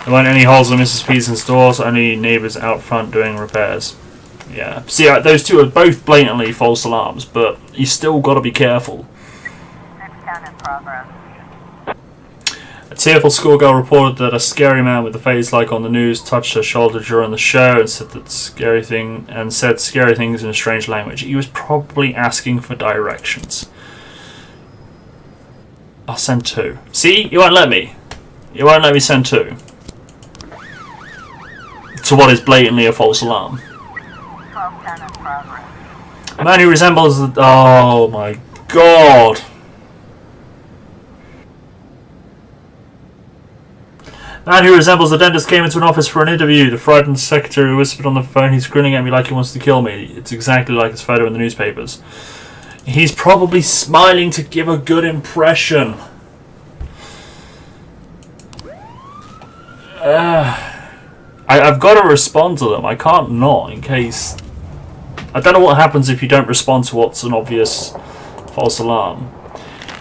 There weren't any holes in Mrs. Peterson's doors, only neighbours out front doing repairs. Yeah. See, those two are both blatantly false alarms, but you still got to be careful. A tearful schoolgirl reported that a scary man with a face like on the news touched her shoulder during the show and said scary things in a strange language. He was probably asking for directions. I'll send two. See, you won't let me. You won't let me send two. To what is blatantly a false alarm. A man who resembles the... Oh my god. Man who resembles the dentist came into an office for an interview. The frightened secretary whispered on the phone, "He's grinning at me like he wants to kill me." It's exactly like his photo in the newspapers. He's probably smiling to give a good impression. I've got to respond to them. I can't not, in case... I don't know what happens if you don't respond to what's an obvious false alarm.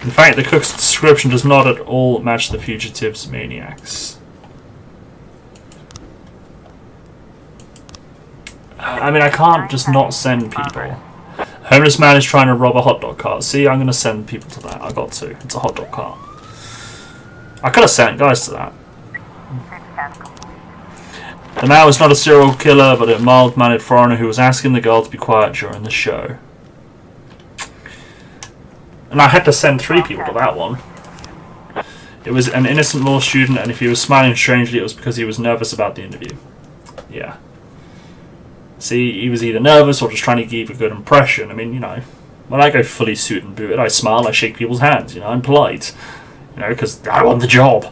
In fact, the cook's description does not at all match the fugitive's maniacs. I mean, I can't just not send people. Homeless man is trying to rob a hot dog cart. See, I'm going to send people to that. I got to. It's a hot dog cart. I could have sent guys to that. The man was not a serial killer, but a mild-mannered foreigner who was asking the girl to be quiet during the show. And I had to send 3 people to that one. It was an innocent law student, and if he was smiling strangely, it was because he was nervous about the interview. Yeah. See, he was either nervous or just trying to give a good impression. I mean, you know, when I go fully suit and booted, I smile, I shake people's hands, you know, I'm polite. You know, because I want the job.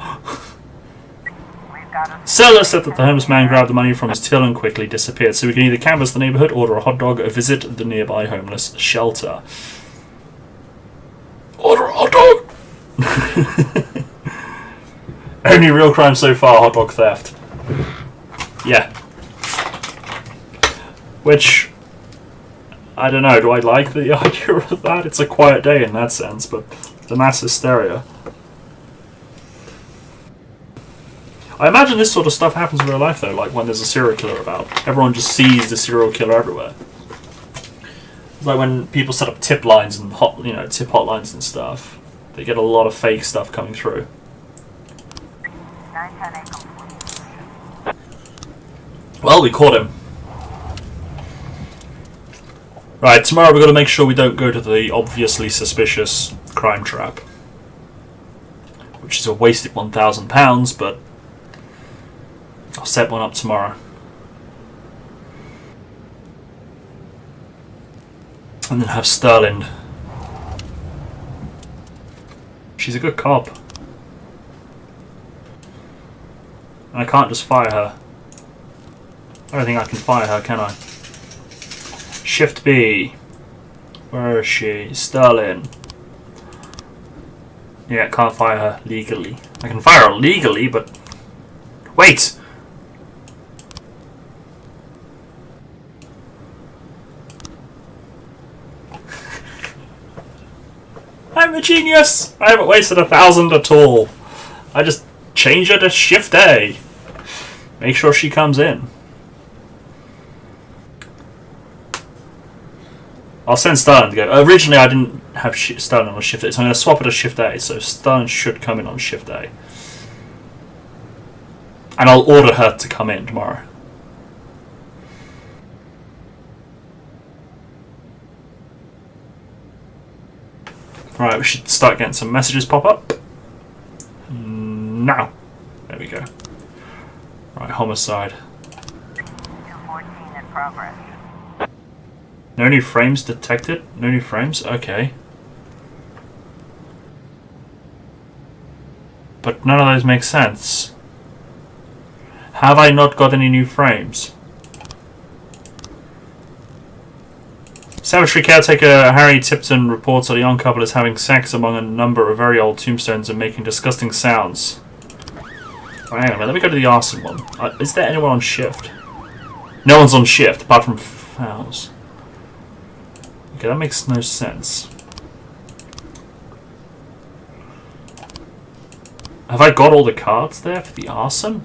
Seller said that the homeless man grabbed the money from his till and quickly disappeared, so we can either canvass the neighbourhood, order a hot dog, or visit the nearby homeless shelter. Order a hot dog! Only real crime so far, hot dog theft. Yeah. Which, I don't know, do I like the idea of that? It's a quiet day in that sense, but the mass hysteria. I imagine this sort of stuff happens in real life though, like when there's a serial killer about. Everyone just sees the serial killer everywhere. It's like when people set up tip lines and tip hotlines and stuff. They get a lot of fake stuff coming through. Well, we caught him. Right, tomorrow we've got to make sure we don't go to the obviously suspicious crime trap. Which is a wasted £1,000, but I'll set one up tomorrow. And then have Sterling. She's a good cop. And I can't just fire her. I don't think I can fire her, can I? Shift B. Where is she? Sterling. Yeah, can't fire her legally. I can fire her legally, but... Wait! I'm a genius! I haven't wasted 1,000 at all. I just change her to Shift A. Make sure she comes in. I'll send Sterling to go. Originally I didn't have Sterling on Shift A, so I'm going to swap it to Shift A, so Sterling should come in on Shift A. And I'll order her to come in tomorrow. Right, we should start getting some messages pop up. Now. There we go. Right, homicide. 214 in progress. No new frames detected? No new frames? Okay. But none of those make sense. Have I not got any new frames? Cemetery caretaker Harry Tipton reports that a young couple is having sex among a number of very old tombstones and making disgusting sounds. Right, hang on, let me go to the arson one. Is there anyone on shift? No one's on shift, apart from Fowles. Okay, that makes no sense. Have I got all the cards there for the arson?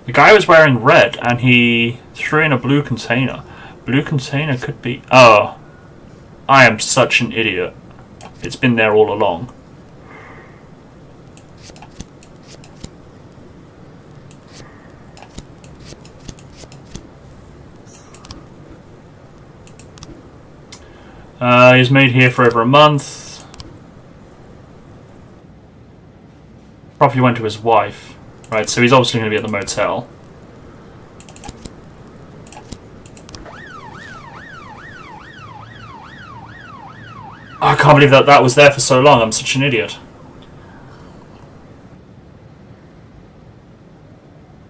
The guy was wearing red, and he threw in a blue container. Blue container could be... Oh. I am such an idiot. It's been there all along. He's made here for over a month. Probably went to his wife. Right, so he's obviously going to be at the motel. I can't believe that was there for so long. I'm such an idiot.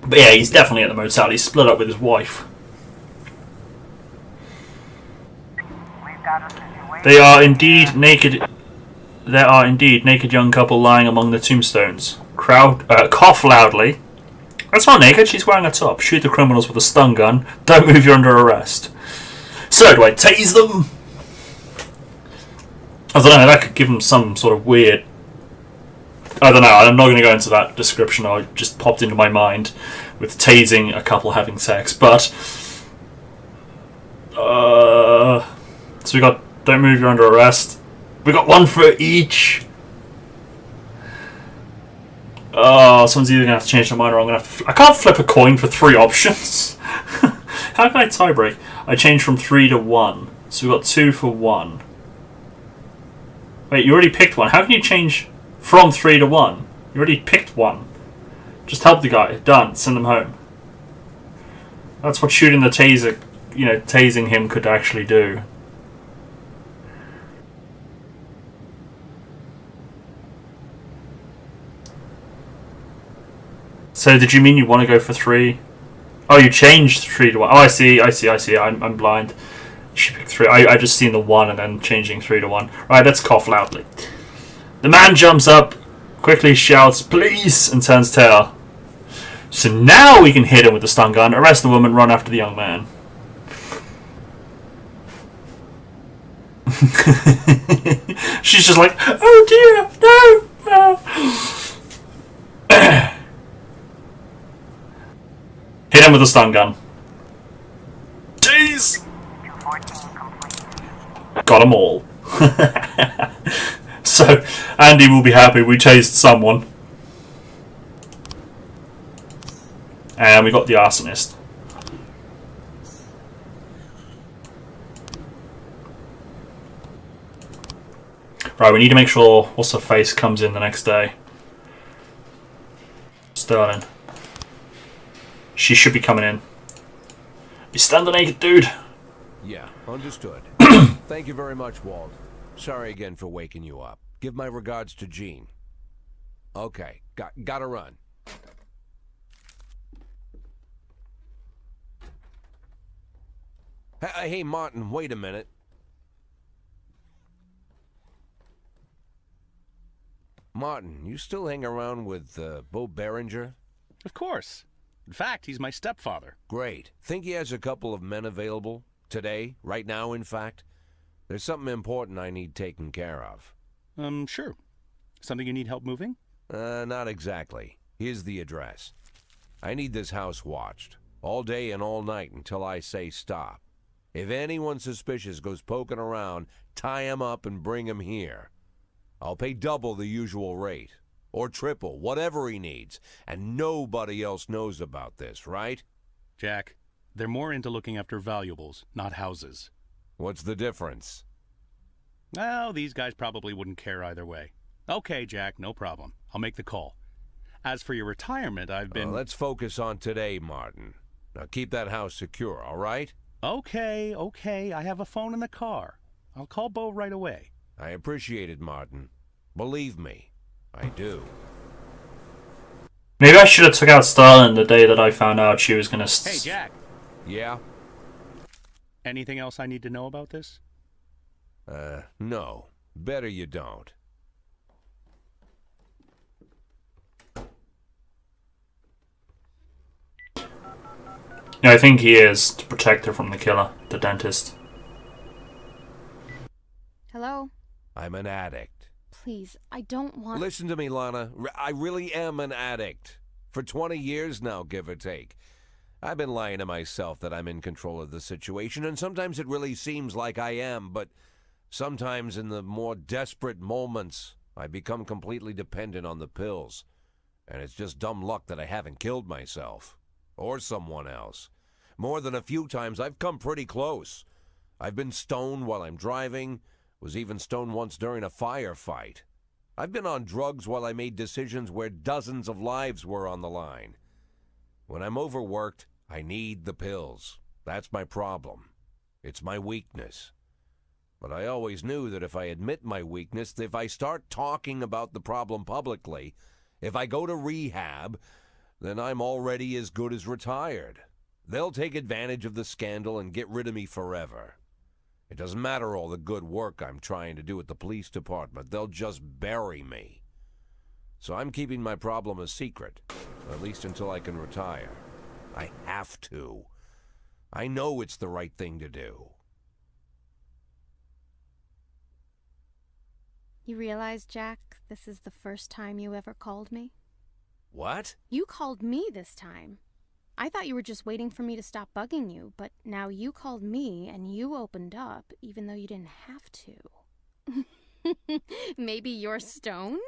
But yeah, he's definitely at the motel. He's split up with his wife. They are indeed naked. There are indeed naked young couple lying among the tombstones. Cough loudly. That's not naked. She's wearing a top. Shoot the criminals with a stun gun. Don't move. You're under arrest. So do I tase them? I don't know. That could give them some sort of weird. I don't know. I'm not going to go into that description. I just popped into my mind with tasing a couple having sex, but so we got. Don't move, you're under arrest. We got one for each. Oh, someone's either going to have to change their mind or I'm going to have to... I can't flip a coin for 3 options. How can I tiebreak? I changed from 3 to 1. So we got 2 for 1. Wait, you already picked one. How can you change from 3 to 1? You already picked one. Just help the guy. Done. Send them home. That's what shooting the taser, tasing him could actually do. So did you mean you want to go for 3? Oh, you changed 3 to 1. Oh, I see. I'm blind. She picked 3. I just seen the 1 and then changing 3 to 1. Right, let's cough loudly. The man jumps up, quickly shouts, "Police!" and turns tail. So now we can hit him with the stun gun, arrest the woman, run after the young man. She's just like, "Oh dear, no!" Hit him with a stun gun. Jeez! Got them all. So, Andy will be happy we chased someone. And we got the arsonist. Right, we need to make sure what's her face comes in the next day. Sterling. She should be coming in. You stand the naked dude. Yeah, understood. Thank you very much, Walt. Sorry again for waking you up. Give my regards to Jean. Okay, gotta run. Hey, Martin, wait a minute. Martin, you still hang around with Bo Berenger? Of course. In fact, he's my stepfather. Great. Think he has a couple of men available? Today? Right now, in fact? There's something important I need taken care of. Sure. Something you need help moving? Not exactly. Here's the address. I need this house watched. All day and all night until I say stop. If anyone suspicious goes poking around, tie him up and bring him here. I'll pay double the usual rate. Or triple, whatever he needs. And nobody else knows about this, right? Jack, they're more into looking after valuables, not houses. What's the difference? Well, these guys probably wouldn't care either way. Okay, Jack, no problem. I'll make the call. As for your retirement, I've been... Let's focus on today, Martin. Now keep that house secure, all right? Okay. I have a phone in the car. I'll call Bo right away. I appreciate it, Martin. Believe me, I do. Maybe I should have took out Starlin the day that I found out she was gonna... Hey, Jack. Yeah? Anything else I need to know about this? No. Better you don't. Yeah, I think he is to protect her from the killer, the dentist. Hello? I'm an addict. Please, I don't want... Listen to me, Lana. I really am an addict. For 20 years now, give or take. I've been lying to myself that I'm in control of the situation, and sometimes it really seems like I am, but sometimes in the more desperate moments, I become completely dependent on the pills. And it's just dumb luck that I haven't killed myself. Or someone else. More than a few times, I've come pretty close. I've been stoned while I'm driving, was even stoned once during a firefight. I've been on drugs while I made decisions where dozens of lives were on the line. When I'm overworked, I need the pills. That's my problem. It's my weakness. But I always knew that if I admit my weakness, if I start talking about the problem publicly, if I go to rehab, then I'm already as good as retired. They'll take advantage of the scandal and get rid of me forever. It doesn't matter all the good work I'm trying to do at the police department. They'll just bury me. So I'm keeping my problem a secret, at least until I can retire. I have to. I know it's the right thing to do. You realize, Jack, this is the first time you ever called me? What? You called me this time. I thought you were just waiting for me to stop bugging you, but now you called me and you opened up, even though you didn't have to. Maybe you're stoned?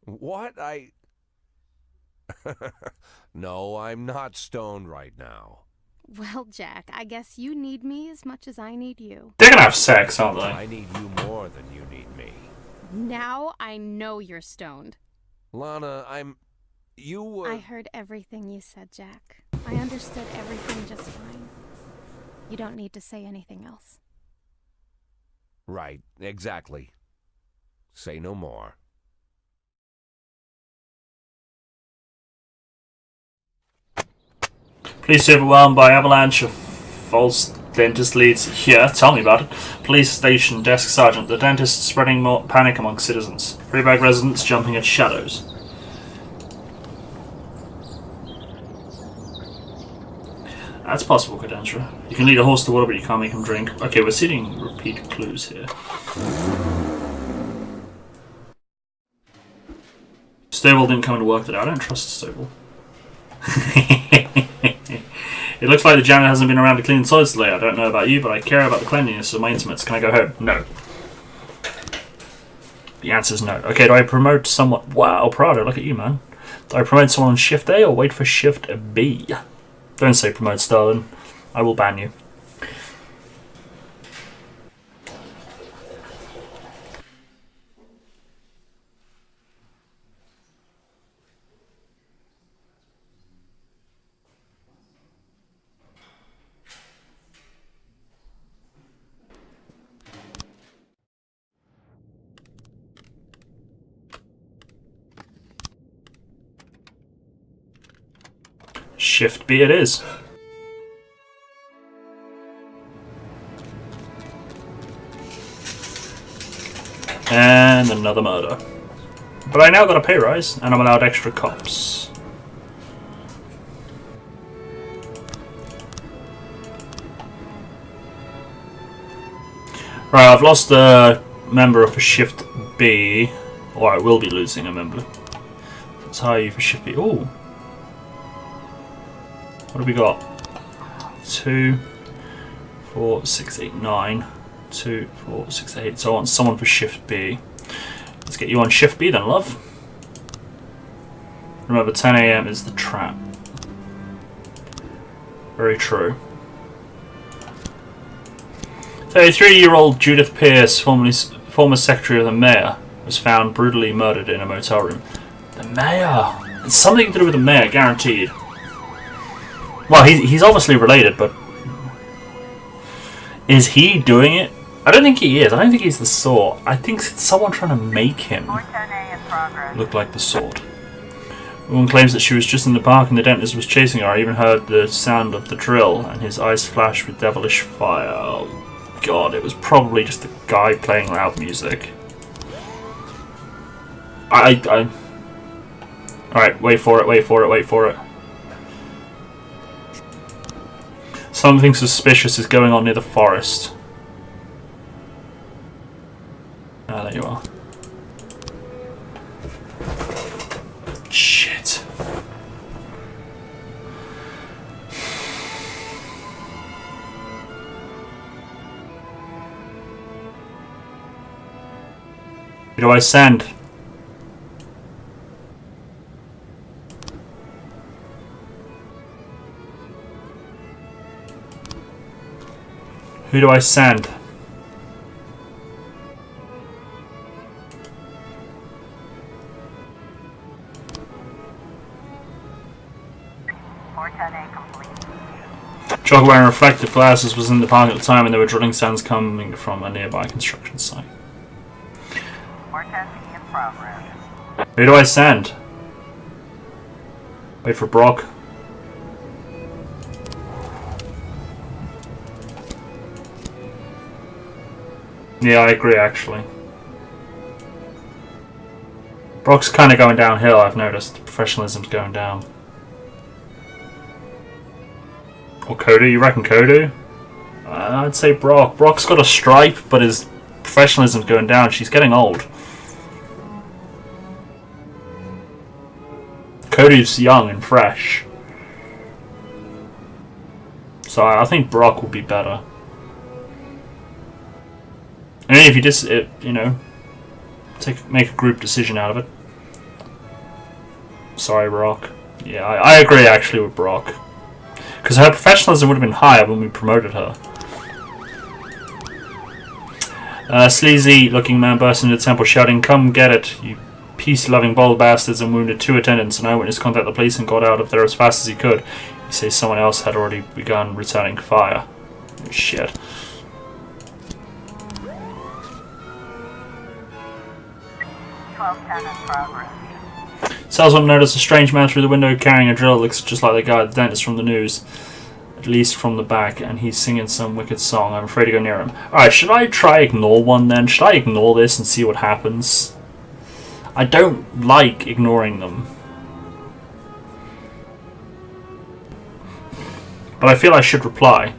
What? No, I'm not stoned right now. Well, Jack, I guess you need me as much as I need you. They're gonna have sex, aren't they? I need you more than you need me. Now I know you're stoned. Lana, You were... I heard everything you said, Jack. I understood everything just fine. You don't need to say anything else. Right, exactly. Say no more. Police overwhelmed by avalanche of false dentist leads. Yeah, tell me about it. Police station desk sergeant. The dentist spreading more panic among citizens. Freeburg residents jumping at shadows. That's possible, Cadenstra. You can lead a horse to water, but you can't make him drink. Okay, we're seeing repeat clues here. Stable didn't come into work today. I don't trust Stable. It looks like the janitor hasn't been around to clean the toilets today. I don't know about you, but I care about the cleanliness of my intimates. Can I go home? No. The answer's no. Okay, do I promote someone? Wow, Prado, look at you, man. Do I promote someone on shift A or wait for shift B? Don't say promote, Stalin. I will ban you. Shift B it is. And another murder. But I now got a pay rise, and I'm allowed extra cops. Right, I've lost a member for Shift B, or I will be losing a member. Let's hire you for Shift B. Ooh. What have we got? 2, 4, 6, 8, 9. 2, 4, 6, 8. So I want someone for Shift B. Let's get you on Shift B then, love. Remember, 10 AM is the trap. Very true. 33-year-old Judith Pierce, former secretary of the mayor, was found brutally murdered in a motel room. The mayor! It's something to do with the mayor, guaranteed. Well, he's obviously related, but... Is he doing it? I don't think he is. I don't think he's the sort. I think it's someone trying to make him look like the sort. Woman claims that she was just in the park and the dentist was chasing her. I even heard the sound of the drill and his eyes flashed with devilish fire. Oh god, it was probably just the guy playing loud music. Alright, wait for it. Something suspicious is going on near the forest. Ah, there you are. Shit. Who do I send? Who do I send? Jogger wearing reflective glasses was in the park at the time and there were drilling sounds coming from a nearby construction site. Who do I send? Wait for Brock. Yeah, I agree actually. Brock's kind of going downhill, I've noticed. Professionalism's going down. Or Kodu, you reckon Kodu? I'd say Brock. Brock's got a stripe, but his professionalism's going down. She's getting old. Kodu's young and fresh. So I think Brock will be better. I mean, if you just, you know, make a group decision out of it. Sorry, Brock. Yeah, I agree actually with Brock. Because her professionalism would have been higher when we promoted her. Sleazy looking man burst into the temple shouting, "Come get it, you peace-loving bold bastards," and wounded 2 attendants. An eyewitness contacted the police and got out of there as fast as he could. He says someone else had already begun returning fire. Oh, shit. Salesman noticed a strange man through the window carrying a drill that looks just like the guy at the dentist from the news. At least from the back, and he's singing some wicked song. I'm afraid to go near him. Alright, should I try ignore one then? Should I ignore this and see what happens? I don't like ignoring them. But I feel I should reply.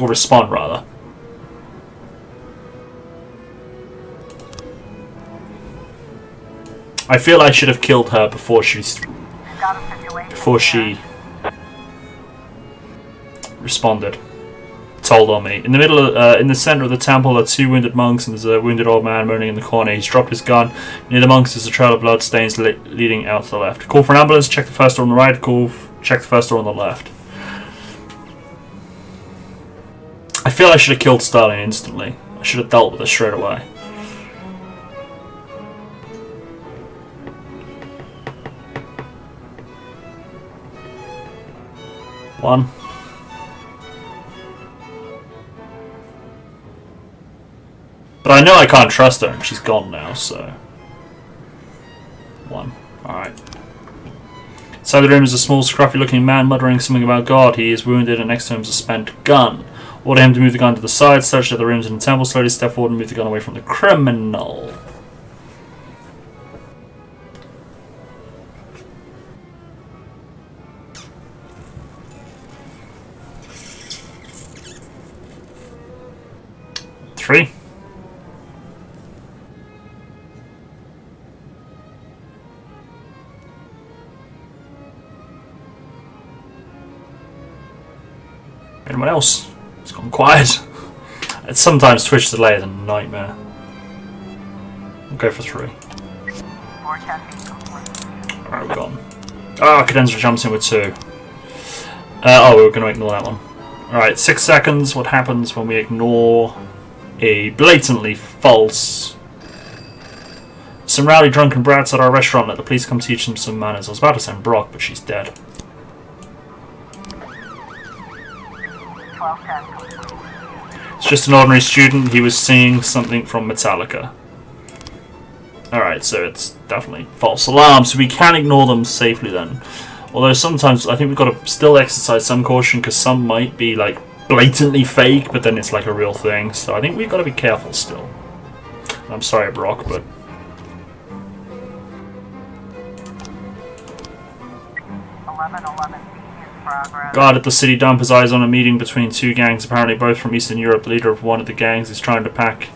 Or respond, rather. I feel I should have killed her before she responded. Told on me. In the middle, in the center of the temple, are 2 wounded monks, and there's a wounded old man moaning in the corner. He's dropped his gun. Near the monks is a trail of blood stains leading out to the left. Call for an ambulance. Check the first door on the right. Check the first door on the left. I feel I should have killed Starling instantly. I should have dealt with her straight away. One. But I know I can't trust her, and she's gone now, so... 1. Alright. Inside the room is a small, scruffy-looking man muttering something about God. He is wounded, and next to him is a spent gun. Order him to move the gun to the side, search the other rooms in the temple, slowly step forward and move the gun away from the criminal. Three. Anyone else? It's gone quiet. It's sometimes Twitch delay is a nightmare. We'll go for 3. Alright, we're gone. Ah, Cadenza jumps in with 2. Oh, we were going to ignore that one. Alright, 6 seconds. What happens when we ignore a blatantly false... Some rowdy drunken brats at our restaurant. Let the police come teach them some manners. I was about to send Brock, but she's dead. It's just an ordinary student. He was singing something from Metallica. Alright, so it's definitely false alarm, so we can ignore them safely then. Although sometimes I think we've got to still exercise some caution because some might be like blatantly fake, but then it's like a real thing. So I think we've got to be careful still. I'm sorry, Brock, but 1111 in progress. guard at the city dump has eyes on a meeting between two gangs, apparently both from Eastern Europe. The leader of one of the gangs is trying to pack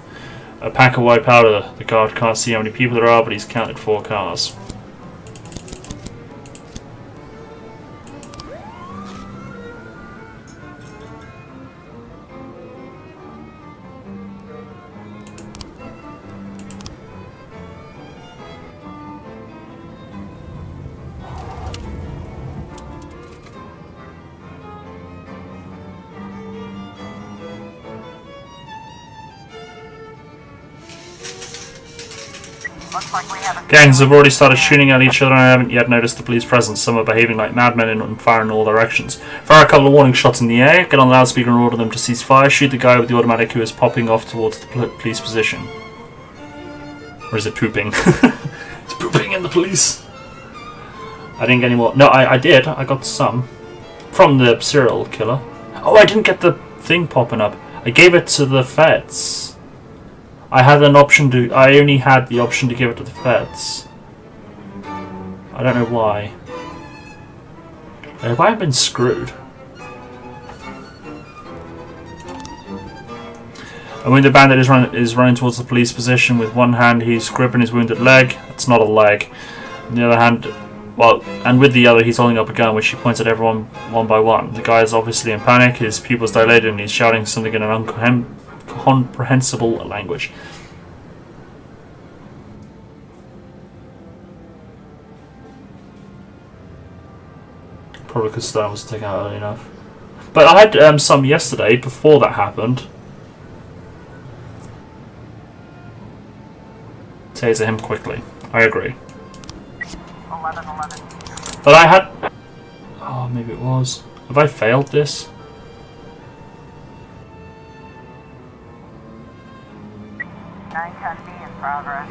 a pack of white powder. The guard can't see how many people there are, but he's counted 4 cars. Looks like we have a Gangs have already started shooting at each other and I haven't yet noticed the police presence. Some are behaving like madmen and firing in all directions. Fire a couple of warning shots in the air, get on the loudspeaker and order them to cease fire, shoot the guy with the automatic who is popping off towards the police position. Or is it pooping? It's pooping in the police. I didn't get any more. No, I did. I got some. From the serial killer. Oh, I didn't get the thing popping up. I gave it to the feds. I had an option to... I only had the option to give it to the feds. I don't know why. Have I been screwed? A wounded bandit is running towards the police position. With one hand he's gripping his wounded leg. It's not a leg. On the other hand... Well, and with the other he's holding up a gun which he points at everyone one by one. The guy is obviously in panic. His pupils dilated and he's shouting something in an incomprehensible language. Probably because that was taken out early enough. But I had some yesterday before that happened. Taser him quickly. I agree. 1111. But I had... Oh, maybe it was. Have I failed this? B in progress.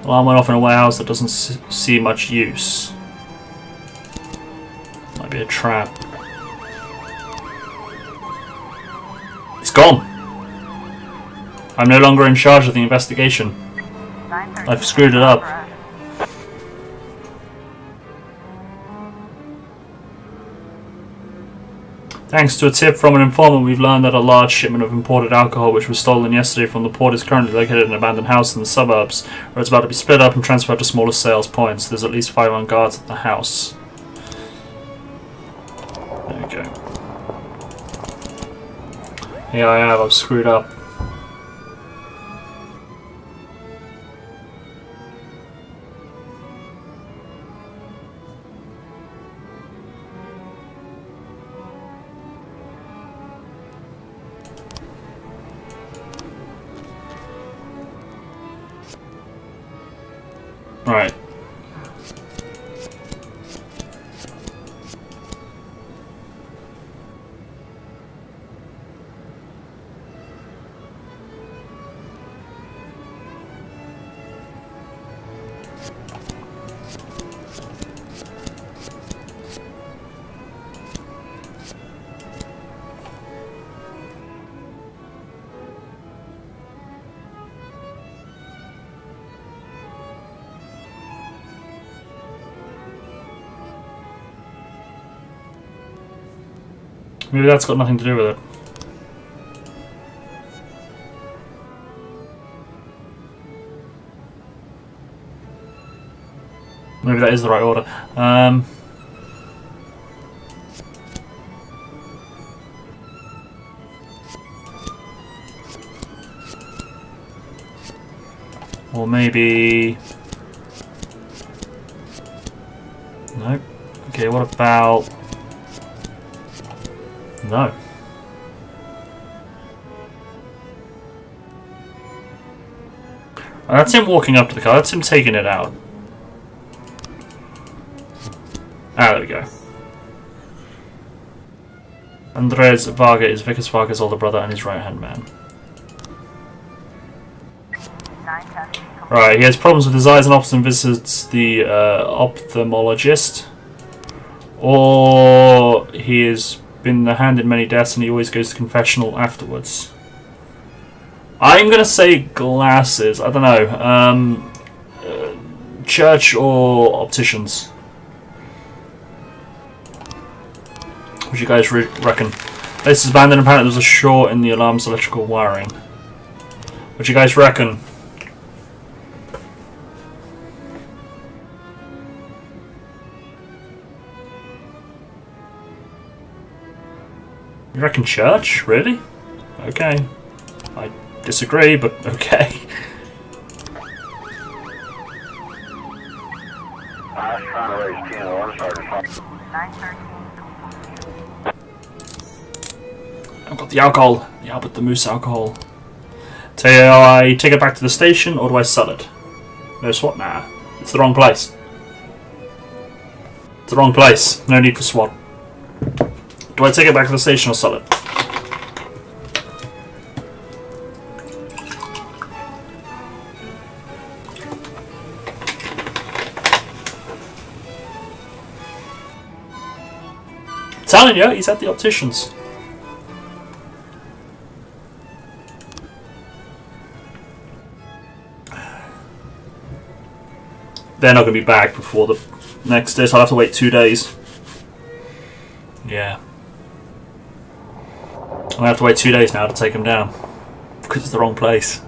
Alarm went off in a warehouse that doesn't see much use. Might be a trap. It's gone! I'm no longer in charge of the investigation. I've screwed it up. Thanks to a tip from an informant, we've learned that a large shipment of imported alcohol which was stolen yesterday from the port is currently located in an abandoned house in the suburbs, where it's about to be split up and transferred to smaller sales points. There's at least 5 on guards at the house. There we go. Yeah, I have. I've screwed up. Right. Maybe that's got nothing to do with it. Maybe that is the right order. Or maybe... No. Okay, what about... No. That's him walking up to the car. That's him taking it out. Ah, there we go. Andres Varga is Vickers Varga's older brother and his right-hand man. Right, he has problems with his eyes and often visits the ophthalmologist. Or he has been the hand in many deaths and he always goes to confessional afterwards. I'm gonna say glasses. I don't know. Church or opticians? What do you guys reckon? This is abandoned. Apparently, there was a short in the alarm's electrical wiring. What do you guys reckon? You reckon church? Really? Okay. I disagree, but okay. I've got the alcohol. The Albert the Moose alcohol. So do I take it back to the station or do I sell it? No SWAT? Nah. It's the wrong place. It's the wrong place. No need for SWAT. Do I take it back to the station or sell it? I'm telling you, he's at the opticians. They're not going to be back before the next day, so I'll have to wait 2 days. Yeah. I'm going to have to wait 2 days now to take him down. Because it's the wrong place.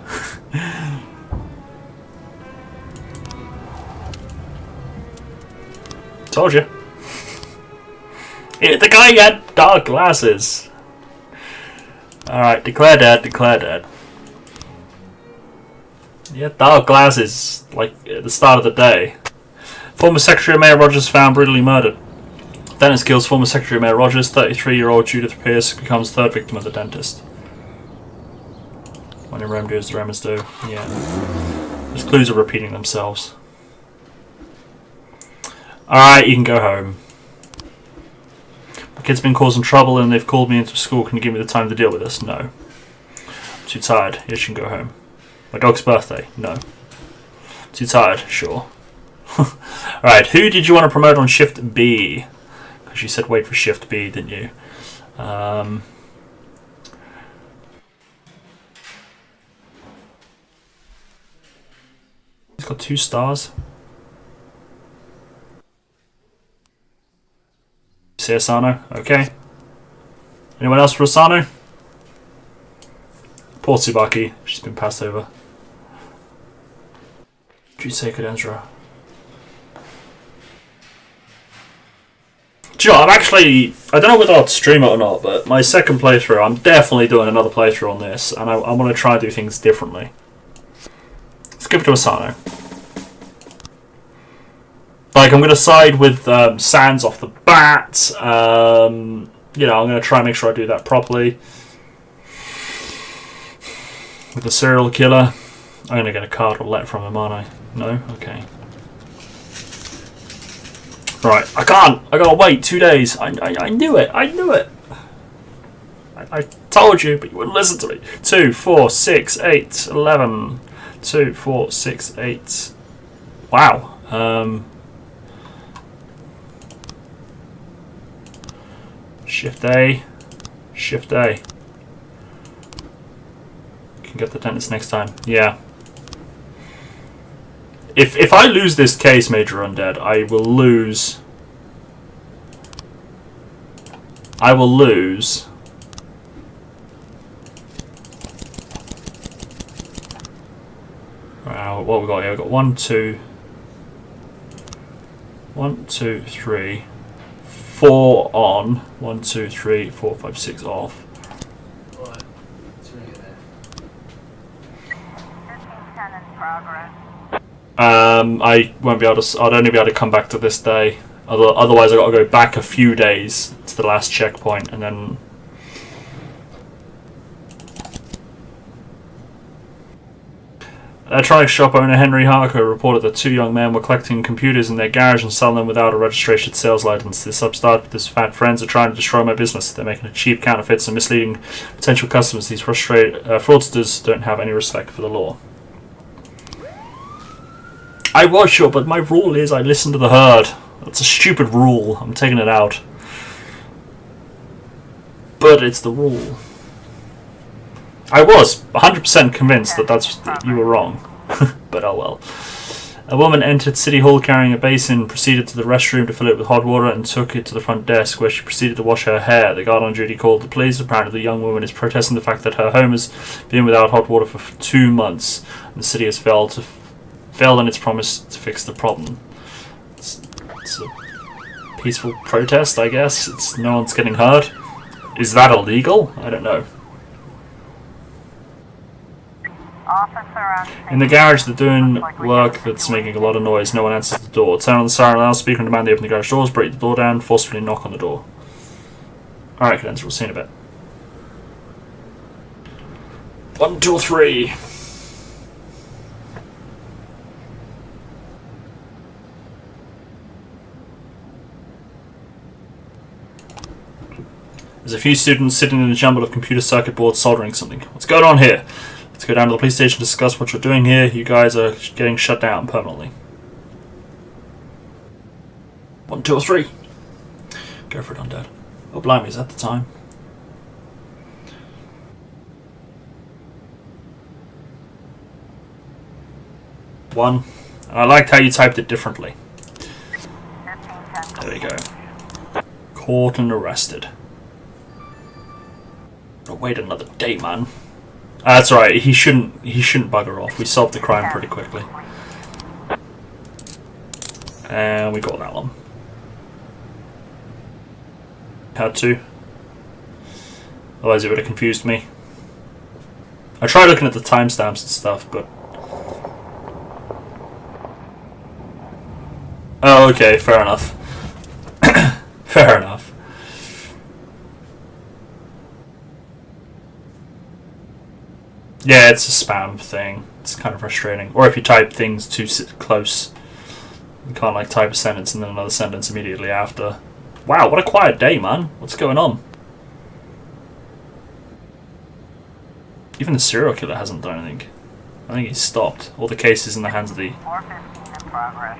Told you. The guy had dark glasses. Alright, declare dead, declare dead. He had dark glasses, like at the start of the day. Former Secretary of Mayor Rogers found brutally murdered. Dentist kills former Secretary of Mayor Rogers. 33-year-old Judith Pierce becomes third victim of the dentist. When in Rome do as the Romans do. Yeah. Those clues are repeating themselves. Alright, you can go home. My kid's been causing trouble and they've called me into school. Can you give me the time to deal with this? No. I'm too tired. Yes, you can go home. My dog's birthday? No. Too tired? Sure. Alright, who did you want to promote on Shift B? Because you said wait for Shift B, didn't you? He's got 2 stars. Say Asano? Okay. Anyone else for Asano? Poor Tsubaki. She's been passed over. Jusei Kadenzra. Do you know, I don't know whether I'll stream it or not, but my second playthrough, I'm definitely doing another playthrough on this, and I want to try and do things differently. Let's give it to Asano. Like, I'm going to side with Sans off the bat. You know, I'm going to try and make sure I do that properly. With the serial killer. I'm going to get a card or letter from him, aren't I? No? Okay. Right, I can't! I gotta wait 2 days. I knew it! I knew it! I told you, but you wouldn't listen to me. 2, 4, 6, 8, 11. 2, 4, 6, 8. Wow. Shift A. Shift A. Can get the dentist next time. Yeah. If I lose this case, Major Undead, I will lose. Wow, what have we got here? We've got 1, 2, 3, 4 on. 1, 2, 3, 4, 5, 6 off. I won't be able to. I'd only be able to come back to this day. Otherwise, I got to go back a few days to the last checkpoint, and then. Electronics shop owner Henry Harker reported that 2 young men were collecting computers in their garage and selling them without a registration sales license. This upstart with his fat friends are trying to destroy my business. They're making cheap counterfeits and misleading potential customers. These fraudsters don't have any respect for the law. I was sure, but my rule is I listen to the herd. That's a stupid rule. I'm taking it out. But it's the rule. I was 100% convinced that you were wrong. But oh well. A woman entered City Hall carrying a basin, proceeded to the restroom to fill it with hot water, and took it to the front desk, where she proceeded to wash her hair. The guard on duty called the police. Apparently the young woman is protesting the fact that her home has been without hot water for 2 months, and the city has failed in its promise to fix the problem. It's a peaceful protest, I guess. No one's getting hurt. Is that illegal? I don't know. In the garage, they're doing work that's making a lot of noise. No one answers the door. Turn on the siren loudspeaker and demand they open the garage doors, break the door down, forcefully knock on the door. Alright, Cadenza, we'll see in a bit. 1, 2, 3. There's a few students sitting in a jumble of computer circuit boards soldering something. What's going on here? Let's go down to the police station to discuss what you're doing here. You guys are getting shut down permanently. 1, 2, 3. Go for it, Undead. Oh, blimey, is that the time? One. And I liked how you typed it differently. There we go. Caught and arrested. Oh, wait another day, man. That's right. He shouldn't bugger off. We solved the crime pretty quickly, and we got that one. Had to. Otherwise, it would have confused me. I tried looking at the timestamps and stuff, but oh, okay, fair enough. Fair enough. Yeah, it's a spam thing. It's kind of frustrating. Or if you type things too close, you can't like type a sentence and then another sentence immediately after. Wow, what a quiet day, man. What's going on? Even the serial killer hasn't done anything. I think he's stopped. All the cases in the hands of the... 415 in progress.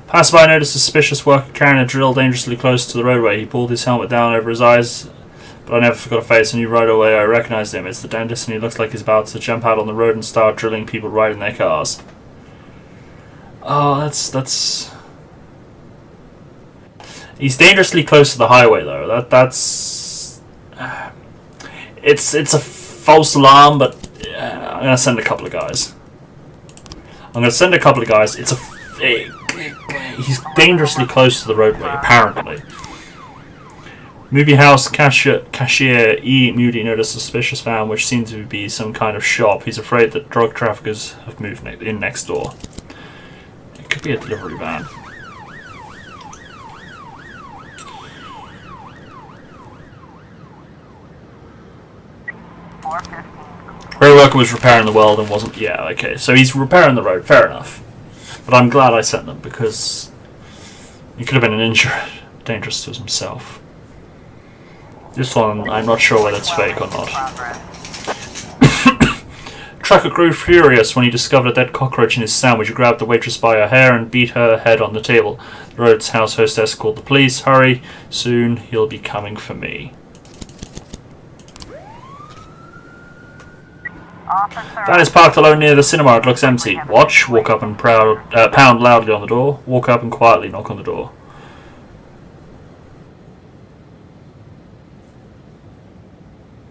Passerby noticed a suspicious worker carrying a drill dangerously close to the roadway. He pulled his helmet down over his eyes, but I never forgot a face. I knew right away I recognized him. It's the dentist, and he looks like he's about to jump out on the road and start drilling people right in their cars. Oh, that's... He's dangerously close to the highway, though. That's... It's a false alarm, but I'm gonna send a couple of guys. It's he's dangerously close to the roadway, apparently. Movie house cashier E. Moody noticed a suspicious van, which seemed to be some kind of shop. He's afraid that drug traffickers have moved in next door. It could be a delivery van. Road worker was repairing the world and wasn't... Yeah, okay. So he's repairing the road. Fair enough. But I'm glad I sent them, because he could have been an injured, dangerous to himself. This one, I'm not sure whether it's fake or not. Trucker grew furious when he discovered a dead cockroach in his sandwich. He grabbed the waitress by her hair and beat her head on the table. The road's house hostess called the police. Hurry, soon he'll be coming for me. Van is parked alone near the cinema. It looks empty. Watch. Walk up and pound loudly on the door. Walk up and quietly knock on the door.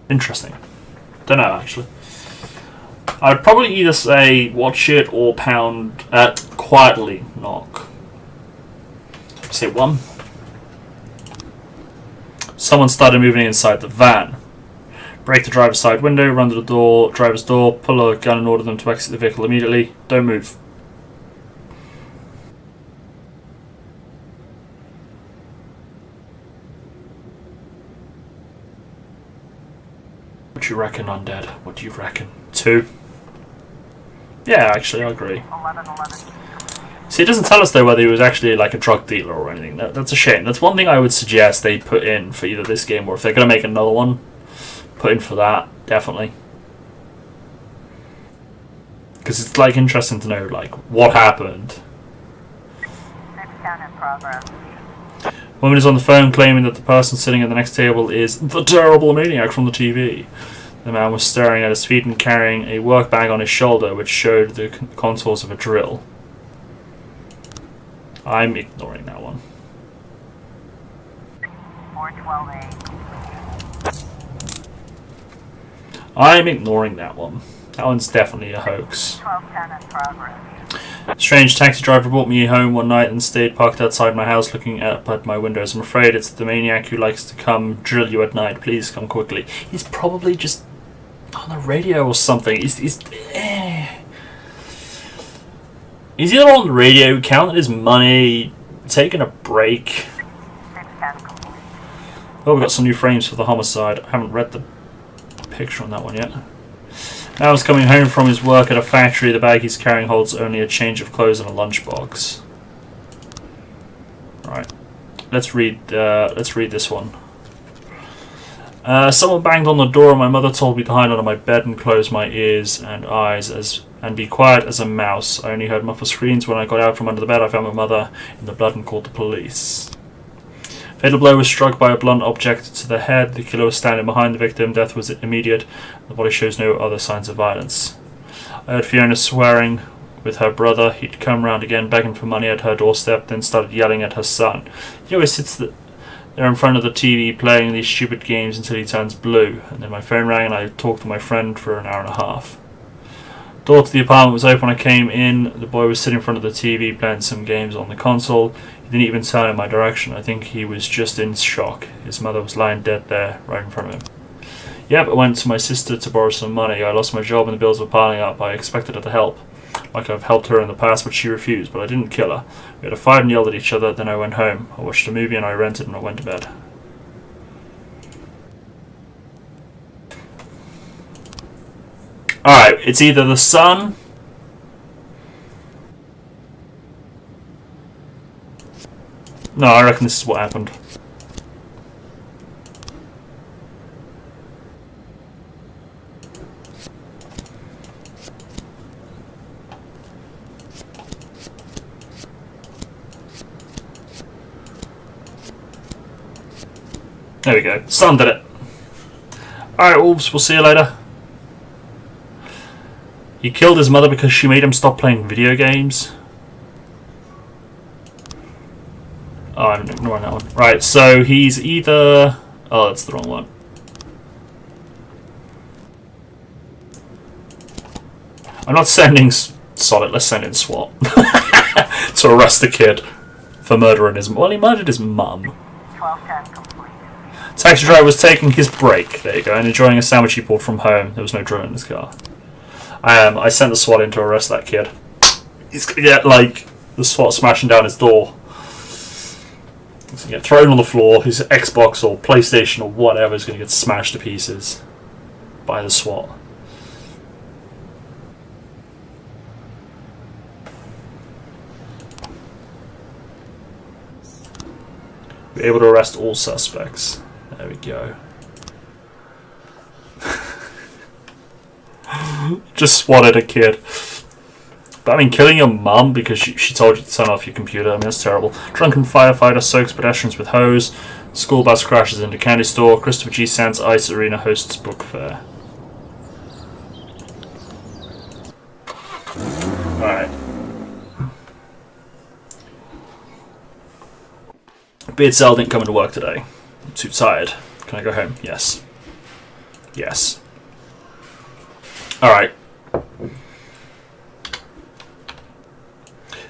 Interesting. Don't know, actually. I'd probably either say watch it or pound quietly knock. Say one. Someone started moving inside the van. Break the driver's side window, run to the driver's door, pull a gun and order them to exit the vehicle immediately. Don't move. What do you reckon, Undead? What do you reckon? 2? Yeah, actually, I agree. 1111. See, it doesn't tell us though whether he was actually like a drug dealer or anything. That's a shame. That's one thing I would suggest they put in for either this game or if they're going to make another one, put in for that, definitely. Because it's like interesting to know like what happened. 610 in progress. Woman is on the phone claiming that the person sitting at the next table is the terrible maniac from the TV. The man was staring at his feet and carrying a work bag on his shoulder which showed the contours of a drill. I'm ignoring that one. 412A. I'm ignoring that one. That one's definitely a hoax. 1210 in progress. Strange taxi driver brought me home one night and stayed parked outside my house looking up at my windows. I'm afraid it's the maniac who likes to come drill you at night. Please come quickly. He's probably just on the radio or something. He's either on the radio, counting his money, taking a break. 610 complete. Oh, we got some new frames for the homicide. I haven't read the picture on that one yet. Now he's coming home from his work at a factory. The bag he's carrying holds only a change of clothes and a lunchbox. Right, let's read this one. Someone banged on the door and my mother told me to hide under my bed and close my ears and eyes and be quiet as a mouse. I only heard muffled screams. When I got out from under the bed I found my mother in the blood and called the police. Fatal blow was struck by a blunt object to the head. The killer was standing behind the victim. Death was immediate. The body shows no other signs of violence. I heard Fiona swearing with her brother. He'd come round again begging for money at her doorstep, then started yelling at her son. He always sits there in front of the TV playing these stupid games until he turns blue. And then my phone rang and I talked to my friend for an hour and a half. Door to the apartment was open. I came in. The boy was sitting in front of the TV playing some games on the console. He didn't even turn in my direction. I think he was just in shock. His mother was lying dead there right in front of him. Yep, I went to my sister to borrow some money. I lost my job and the bills were piling up. I expected her to help, like I've helped her in the past, but she refused. But I didn't kill her. We had a fight and yelled at each other. Then I went home. I watched a movie and I rented and I went to bed. Alright, it's either the son No, I reckon this is what happened. There we go. Son did it. Alright, Wolves, we'll see you later. He killed his mother because she made him stop playing video games. Oh, I'm ignoring that one. Right, so he's either... Oh, that's the wrong one. I'm not sending Solid, let's send in SWAT. To arrest the kid for murdering his... Well, he murdered his mum. 1210 complete. Taxi driver was taking his break, there you go, and enjoying a sandwich he bought from home. There was no drill in his car. I sent the SWAT in to arrest that kid. He's gonna get, like, the SWAT smashing down his door. He's gonna get thrown on the floor, his Xbox or PlayStation or whatever is gonna get smashed to pieces by the SWAT. Be able to arrest all suspects. There we go. Just swatted a kid. But I mean, killing your mum because she told you to turn off your computer, I mean, that's terrible. Drunken firefighter soaks pedestrians with hose. School bus crashes into candy store. Christopher G. Sands Ice Arena hosts book fair. Alright. Beard Cell didn't come into work today. I'm too tired. Can I go home? Yes. Yes. Alright.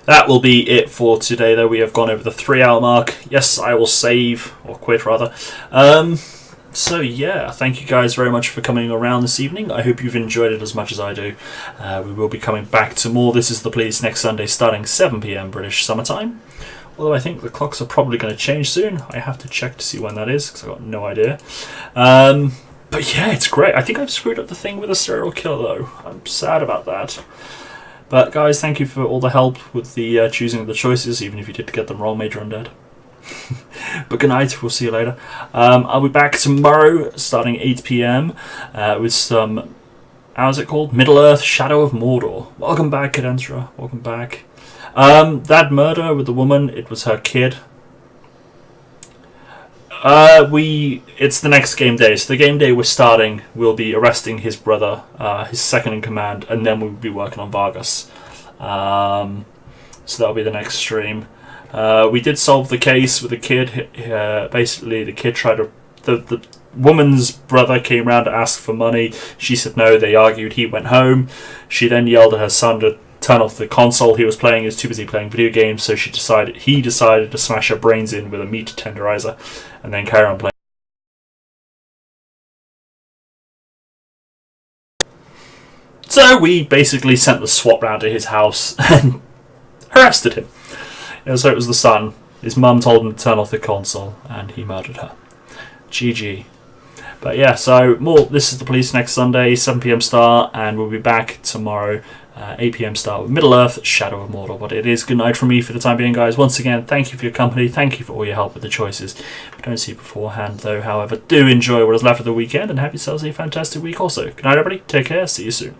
That will be it for today, though. We have gone over the 3-hour mark. Yes, I will save, or quit rather. So yeah, thank you guys very much for coming around this evening. I hope you've enjoyed it as much as I do. We will be coming back to more This Is The Police next Sunday starting 7 PM British summertime. Although I think the clocks are probably going to change soon. I have to check to see when that is, because I've got no idea. But yeah, it's great. I think I've screwed up the thing with a serial killer, though. I'm sad about that. But guys, thank you for all the help with the choosing of the choices, even if you did get them wrong, Major Undead. But good night, we'll see you later. I'll be back tomorrow starting 8 PM with some, how's it called? Middle-earth Shadow of Mordor. Welcome back, Cadenstra. Welcome back. That murder with the woman, it was her kid. It's the next game day. So the game day we're starting, we'll be arresting his brother, his second in command, and then we'll be working on Vargas. So that'll be the next stream. We did solve the case with the kid. Basically, the kid tried to... The woman's brother came round to ask for money. She said no, they argued, he went home. She then yelled at her son to turn off the console he was playing. He was too busy playing video games, so he decided to smash her brains in with a meat tenderizer and then carry on playing. So we basically sent the SWAT round to his house and arrested him. So it was the son. His mum told him to turn off the console and he murdered her. GG. But yeah, so this is the police next Sunday, 7 PM start, and we'll be back tomorrow, 8 PM start with Middle-earth, Shadow of Mordor. But it is good night from me for the time being, guys. Once again, thank you for your company. Thank you for all your help with the choices. If you don't see you beforehand, though, however, do enjoy what is left of the weekend and have yourselves a fantastic week also. Good night, everybody. Take care. See you soon.